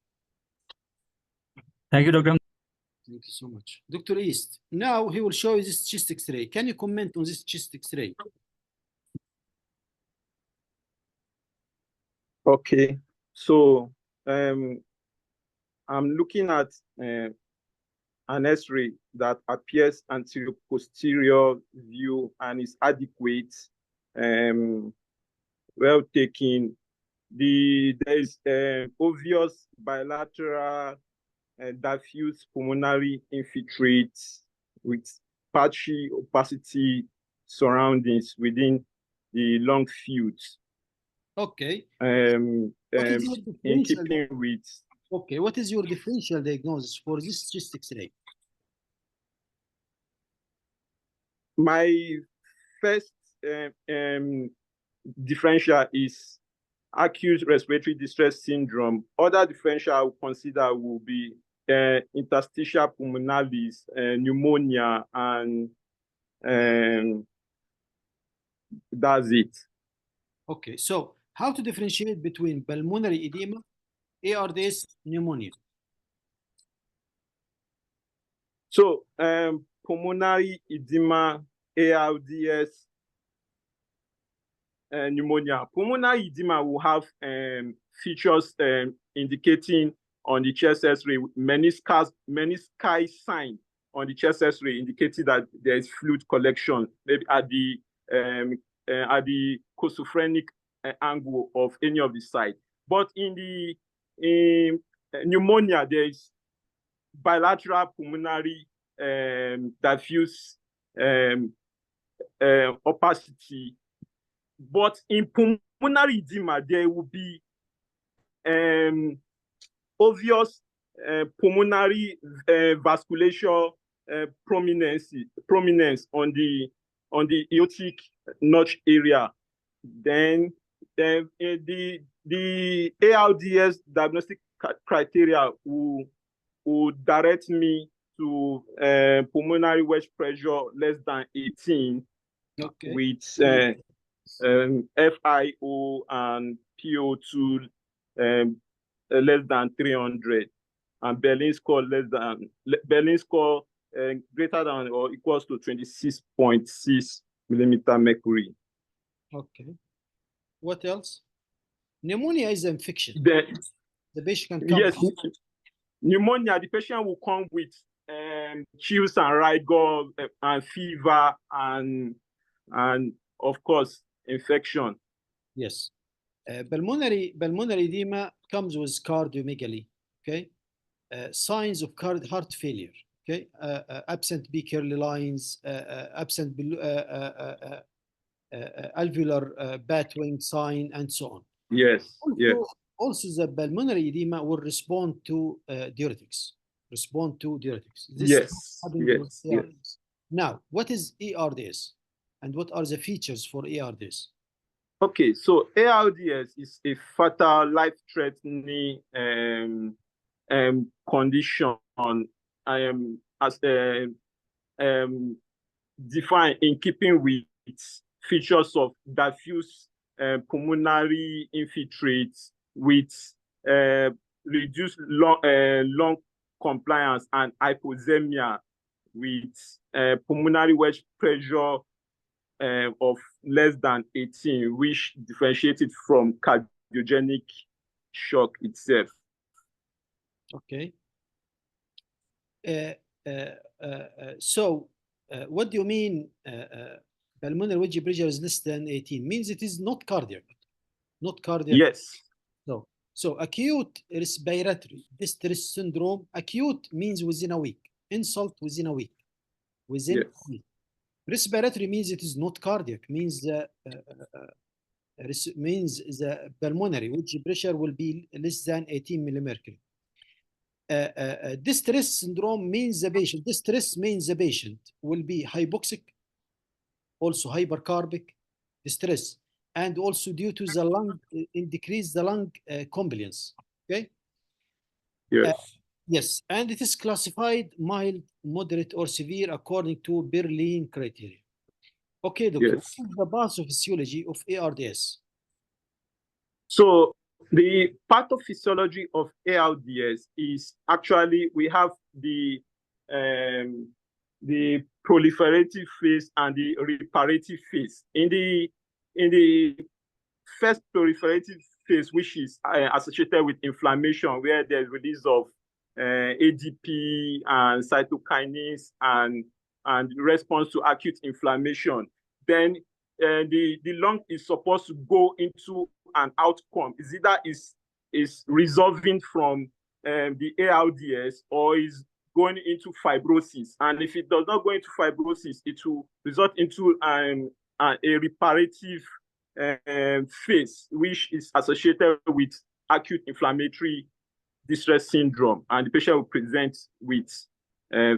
Thank you, Dr. Thank you so much. Dr. East, now he will show you this chest X-ray. Can you comment on this chest X-ray? Okay, so I'm looking at an X-ray that appears anterior posterior view and is adequate, well taken. There is obvious bilateral diffuse pulmonary infiltrates with patchy opacity surroundings within the lung fields. Okay. In keeping with. Okay, what is your differential diagnosis for this chest X-ray? My first differential is acute respiratory distress syndrome. Other differential I will consider will be interstitial pulmonalis, pneumonia, and that's it. Okay, so how to differentiate between pulmonary edema, ARDS, pneumonia? So pulmonary edema, ARDS, pneumonia. Pulmonary edema will have features indicating on the chest X-ray, menisci sign on the chest X-ray indicating that there is fluid collection, maybe at the cosophrenic angle of any of the sides. But in the pneumonia, there is bilateral pulmonary diffuse opacity. But in pulmonary edema, there will be obvious pulmonary vasculature prominence on the aortic notch area. Then the ARDS diagnostic criteria will direct me to pulmonary wedge pressure less than 18, okay, with FiO and PO2 less than 300, and Berlin score greater than or equals to 26.6 millimeter mercury. Okay. What else? Pneumonia is an infection. The patient can come. Yes, pneumonia. The patient will come with chills and rigor and fever and of course, infection. Yes. Pulmonary edema comes with cardiomegaly. Okay. Signs of heart failure. Okay. Absent Beakerly lines, absent alveolar bat wing sign, and so on. Yes. Also, Yes. also the pulmonary edema will respond to diuretics. This Yes. happens Yes. with Yes. ARDS. Now, what is ARDS, and what are the features for ARDS? Okay, so ARDS is a fatal, life-threatening condition as defined in keeping with features of diffuse pulmonary infiltrates with reduced lung compliance and hypoxemia with pulmonary wedge pressure of less than 18, which differentiated from cardiogenic shock itself. Okay. So, what do you mean pulmonary wedge pressure is less than 18? Means it is not cardiac. Not cardiac. Yes. No. So acute respiratory distress syndrome, acute means within a week. Insult within a week. Within a week. Respiratory means it is not cardiac, means the pulmonary wedge pressure will be less than 18 millimercury. Distress syndrome means the patient, distress means the patient will be hypoxic, also hypercarbic distress, and also due to the lung, decrease the lung compliance. Okay. Yes. Yes, and it is classified mild, moderate, or severe according to Berlin criteria. Okay, doctor, Yes. what is the pathophysiology of ARDS? So the pathophysiology of ARDS is actually we have the proliferative phase and the reparative phase. In the first proliferative phase, which is associated with inflammation, where there's release of ADP and cytokinase and response to acute inflammation, then the lung is supposed to go into an outcome. Is either is resolving from the ARDS or is going into fibrosis. And if it does not go into fibrosis, it will result into a reparative phase, which is associated with acute inflammatory distress syndrome, and the patient will present with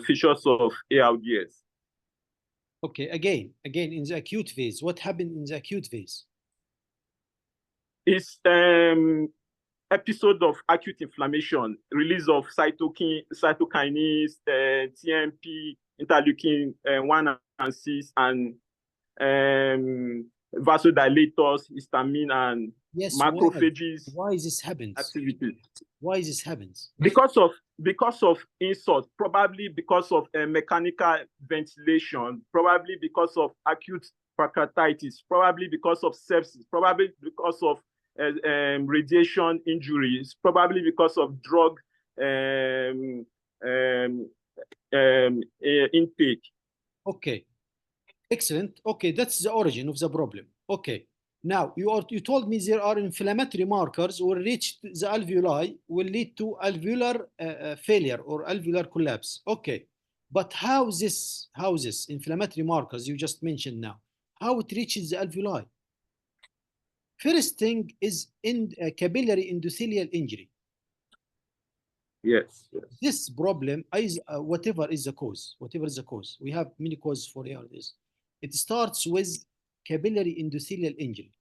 features of ARDS. Okay, again, in the acute phase, what happened in the acute phase? It's episode of acute inflammation, release of cytokinase, TMP, interleukin 1 and 6, and vasodilators, histamine, and macrophages. Why this happens? Activity. Why this happens? Because of insult, probably because of mechanical ventilation, probably because of acute pancreatitis, probably because of sepsis, probably because of radiation injuries, probably because of drug intake. Okay. Excellent. Okay, that's the origin of the problem. Okay. Now, you told me there are inflammatory markers will reach the alveoli, will lead to alveolar failure or alveolar collapse. Okay. But how this inflammatory markers you just mentioned now, how it reaches the alveoli? First thing is in capillary endothelial injury. Yes. This problem is whatever is the cause, we have many causes for ARDS. It starts with capillary endothelial injury,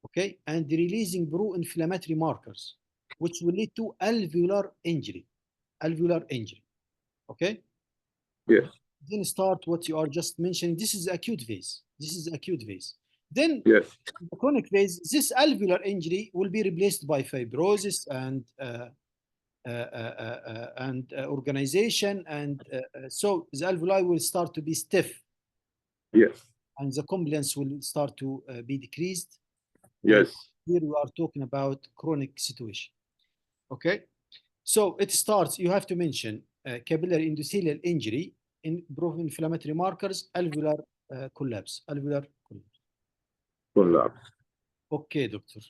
okay, and releasing pro-inflammatory markers, which will lead to alveolar injury, okay? Yes. Then start what you are just mentioning. This is acute phase. Then yes, the chronic phase, this alveolar injury will be replaced by fibrosis and organization, and so the alveoli will start to be stiff. Yes. And the compliance will start to be decreased. Yes. And here we are talking about chronic situation. Okay. So it starts, you have to mention capillary endothelial injury, in pro-inflammatory markers, alveolar collapse. Collapse. Okay, doctor.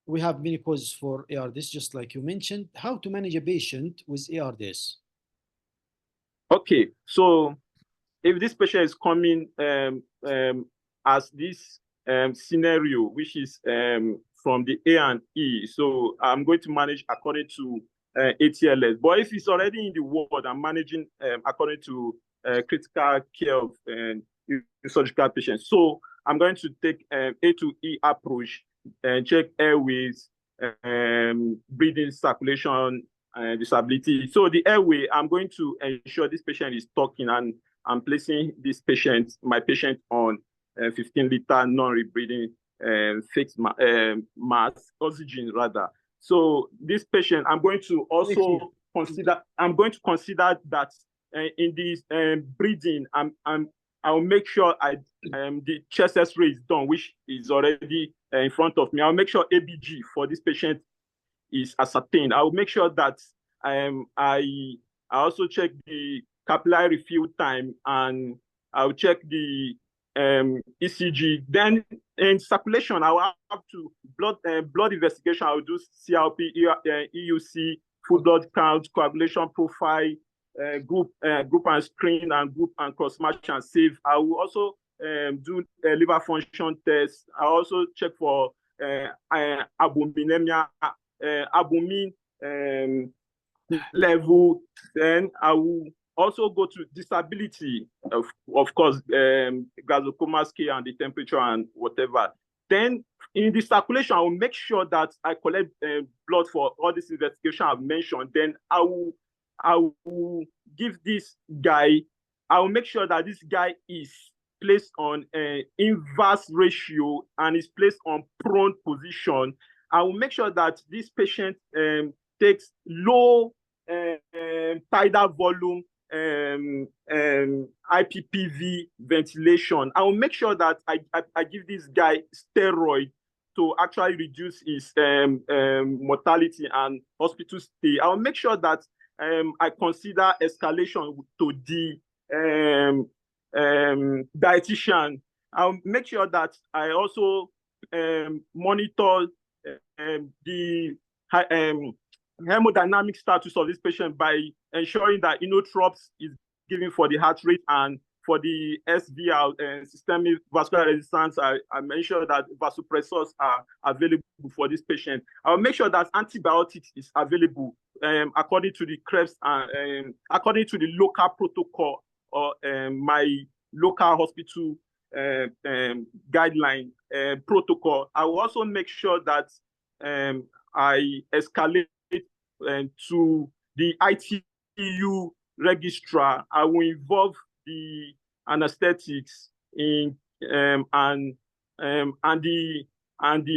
We have many causes for ARDS, just like you mentioned. How to manage a patient with ARDS? Okay, so if this patient is coming as this scenario, which is from the A and E, so I'm going to manage according to ATLS. But if it's already in the ward, I'm managing according to critical care of surgical patients. So I'm going to take A to E approach and check airways, breathing, circulation, disability. So the airway, I'm going to ensure this patient is talking, and I'm placing this patient, my patient, on 15-liter non-rebreathing fixed mask, oxygen rather. So this patient, I'm going to also consider that in this breathing, I'll make sure the chest X-ray is done, which is already in front of me. I'll make sure ABG for this patient is ascertained. I'll make sure that I also check the capillary refill time, and I'll check the ECG. Then in circulation, I'll have to blood investigation. I'll do CRP, EUC, full blood count, coagulation profile, group and screen, and group and cross match and save. I will also do a liver function test. I also check for albuminemia, albumin level. Then I will also go to disability, of course, glycoma scale and the temperature and whatever. Then in the circulation, I will make sure that I collect blood for all this investigation I've mentioned. Then I will give this guy, I will make sure that this guy is placed on an inverse ratio and is placed on prone position. I will make sure that this patient takes low tidal volume IPPV ventilation. I will make sure that I give this guy steroid to actually reduce his mortality and hospital stay. I will make sure that I consider escalation to the dietitian. I'll make sure that I also monitor the hemodynamic status of this patient by ensuring that inotrops is given for the heart rate, and for the SVR, systemic vascular resistance, I make sure that vasopressors are available for this patient. I'll make sure that antibiotics is available according to the Krebs and according to the local protocol or my local hospital guideline protocol. I will also make sure that I escalate to the ITU registrar. I will involve the anesthetics in and the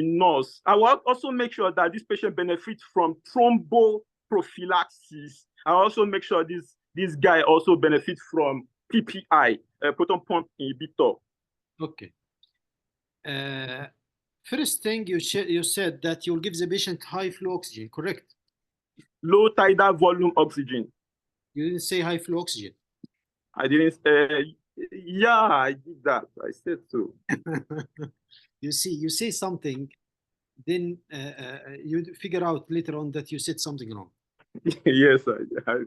nurse. I will also make sure that this patient benefits from thromboprophylaxis. I also make sure this guy also benefits from PPI, proton pump inhibitor. Okay. First thing you said that you'll give the patient high flow oxygen, correct? Low tidal volume oxygen. You didn't say high flow oxygen. I didn't. Yeah, I did that. I said so. You say something, then you figure out later on that you said something wrong. Yes, I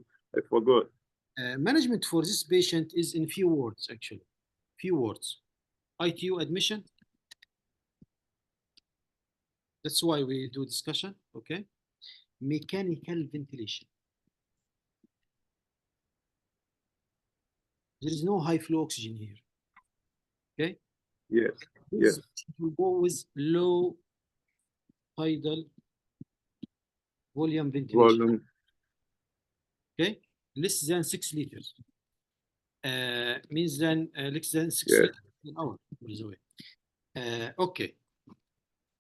forgot. Management for this patient is in few words, actually. Few words. ITU admission. That's why we do discussion, okay? Mechanical ventilation. There is no high flow oxygen here, okay? Yes, yes. We go with low tidal volume ventilation. Okay, less than 6 liters. Means then less than 6 liters an hour, by the way. Okay.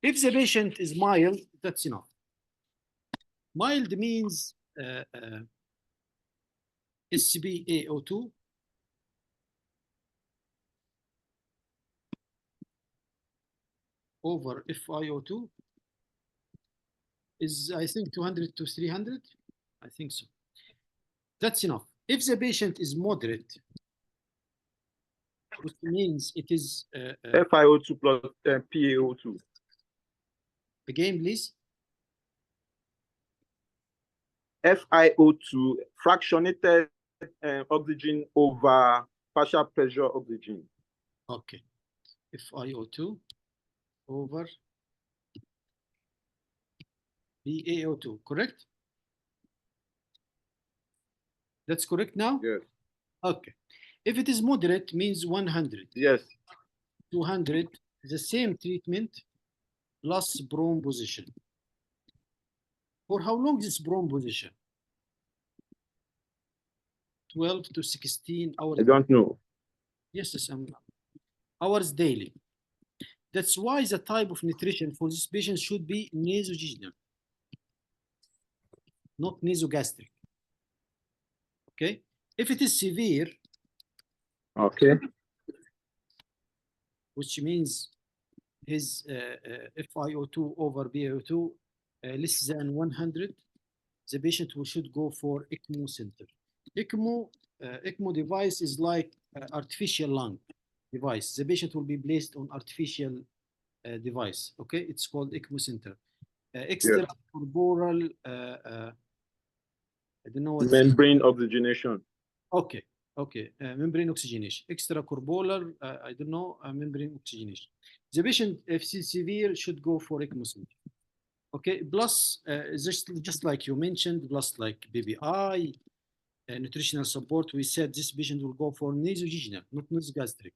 If the patient is mild, that's enough. Mild means SBaO2 over FiO2 is, I think, 200 to 300. I think so. That's enough. If the patient is moderate, which means it is FiO2 plus PaO2. again, please. FiO2 fractionated oxygen over partial pressure oxygen. Okay, FiO2 over PaO2, correct? That's correct now? Yes. Okay. If it is moderate, means 100. Yes. 200, the same treatment plus prone position. For how long is prone position? 12 to 16 hours. I don't know. Yes, hours daily. That's why the type of nutrition for this patient should be nasogenital, not nasogastric. Okay. If it is severe, okay, which means his FiO2 over PaO2 less than 100, the patient should go for ECMO center. ECMO device is like artificial lung device. The patient will be placed on artificial device. Okay, it's called ECMO center. Extracorporeal, I don't know what. Membrane oxygenation. Okay, okay, membrane oxygenation. Extracorporeal, I don't know, membrane oxygenation. The patient, if it's severe, should go for ECMO center. Okay, plus just like you mentioned, plus like BBI, nutritional support. We said this patient will go for nasogenital, not nasogastric.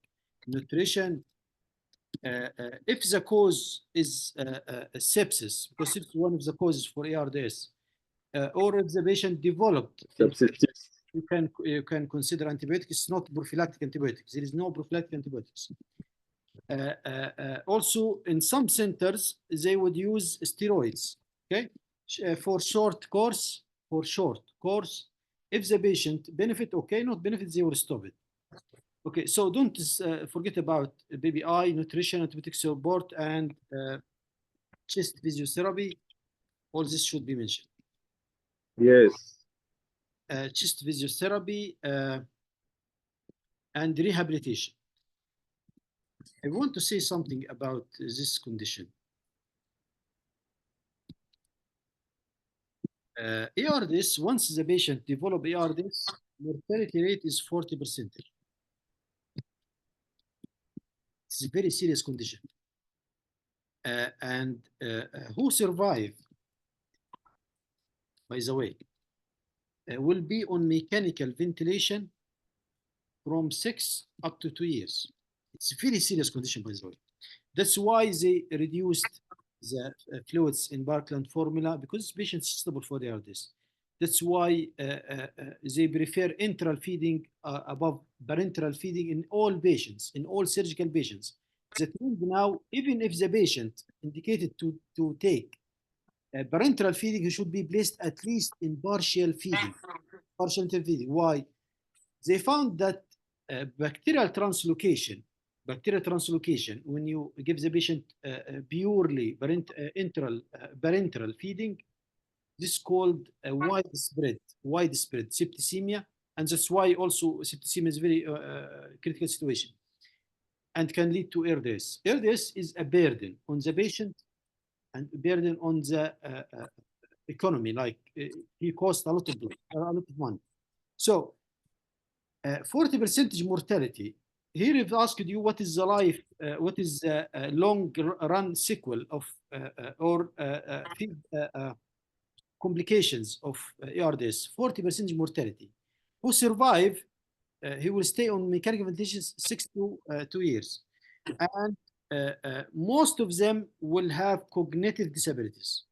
Nutrition. If the cause is sepsis, because it's one of the causes for ARDS, or if the patient developed sepsis, you can consider antibiotics. It's not prophylactic antibiotics. There is no prophylactic antibiotics. Also, in some centers, they would use steroids. Okay, for short course. If the patient benefit, okay, not benefit, they will stop it. Okay, so don't forget about BBI, nutrition, antibiotic support, and chest physiotherapy. All this should be mentioned. Yes. Chest physiotherapy and rehabilitation. I want to say something about this condition. ARDS, once the patient develops ARDS, mortality rate is 40%. It's a very serious condition. And who survive, by the way, will be on mechanical ventilation from 6 up to 2 years. It's a very serious condition, by the way. That's why they reduced the fluids in Parkland formula, because patients are suitable for the ARDS. That's why they prefer enteral feeding above parenteral feeding in all patients, in all surgical patients. That means now, even if the patient indicated to take parenteral feeding, he should be placed at least in partial feeding. Partial feeding. Why? They found that bacterial translocation, when you give the patient purely parenteral feeding, this is called widespread septicemia, and that's why also septicemia is very critical situation and can lead to ARDS. ARDS is a burden on the patient and a burden on the economy, like he costs a lot of blood, a lot of money. So 40% mortality. Here I've asked you what is the life, what is the long run sequel of complications of ARDS. 40% mortality. Who survive, he will stay on mechanical ventilation 6 to 2 years, and most of them will have cognitive disabilities.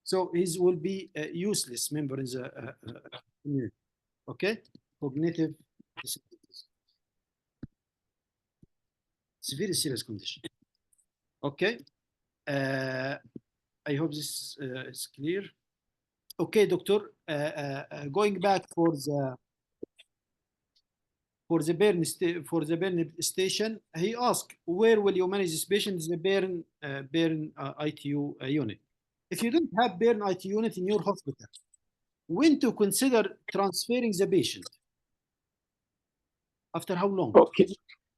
So he will be a useless member in the community. Okay, cognitive disabilities. It's a very serious condition. Okay, I hope this is clear. Okay, doctor, going back for the BURN station, he asked, where will you manage this patient? The BURN ITU unit. If you don't have BURN ITU unit in your hospital, when to consider transferring the patient? After how long? Okay.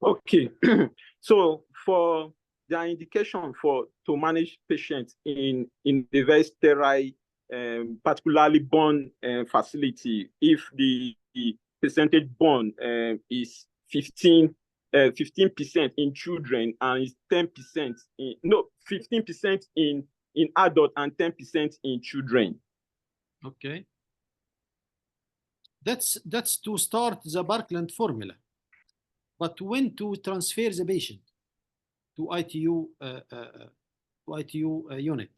Okay. So for their indication to manage patients in a very sterile, particularly burn facility, if the percentage burn is 15% in children and is 10% in 15% in adult and 10% in children. Okay. That's to start the Parkland formula. But when to transfer the patient to ITU unit?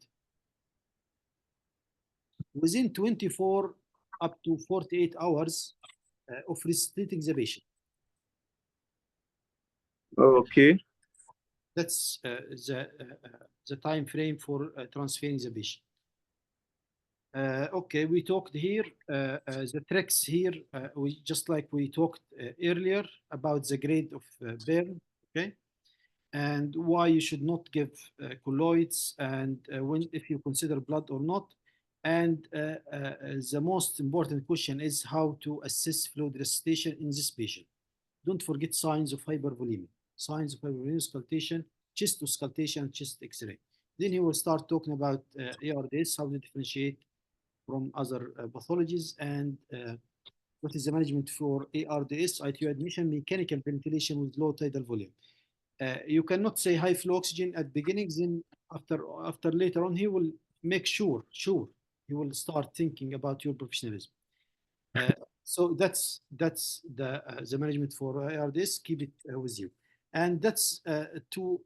Within 24 up to 48 hours of resuscitating the patient. Okay. That's the time frame for transferring the patient. Okay, we talked here, the tricks here, we just like we talked earlier about the grade of burn, okay? And why you should not give colloids, and if you consider blood or not. And the most important question is how to assess fluid resuscitation in this patient. Don't forget signs of hypervolemia. Signs of hypervolemia, auscultation, chest auscultation, chest X-ray. Then he will start talking about ARDS, how to differentiate from other pathologies, and what is the management for ARDS, ITU admission, mechanical ventilation with low tidal volume. You cannot say high flow oxygen at beginning, then after later on he will make sure he will start thinking about your professionalism. So that's the management for ARDS. Keep it with you, and that's to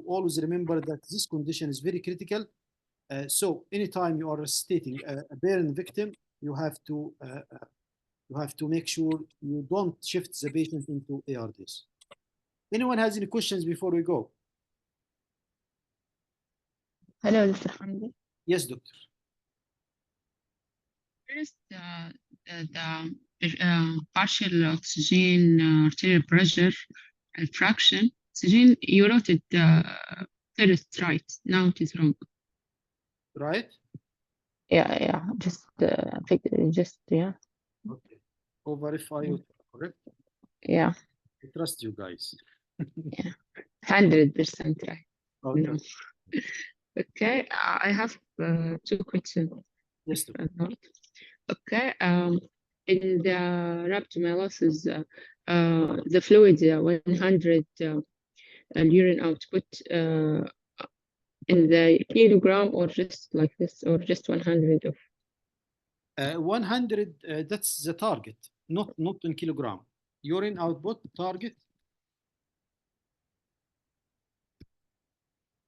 always remember that this condition is very critical. So anytime you are stating a burn victim, you have to make sure you don't shift the patient into ARDS. Anyone has any questions before we go? Hello, Dr. Hamdi. Yes, doctor. First, the partial oxygen arterial pressure fraction. Oxygen, you wrote it first right. Now it is wrong. Right? Yeah. Just yeah. Okay. Over FIO, correct? Yeah. I trust you guys. Yeah. 100% right. Okay. No. Okay. I have 2 questions. Yes, doctor. Okay. In the rhabdomyolysis, the fluid 100 urine output in the kilogram, or just like this, or just 100 of 100, that's the target, not in kilogram. Urine output target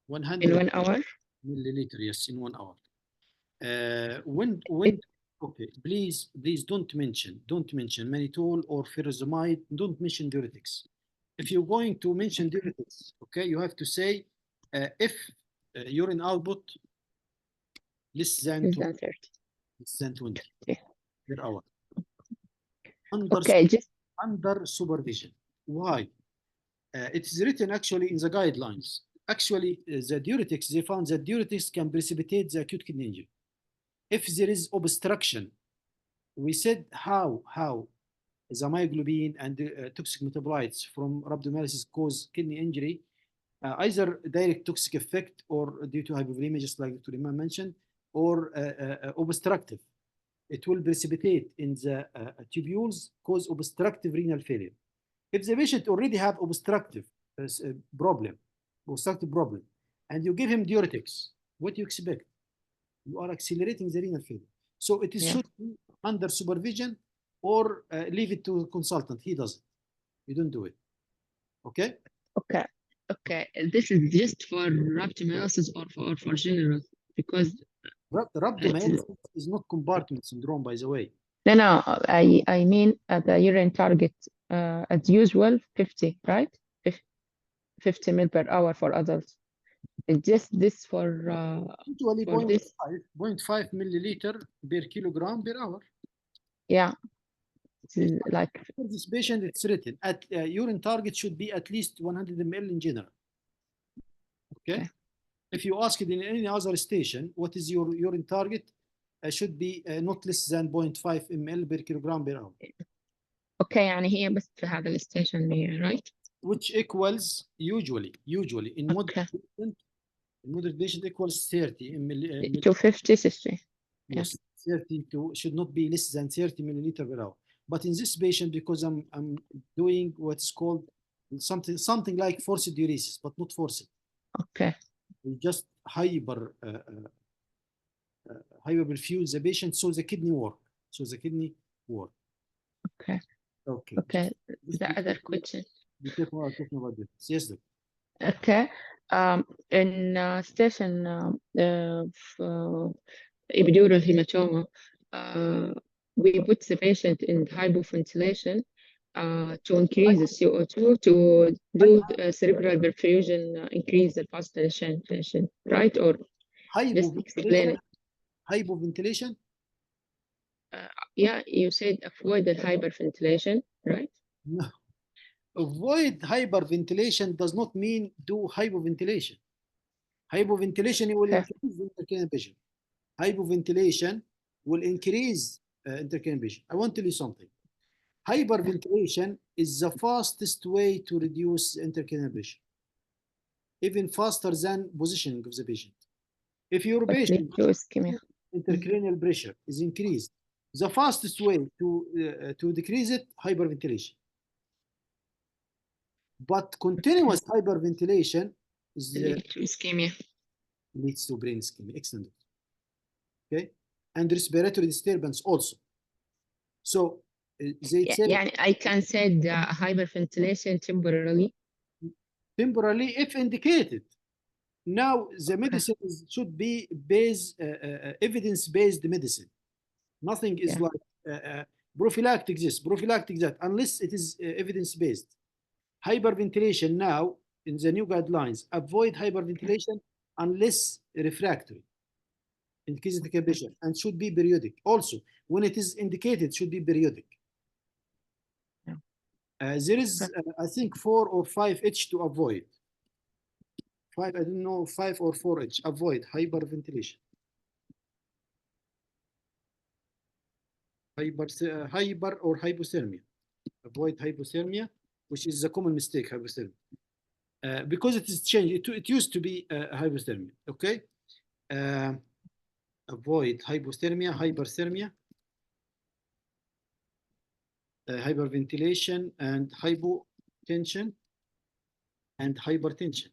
100 in 1 hour. milliliter, yes, in 1 hour. Okay, please don't mention mannitol or furosemide. Don't mention diuretics. If you're going to mention diuretics, okay, you have to say if urine output less than 20 per hour. Under supervision. Why? It is written actually in the guidelines. Actually, the diuretics, they found that diuretics can precipitate the acute kidney injury. If there is obstruction, we said how the myoglobin and toxic metabolites from rhabdomyolysis cause kidney injury, either direct toxic effect or due to hypovolemia, just like Dr. Imam mentioned, or obstructive. It will precipitate in the tubules, cause obstructive renal failure. If the patient already have obstructive problem, and you give him diuretics, what do you expect? You are accelerating the renal failure. So it should be under supervision, or leave it to a consultant. He does it. You don't do it. Okay? Okay. This is just for rhabdomyolysis or for general, because rhabdomyolysis is not compartment syndrome, by the way. No. I mean the urine target as usual 50, right? 50 ml per hour for adults. It's just this for usually 0.5 milliliter per kilogram per hour. Yeah. Like for this patient, it's written at urine target should be at least 100 ml in general. Okay. If you ask it in any other station, what is your urine target? Should be not less than 0.5 ml per kilogram per hour. Okay, يعني هي بس في هذا الستيشن, right? which equals usually in moderate patient equals 30 to 50 cc. yes, 30 to should not be less than 30 milliliter per hour. But in this patient, because I'm doing what's called something like forced diuresis, but not forced. Okay. We just hyperperfuse the patient so the kidney work. Okay. Okay. Okay. The other question. Be careful while talking about this. Yes, doctor. Okay. In station epidural hematoma, we put the patient in hypoventilation to increase the CO2 to do cerebral perfusion, increase the fast tension, right? Or just explain it. Hypoventilation? Yeah, you said avoid the hyperventilation, right? No. Avoid hyperventilation does not mean do hypoventilation. Hypoventilation will increase intracranial pressure. Hypoventilation will increase intracranial pressure. I want to tell you something. Hyperventilation is the fastest way to reduce intracranial pressure, even faster than positioning of the patient. If your patient intracranial pressure is increased, the fastest way to decrease it, hyperventilation. But continuous hyperventilation is leads to ischemia. Leads to brain ischemia. Excellent. Okay, and respiratory disturbance also. So they say I can say the hyperventilation temporarily. Temporarily, if indicated. Now the medicine should be evidence-based medicine. Nothing is like prophylactic this, prophylactic that, unless it is evidence-based. Hyperventilation now in the new guidelines, avoid hyperventilation unless refractory in case of intubation, and should be periodic. Also, when it is indicated, should be periodic. There is, I think, 4 or 5 H to avoid. 5, I don't know, 5 or 4 H. Avoid hyperventilation. Hyper or hypothermia. Avoid hypothermia, which is a common mistake, hypothermia. Because it is changed. It used to be hypothermia. Okay. Avoid hypothermia, hyperthermia, hyperventilation, and hypotension, and hypertension.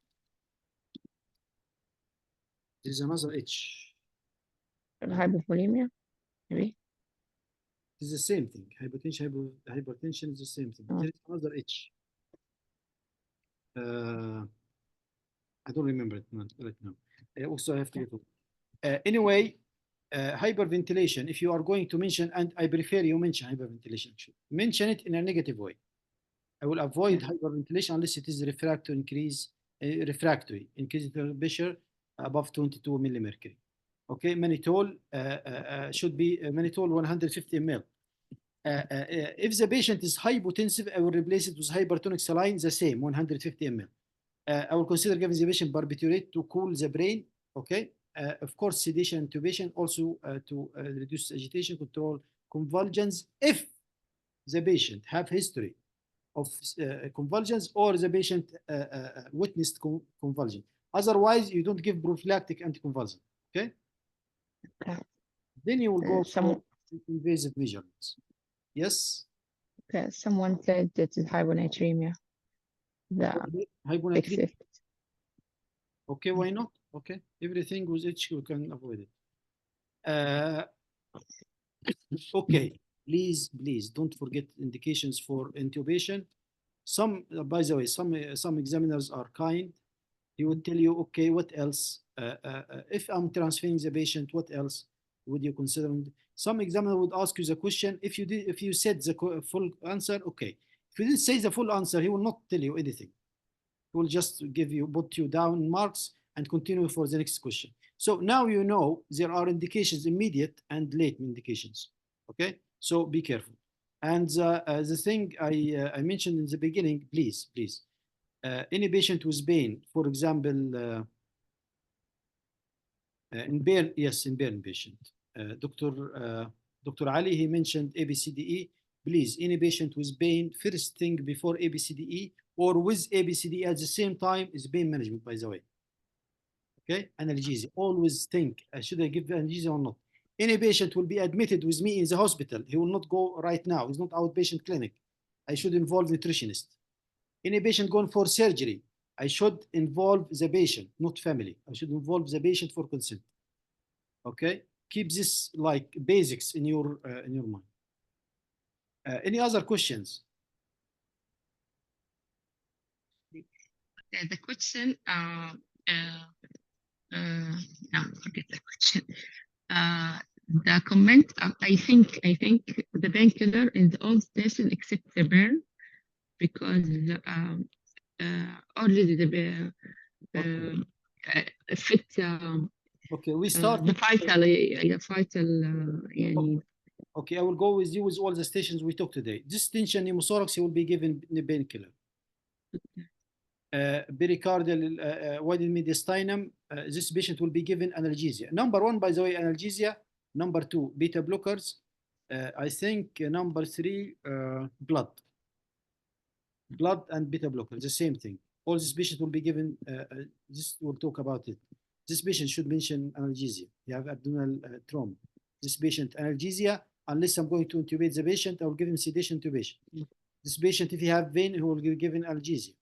There is another H. Hypovolemia, maybe. It is the same thing. Hypotension, hypertension is the same thing. There is another H. I don't remember it right now. Also, I have to get it. Anyway, hyperventilation, if you are going to mention, and I prefer you mention hyperventilation, actually. Mention it in a negative way. I will avoid hyperventilation unless it is refractory increase the pressure above 22 millimercury. Okay, mannitol should be mannitol 150 ml. If the patient is hypotensive, I will replace it with hypertonic saline, the same 150 ml. I will consider giving the patient barbiturate to cool the brain. Okay, of course, sedation, intubation, also to reduce agitation, control convulsions. If the patient have history of convulsions or the patient witnessed convulsion. Otherwise, you don't give prophylactic anticonvulsant. Okay. Then you will go for invasive measurements. Yes. Okay. Someone said that is hyponatremia. Hyponatremia. Okay, why not? Okay, everything with H you can avoid it. Okay, please don't forget indications for intubation. Some, by the way, some examiners are kind. He would tell you, okay, what else? If I'm transferring the patient, what else would you consider? Some examiner would ask you the question. If you said the full answer, okay. If you didn't say the full answer, he will not tell you anything. He will just put you down marks and continue for the next question. So now you know there are indications, immediate and late indications. Okay, so be careful. And the thing I mentioned in the beginning, please, any patient with pain, for example, in burn, yes, in burn patient, Dr. Ali, he mentioned ABCDE. please, any patient with pain, first thing before ABCDE or with ABCDE at the same time is pain management, by the way. Okay, analgesia. Always think, should I give analgesia or not? Any patient will be admitted with me in the hospital. He will not go right now. It's not outpatient clinic. I should involve nutritionist. Any patient going for surgery, I should involve the patient, not family. I should involve the patient for consent. Okay, keep this like basics in your mind. Any other questions? The question, no, forget the question. The comment, I think the painkiller in all stations except the burn, because already the affect Okay, we start the vital, Okay, I will go with you with all the stations we took today. Distension pneumothorax, he will be given the painkiller. Pericardial wide mediastinum, this patient will be given analgesia. Number one, by the way, analgesia. Number two, beta blockers. I think number three, blood and beta blockers, the same thing. All these patients will be given, this we'll talk about it. This patient should mention analgesia. You have abdominal trauma. This patient, analgesia, unless I'm going to intubate the patient, I will give him sedation intubation. This patient, if he have vein, he will be given analgesia.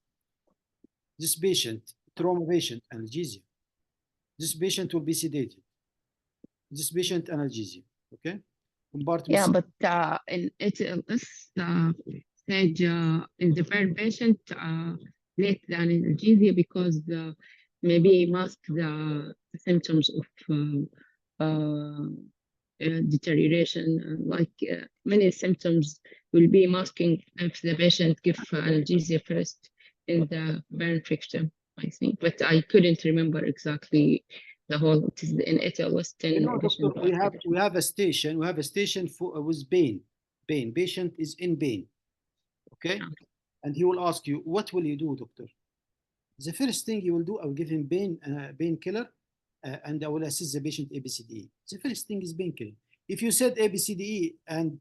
This patient, trauma patient, analgesia. This patient will be sedated. This patient, analgesia. Okay? Yeah, but in HLS stage, in the burn patient, late the analgesia because maybe mask the symptoms of deterioration, like many symptoms will be masking if the patient give analgesia first in the burn victim, I think, but I couldn't remember exactly the whole. It is in HLS 10. You know, doctor, we have a station for with pain. Patient is in pain. Okay? And he will ask you, what will you do, doctor? The first thing you will do, I will give him painkiller, and I will assist the patient ABCDE. The first thing is painkiller. If you said ABCDE and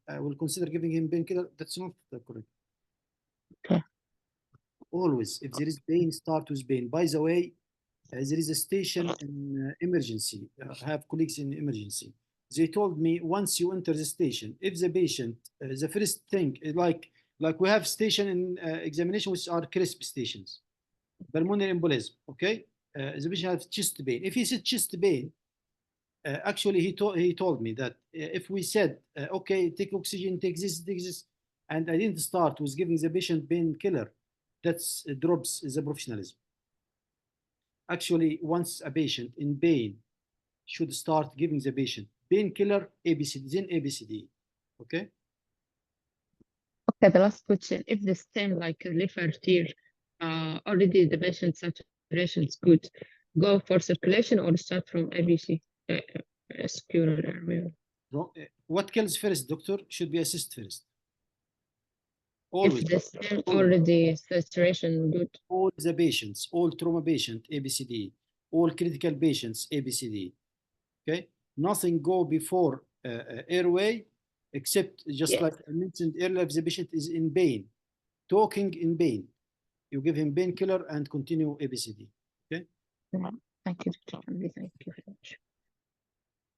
I will consider giving him painkiller, that's not correct. Okay. Always, if there is pain, start with pain. By the way, there is a station in emergency. I have colleagues in emergency. They told me once you enter the station, if the patient, the first thing, like we have station in examination, which are crisp stations, pulmonary embolism, okay? The patient has chest pain. If he said chest pain, actually he told me that if we said, okay, take oxygen, take this, and I didn't start with giving the patient painkiller, that drops the professionalism. Actually, once a patient in pain should start giving the patient painkiller, ABCD, then ABCD. Okay? Okay, the last question. If the stem like a liver tear, already the patient saturation is good, go for circulation or start from ABC? What kills first, doctor? Should be assist first. Always. If the stem already saturation good. All the patients, all trauma patient, ABCD, all critical patients, ABCD. Okay? Nothing go before airway, except just like I mentioned earlier, if the patient is in pain, talking in pain, you give him painkiller and continue ABCD. Okay? Thank you, Dr. Thank you very much.